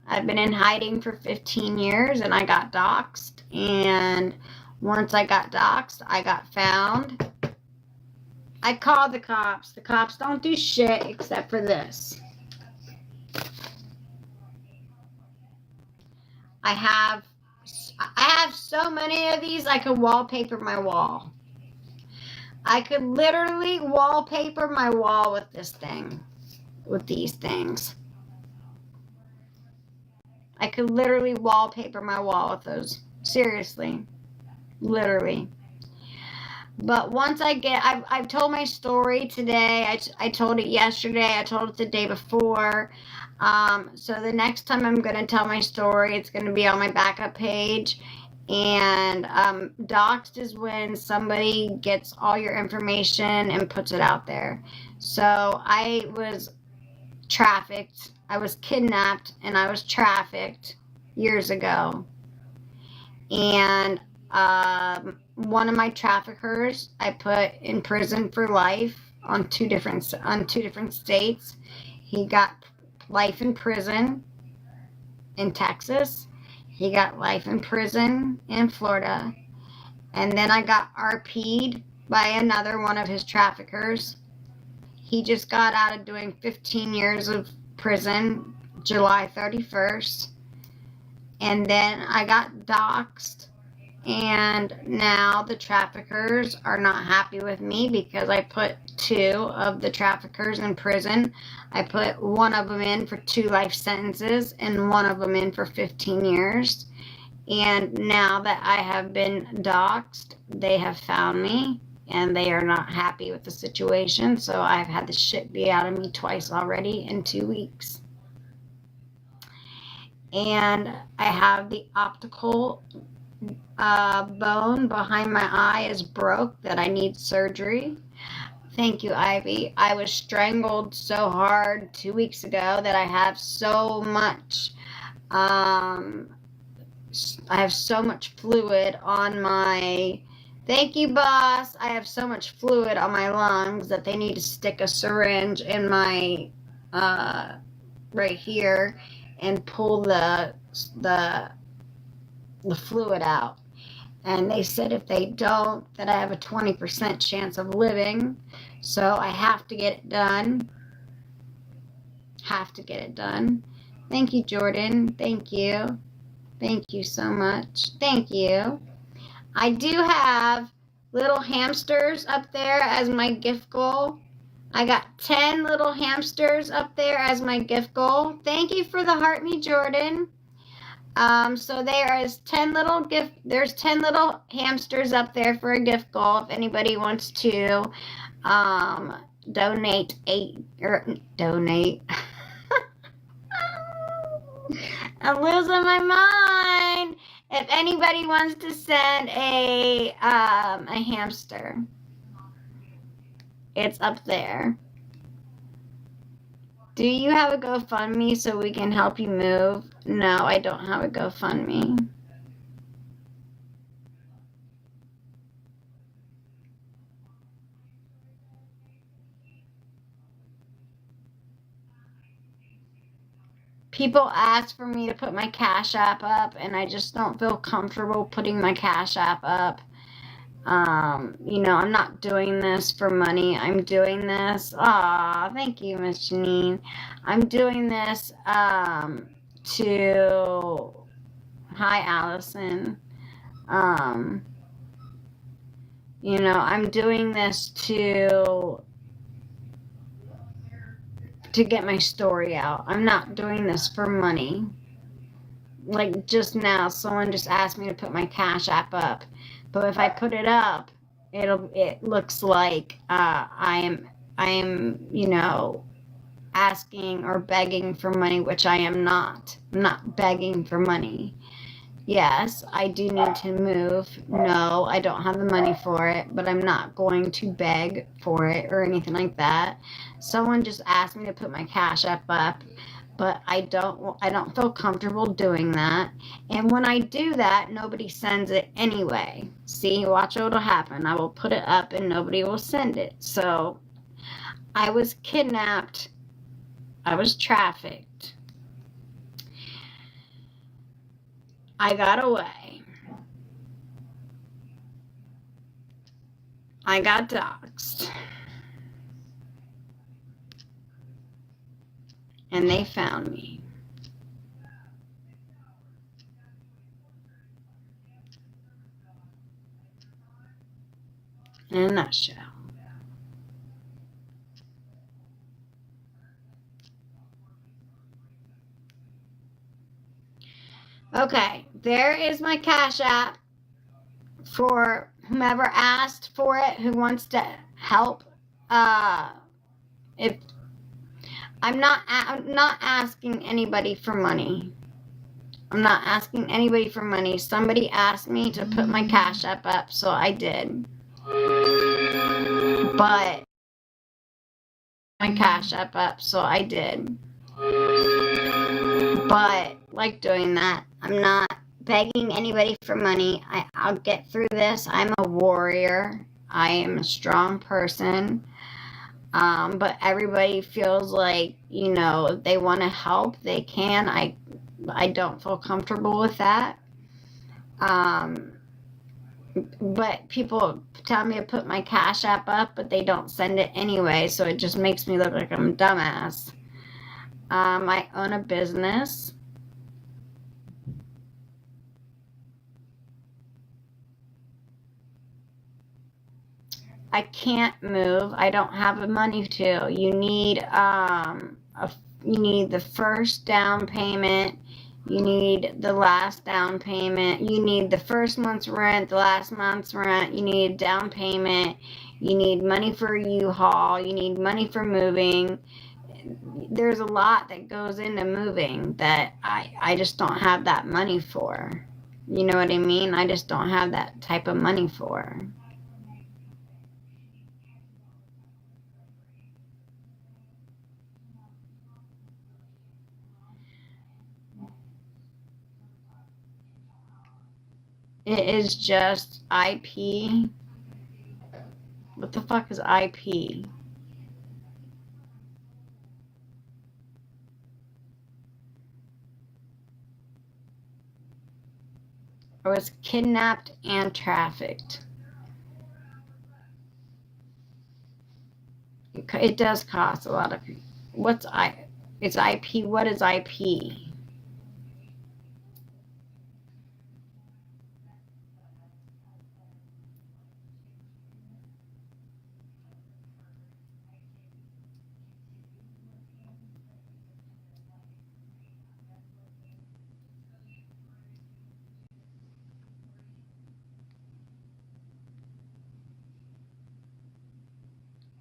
I've been in hiding for 15 years, and I got doxxed, and once I got doxxed, I got found. I called the cops. The cops don't do shit except for this. I have so many of these, I could wallpaper my wall. I could literally wallpaper my wall with this thing, with these things. I could literally wallpaper my wall with those. Seriously. Literally. But once I've told my story today. I told it yesterday. I told it the day before. So the next time I'm going to tell my story, it's going to be on my backup page. And doxed is when somebody gets all your information and puts it out there. So I was trafficked. I was kidnapped and I was trafficked years ago. And one of my traffickers I put in prison for life on two different states. He got life in prison in Texas. He got life in prison in Florida. And then I got RP'd by another one of his traffickers. He just got out of doing 15 years of prison July 31st. And then I got doxxed. And now the traffickers are not happy with me because I put 2 of the traffickers in prison. I put one of them in for 2 life sentences and one of them in for 15 years. And now that I have been doxxed, they have found me and they are not happy with the situation. So I've had the shit beat out of me twice already in 2 weeks. And I have the optical bone behind my eye is broke that I need surgery. Thank you, Ivy. I was strangled so hard 2 weeks ago that I have so much fluid on my, thank you, boss. I have so much fluid on my lungs that they need to stick a syringe in my right here and pull the fluid out. And they said if they don't, that I have a 20% chance of living. So I have to get it done. Have to get it done. Thank you, Jordan. Thank you. Thank you so much. Thank you. I do have little hamsters up there as my gift goal. I got 10 little hamsters up there as my gift goal. Thank you for the heart me, Jordan. So there's 10 little hamsters up there for a gift goal if anybody wants to donate. I'm losing my mind. If anybody wants to send a hamster, it's up there. Do you have a GoFundMe so we can help you move? No, I don't have a GoFundMe. People ask for me to put my Cash App up, and I just don't feel comfortable putting my Cash App up. You know, I'm not doing this for money. I'm doing this. Aw, thank you, Miss Janine. I'm doing this to. Hi, Allison. You know, I'm doing this to get my story out. I'm not doing this for money. Like just now, someone just asked me to put my Cash App up, but if I put it up, it looks like I am, you know, asking or begging for money, which I am not. I'm not begging for money. Yes, I do need to move. No, I don't have the money for it, but I'm not going to beg for it or anything like that. Someone just asked me to put my Cash App up, but I don't feel comfortable doing that. And when I do that, nobody sends it anyway. See, watch what'll happen. I will put it up and nobody will send it. So, I was kidnapped. I was trafficked. I got away. I got doxxed. And they found me. In a nutshell. Okay, there is my Cash App for whomever asked for it, who wants to help. If I'm not asking anybody for money. I'm not asking anybody for money. Somebody asked me to put my Cash App up, so I did. But my Cash App up, so I did. But like doing that, I'm not begging anybody for money. I'll get through this. I'm a warrior. I am a strong person. But everybody feels like, you know, if they want to help, they can. I don't feel comfortable with that. But people tell me to put my Cash App up, but they don't send it anyway, so it just makes me look like I'm a dumbass. I own a business. I can't move. I don't have the money to. You need the first down payment. You need the last down payment. You need the first month's rent, the last month's rent. You need down payment. You need money for U-Haul. You need money for moving. There's a lot that goes into moving that I just don't have that money for. You know what I mean? I just don't have that type of money for. It is just IP. What the fuck is IP? I was kidnapped and trafficked. It does cost a lot of. It's IP. What is IP?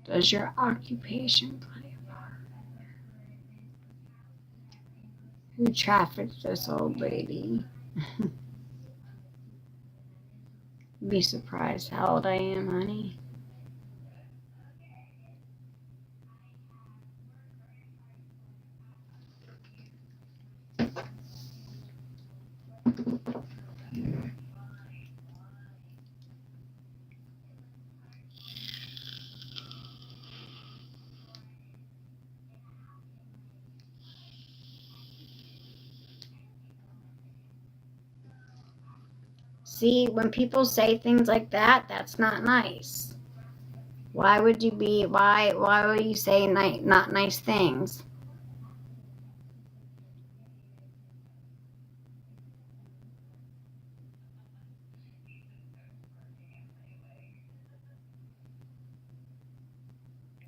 Does your occupation play a part? Who trafficked this old lady? Be surprised how old I am, honey. See, when people say things like that, that's not nice. Why would you be, why would you say not nice things?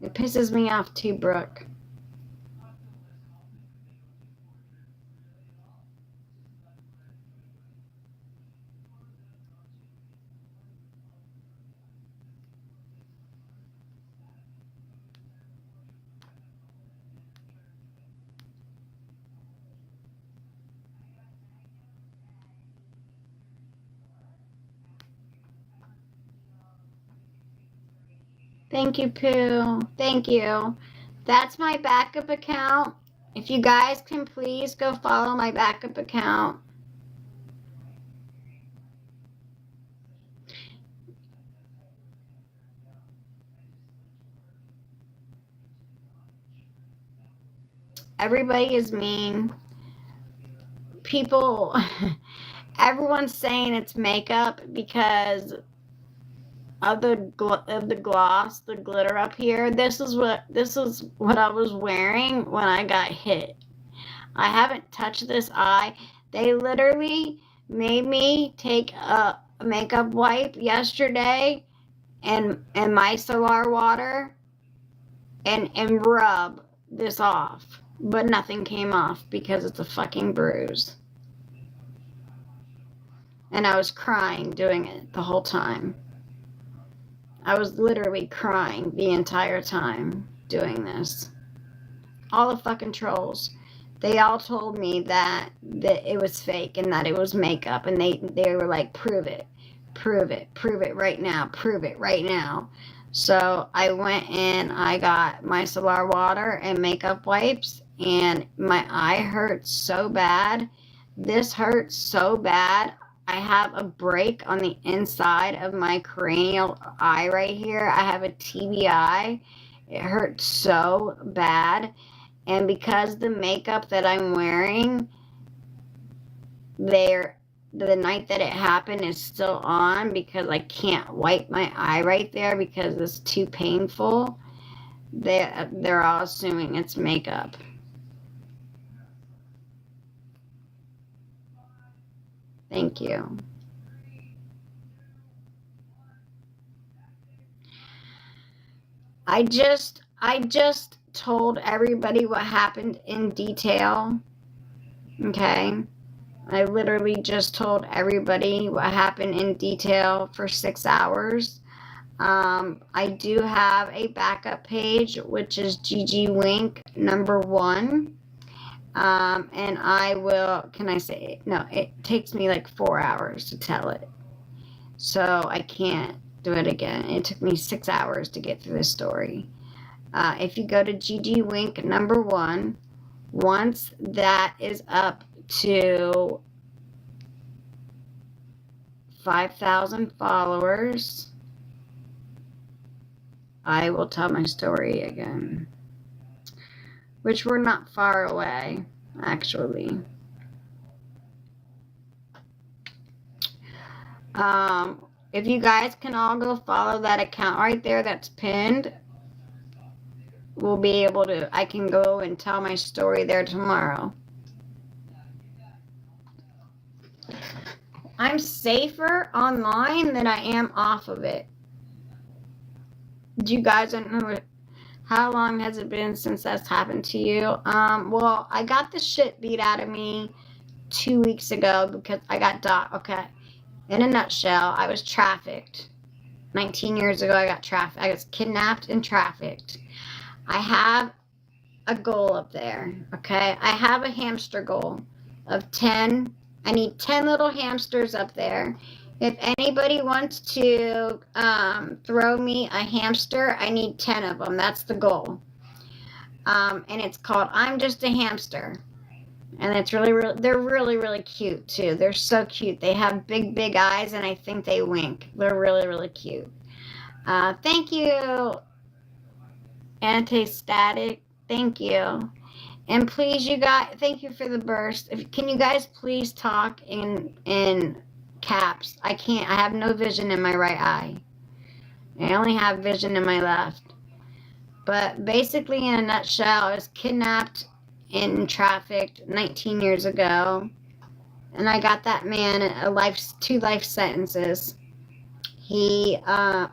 It pisses me off too, Brooke. Thank you, Pooh. Thank you. That's my backup account. If you guys can please go follow my backup account. Everybody is mean. People, everyone's saying it's makeup because of the gloss, the glitter up here. This is what I was wearing when I got hit. I haven't touched this eye. They literally made me take a makeup wipe yesterday and micellar water and rub this off, but nothing came off because it's a fucking bruise. And I was crying doing it the whole time. I was literally crying the entire time doing this. All the fucking trolls. They all told me that it was fake and that it was makeup, and they were like, prove it right now, prove it right now. So I went in, I got micellar water and makeup wipes, and my eye hurts so bad. This hurts so bad. I have a break on the inside of my cranial eye right here. I have a TBI. It hurts so bad. And because the makeup that I'm wearing, the night that it happened is still on because I can't wipe my eye right there because it's too painful. They're all assuming it's makeup. Thank you. I just told everybody what happened in detail. Okay? I literally just told everybody what happened in detail for 6 hours. I do have a backup page, which is Gigi Wink #1. And I will, can I say it? No, it takes me like 4 hours to tell it. So I can't do it again. It took me 6 hours to get through this story. If you go to Gigi Wink #1, once that is up to 5,000 followers, I will tell my story again. Which we're not far away, actually. If you guys can all go follow that account right there that's pinned, we'll be able to, I can go and tell my story there tomorrow. I'm safer online than I am off of it. Do you guys know how long has it been since that's happened to you? Well, I got the shit beat out of me 2 weeks ago because I got okay. In a nutshell, I was trafficked. 19 years ago, I was kidnapped and trafficked. I have a goal up there, okay? I have a hamster goal of 10. I need 10 little hamsters up there. If anybody wants to throw me a hamster, I need 10 of them. That's the goal. And it's called I'm Just a Hamster. And it's they're really cute too. They're so cute. They have big eyes, and I think they wink. They're really cute. Thank you, Anti-Static. Thank you. And please, you guys, thank you for the burst. Can you guys please talk in caps. I have no vision in my right eye. I only have vision in my left. But basically, in a nutshell, I was kidnapped and trafficked 19 years ago. And I got that man 2 life sentences. He, oh,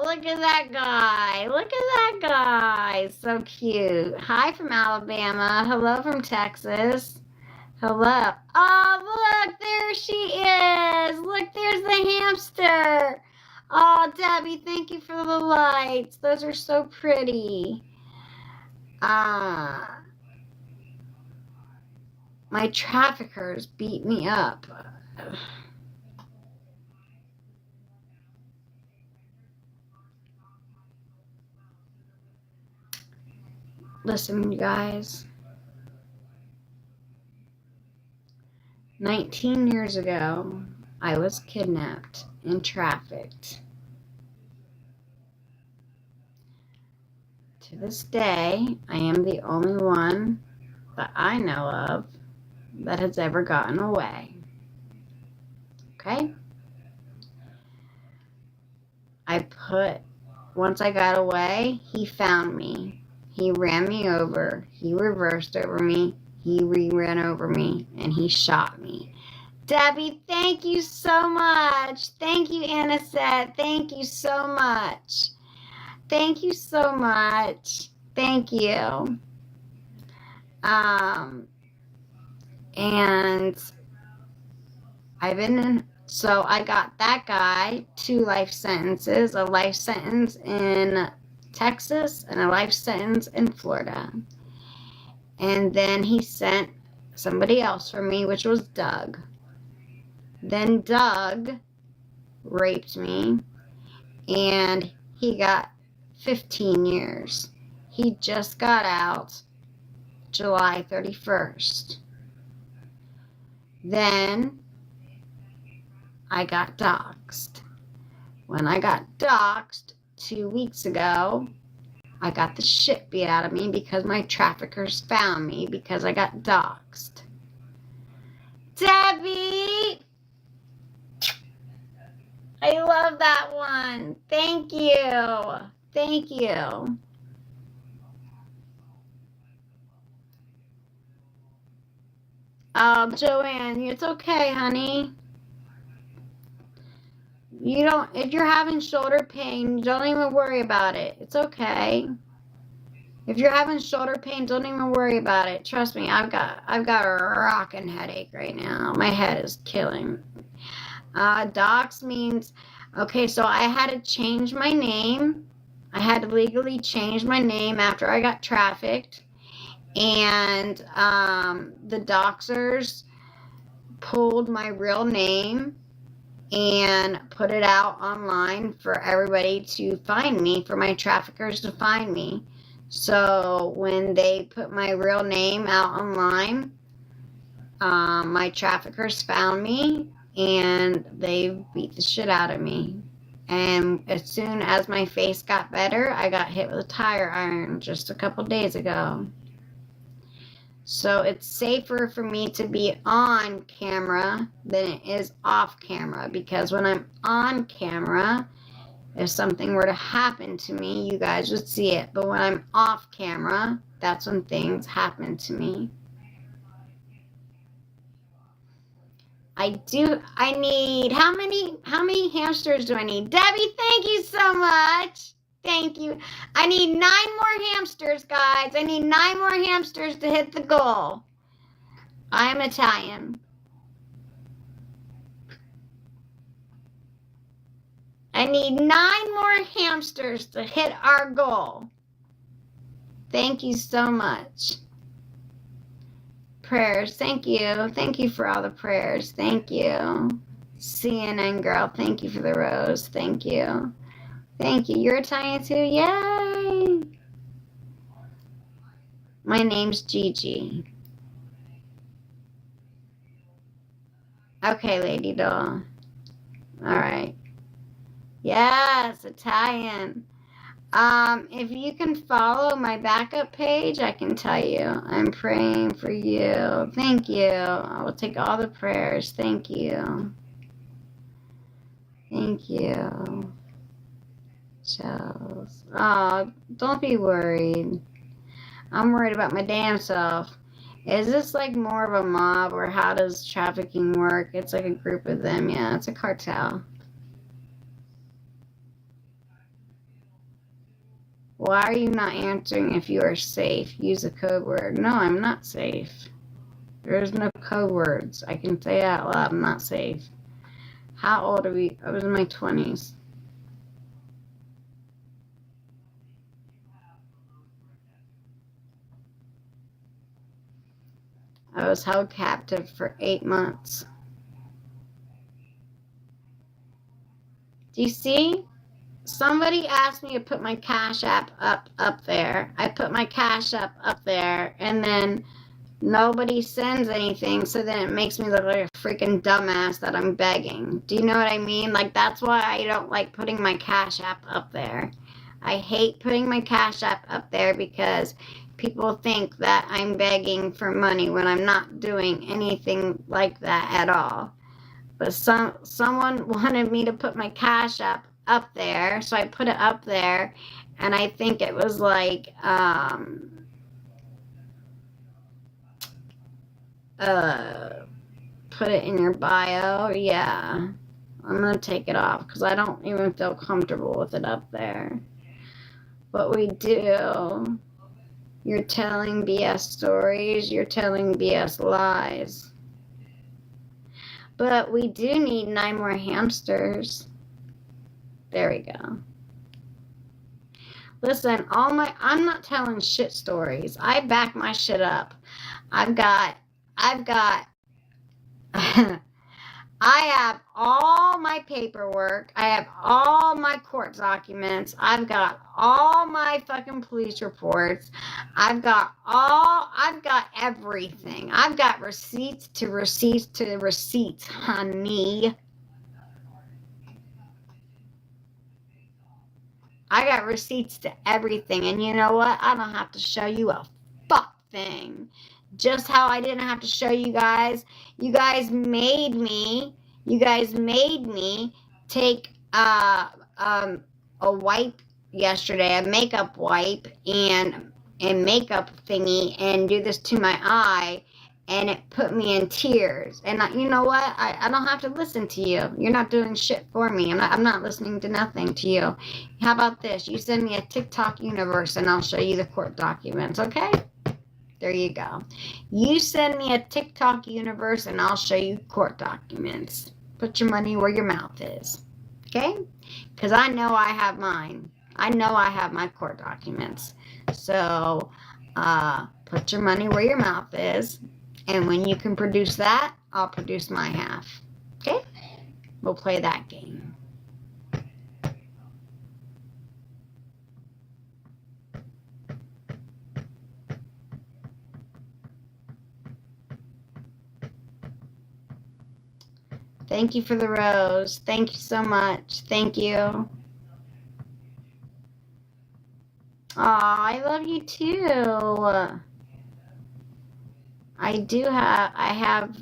look at that guy. Look at that guy. So cute. Hi from Alabama. Hello from Texas. Hello. Oh, look, there she is. Look, there's the hamster. Oh, Debbie, thank you for the lights. Those are so pretty. My traffickers beat me up. Listen, you guys. 19 years ago, I was kidnapped and trafficked. To this day, I am the only one that I know of that has ever gotten away. Okay? Once I got away, he found me. He ran me over. He reversed over me. He ran over me, and he shot me. Debbie, thank you so much. Thank you, Anisette. Thank you so much. Thank you so much. Thank you. And so I got that guy 2 life sentences, a life sentence in Texas and a life sentence in Florida. And then he sent somebody else for me, which was Doug. Then Doug raped me, and he got 15 years. He just got out July 31st. Then I got doxxed. When I got doxxed 2 weeks ago, I got the shit beat out of me because my traffickers found me because I got doxxed. Debbie! I love that one. Thank you. Thank you. Joanne, it's okay, honey. If you're having shoulder pain, don't even worry about it. It's okay. If you're having shoulder pain, don't even worry about it. Trust me, I've got a rocking headache right now. My head is killing. Dox means, okay, so I had to change my name. I had to legally change my name after I got trafficked. And the doxers pulled my real name and put it out online for everybody to find me, for my traffickers to find me. So when they put my real name out online, my traffickers found me and they beat the shit out of me. And as soon as my face got better, I got hit with a tire iron just a couple days ago. So it's safer for me to be on camera than it is off camera, because when I'm on camera, if something were to happen to me, you guys would see it. But when I'm off camera, that's when things happen to me. How many hamsters do I need? Debbie, thank you so much. Thank you. I need 9 more hamsters, guys. I need 9 more hamsters to hit the goal. I'm Italian. I need 9 more hamsters to hit our goal. Thank you so much. Prayers. Thank you. Thank you for all the prayers. Thank you. CNN girl. Thank you for the rose. Thank you. Thank you. You're Italian too? Yay! My name's Gigi. Okay, lady doll. All right. Yes, Italian. If you can follow my backup page, I can tell you. I'm praying for you. Thank you. I will take all the prayers. Thank you. Thank you. Charles. Oh, don't be worried. I'm worried about my damn self. Is this like more of a mob, or how does trafficking work? It's like a group of them. Yeah, it's a cartel. Why are you not answering if you are safe? Use a code word. No, I'm not safe. There's no code words. I can say out loud, I'm not safe. How old are we? I was in my 20s. I was held captive for 8 months. Do you see? Somebody asked me to put my Cash App up there. I put my Cash App up there, and then nobody sends anything, so then it makes me look like a freaking dumbass that I'm begging. Do you know what I mean? Like, that's why I don't like putting my Cash App up there. I hate putting my Cash App up there because people think that I'm begging for money when I'm not doing anything like that at all. But someone wanted me to put my Cash App up there, so I put it up there, and I think it was like put it in your bio. Yeah, I'm gonna take it off because I don't even feel comfortable with it up there. But we do. You're telling BS stories. You're telling BS lies. But we do need 9 more hamsters. There we go. Listen, I'm not telling shit stories. I back my shit up. I've got I have all my paperwork. I have all my court documents. I've got all my fucking police reports. I've got everything. I've got receipts to receipts to receipts, honey. I got receipts to everything. And you know what? I don't have to show you a fuck thing. Just how I didn't have to show you guys. You guys made me take a wipe yesterday, a makeup wipe and makeup thingy, and do this to my eye, and it put me in tears. And you know what? I don't have to listen to you. You're not doing shit for me. I'm not listening to nothing to you. How about this? You send me a TikTok universe, and I'll show you the court documents, okay? There you go. You send me a TikTok universe, and I'll show you court documents. Put your money where your mouth is, okay? Because I know I have mine. I know I have my court documents. So put your money where your mouth is, and when you can produce that, I'll produce my half, okay? We'll play that game. Thank you for the rose. Thank you so much. Thank you. Aw, I love you too. I have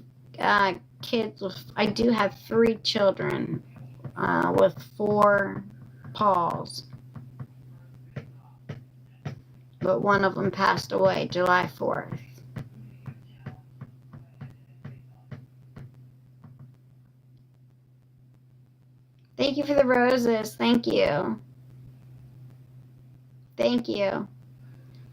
kids with, I do have 3 children with 4 Pauls. But one of them passed away July 4th. Thank you for the roses. Thank you. Thank you.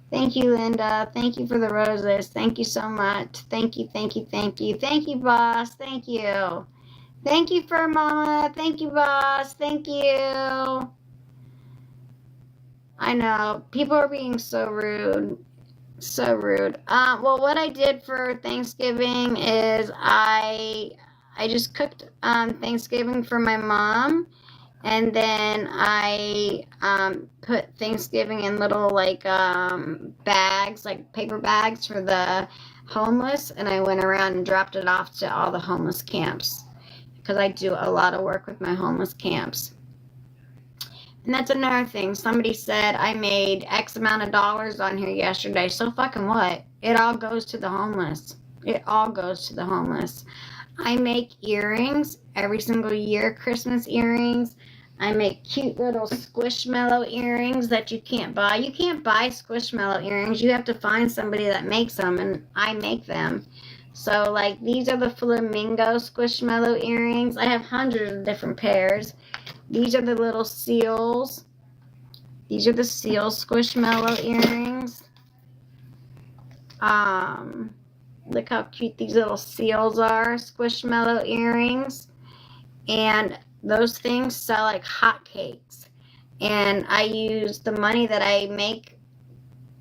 Thank you, Linda. Thank you for the roses. Thank you so much. Thank you, thank you, thank you. Thank you, boss. Thank you. Thank you, Fur Mama. Thank you, boss. Thank you. I know. People are being so rude. So rude. Well, what I did for Thanksgiving is I just cooked Thanksgiving for my mom, and then I put Thanksgiving in little like bags, like paper bags for the homeless, and I went around and dropped it off to all the homeless camps because I do a lot of work with my homeless camps. And that's another thing. Somebody said I made X amount of dollars on here yesterday. So fucking what? It all goes to the homeless. It all goes to the homeless. I make earrings every single year, Christmas earrings. I make cute little squishmallow earrings that you can't buy. You can't buy squishmallow earrings. You have to find somebody that makes them, and I make them. So, like, these are the flamingo squishmallow earrings. I have hundreds of different pairs. These are the little seals. These are the seal squishmallow earrings. Look how cute these little seals are. Squishmallow earrings. And those things sell like hotcakes. And I use the money that I make.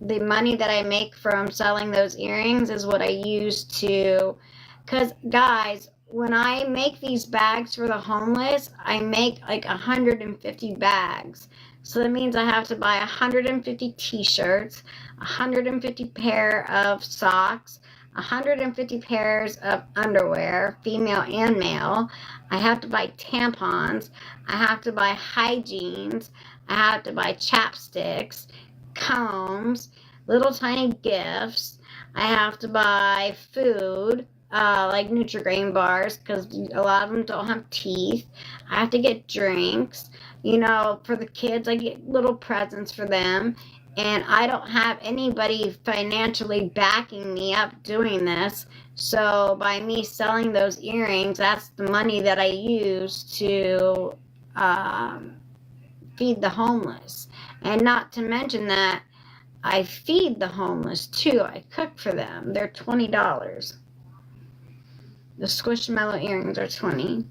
The money that I make from selling those earrings is what I use to, because guys, when I make these bags for the homeless, I make like 150 bags. So that means I have to buy 150 t-shirts, 150 pair of socks, 150 pairs of underwear, female and male. I have to buy tampons. I have to buy hygienes. I have to buy chapsticks, combs, little tiny gifts. I have to buy food, like Nutri-Grain bars, because a lot of them don't have teeth. I have to get drinks. You know, for the kids, I get little presents for them. And I don't have anybody financially backing me up doing this. So by me selling those earrings, that's the money that I use to feed the homeless. And not to mention that I feed the homeless too. I cook for them. They're $20. The squishmallow earrings are $20.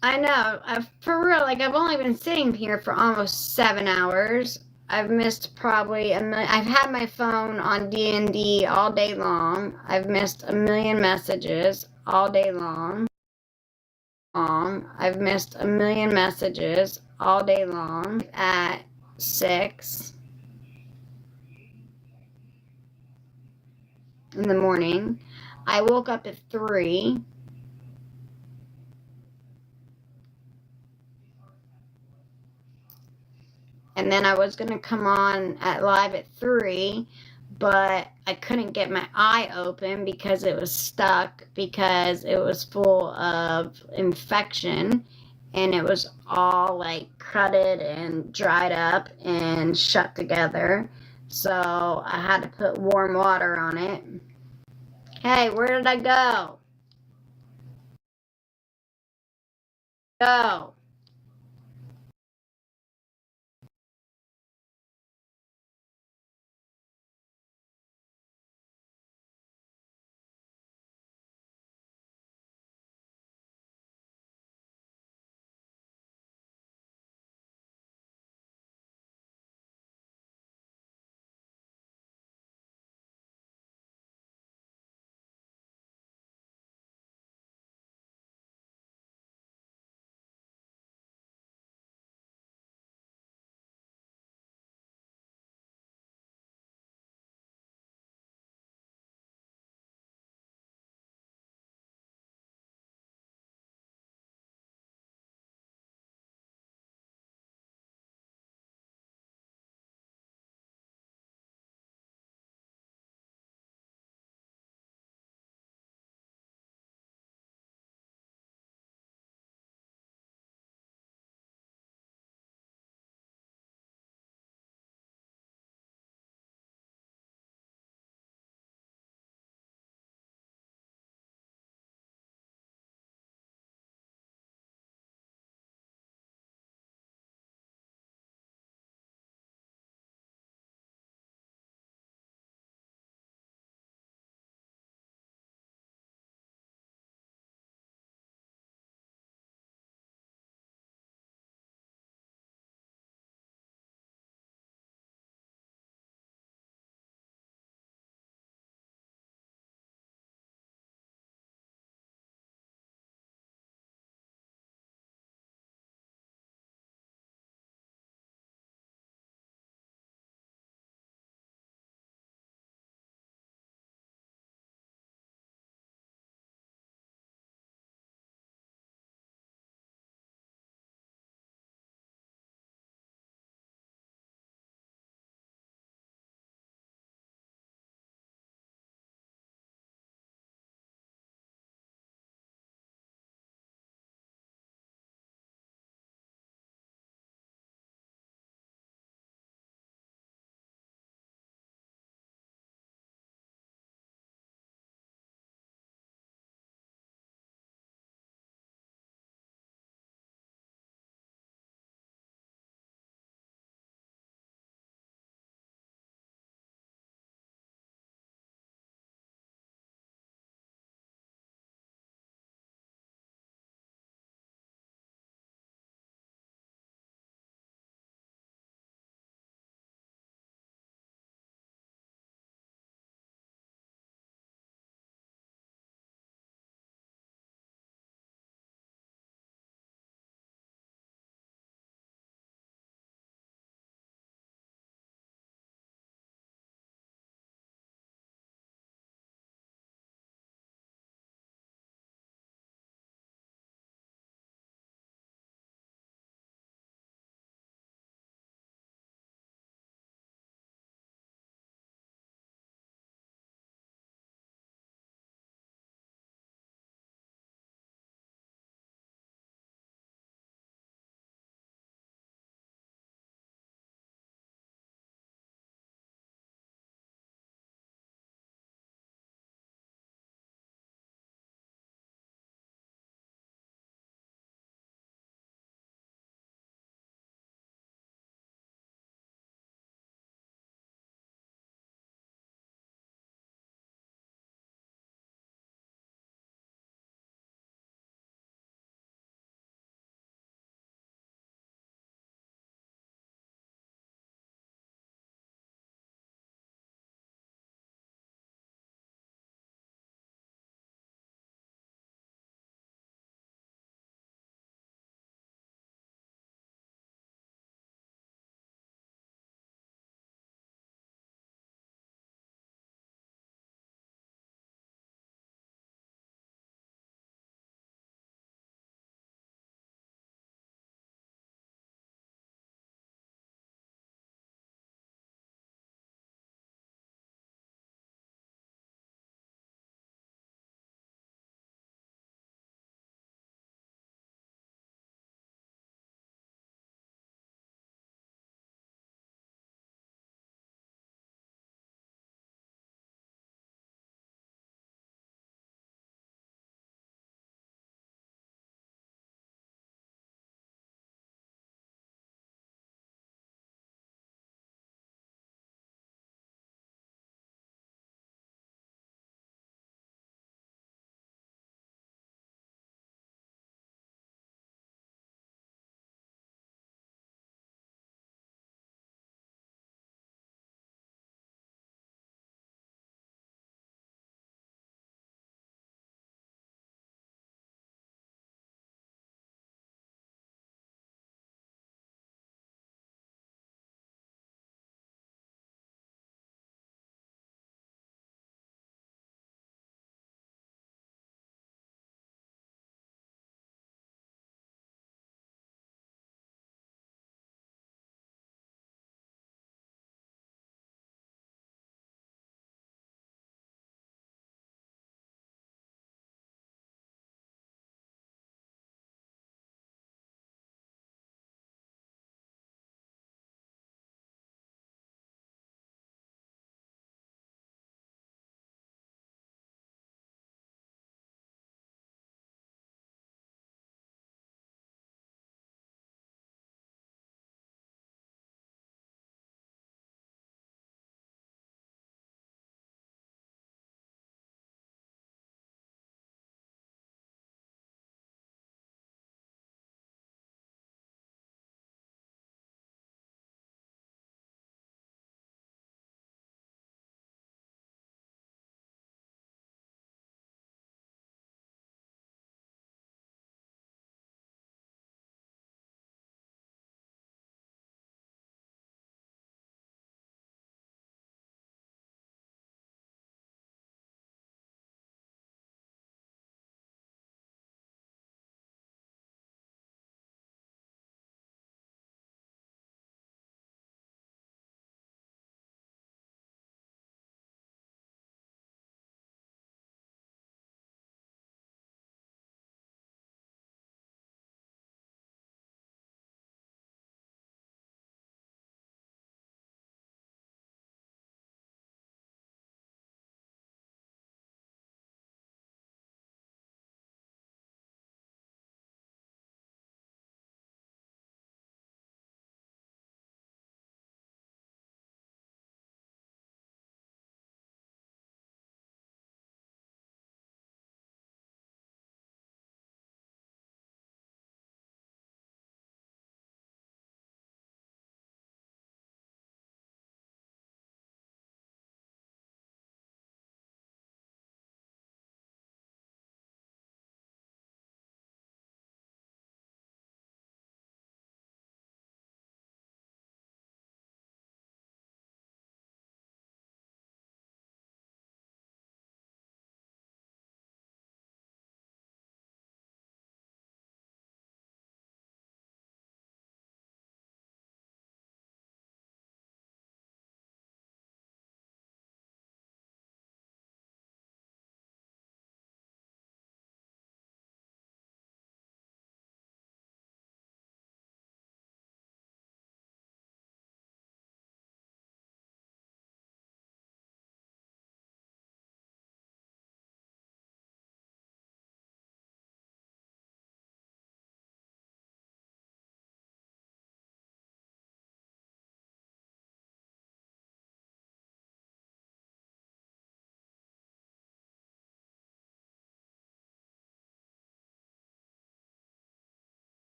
I know, for real, like I've only been sitting here for almost 7 hours. I've missed probably a million. I've had my phone on D&D all day long. I've missed a million messages all day long. I've missed a million messages all day long at 6 in the morning. I woke up at 3. And then I was going to come on at live at 3, but I couldn't get my eye open because it was stuck, because it was full of infection, and it was all like crudted and dried up and shut together. So I had to put warm water on it. Hey, where did I go? Go.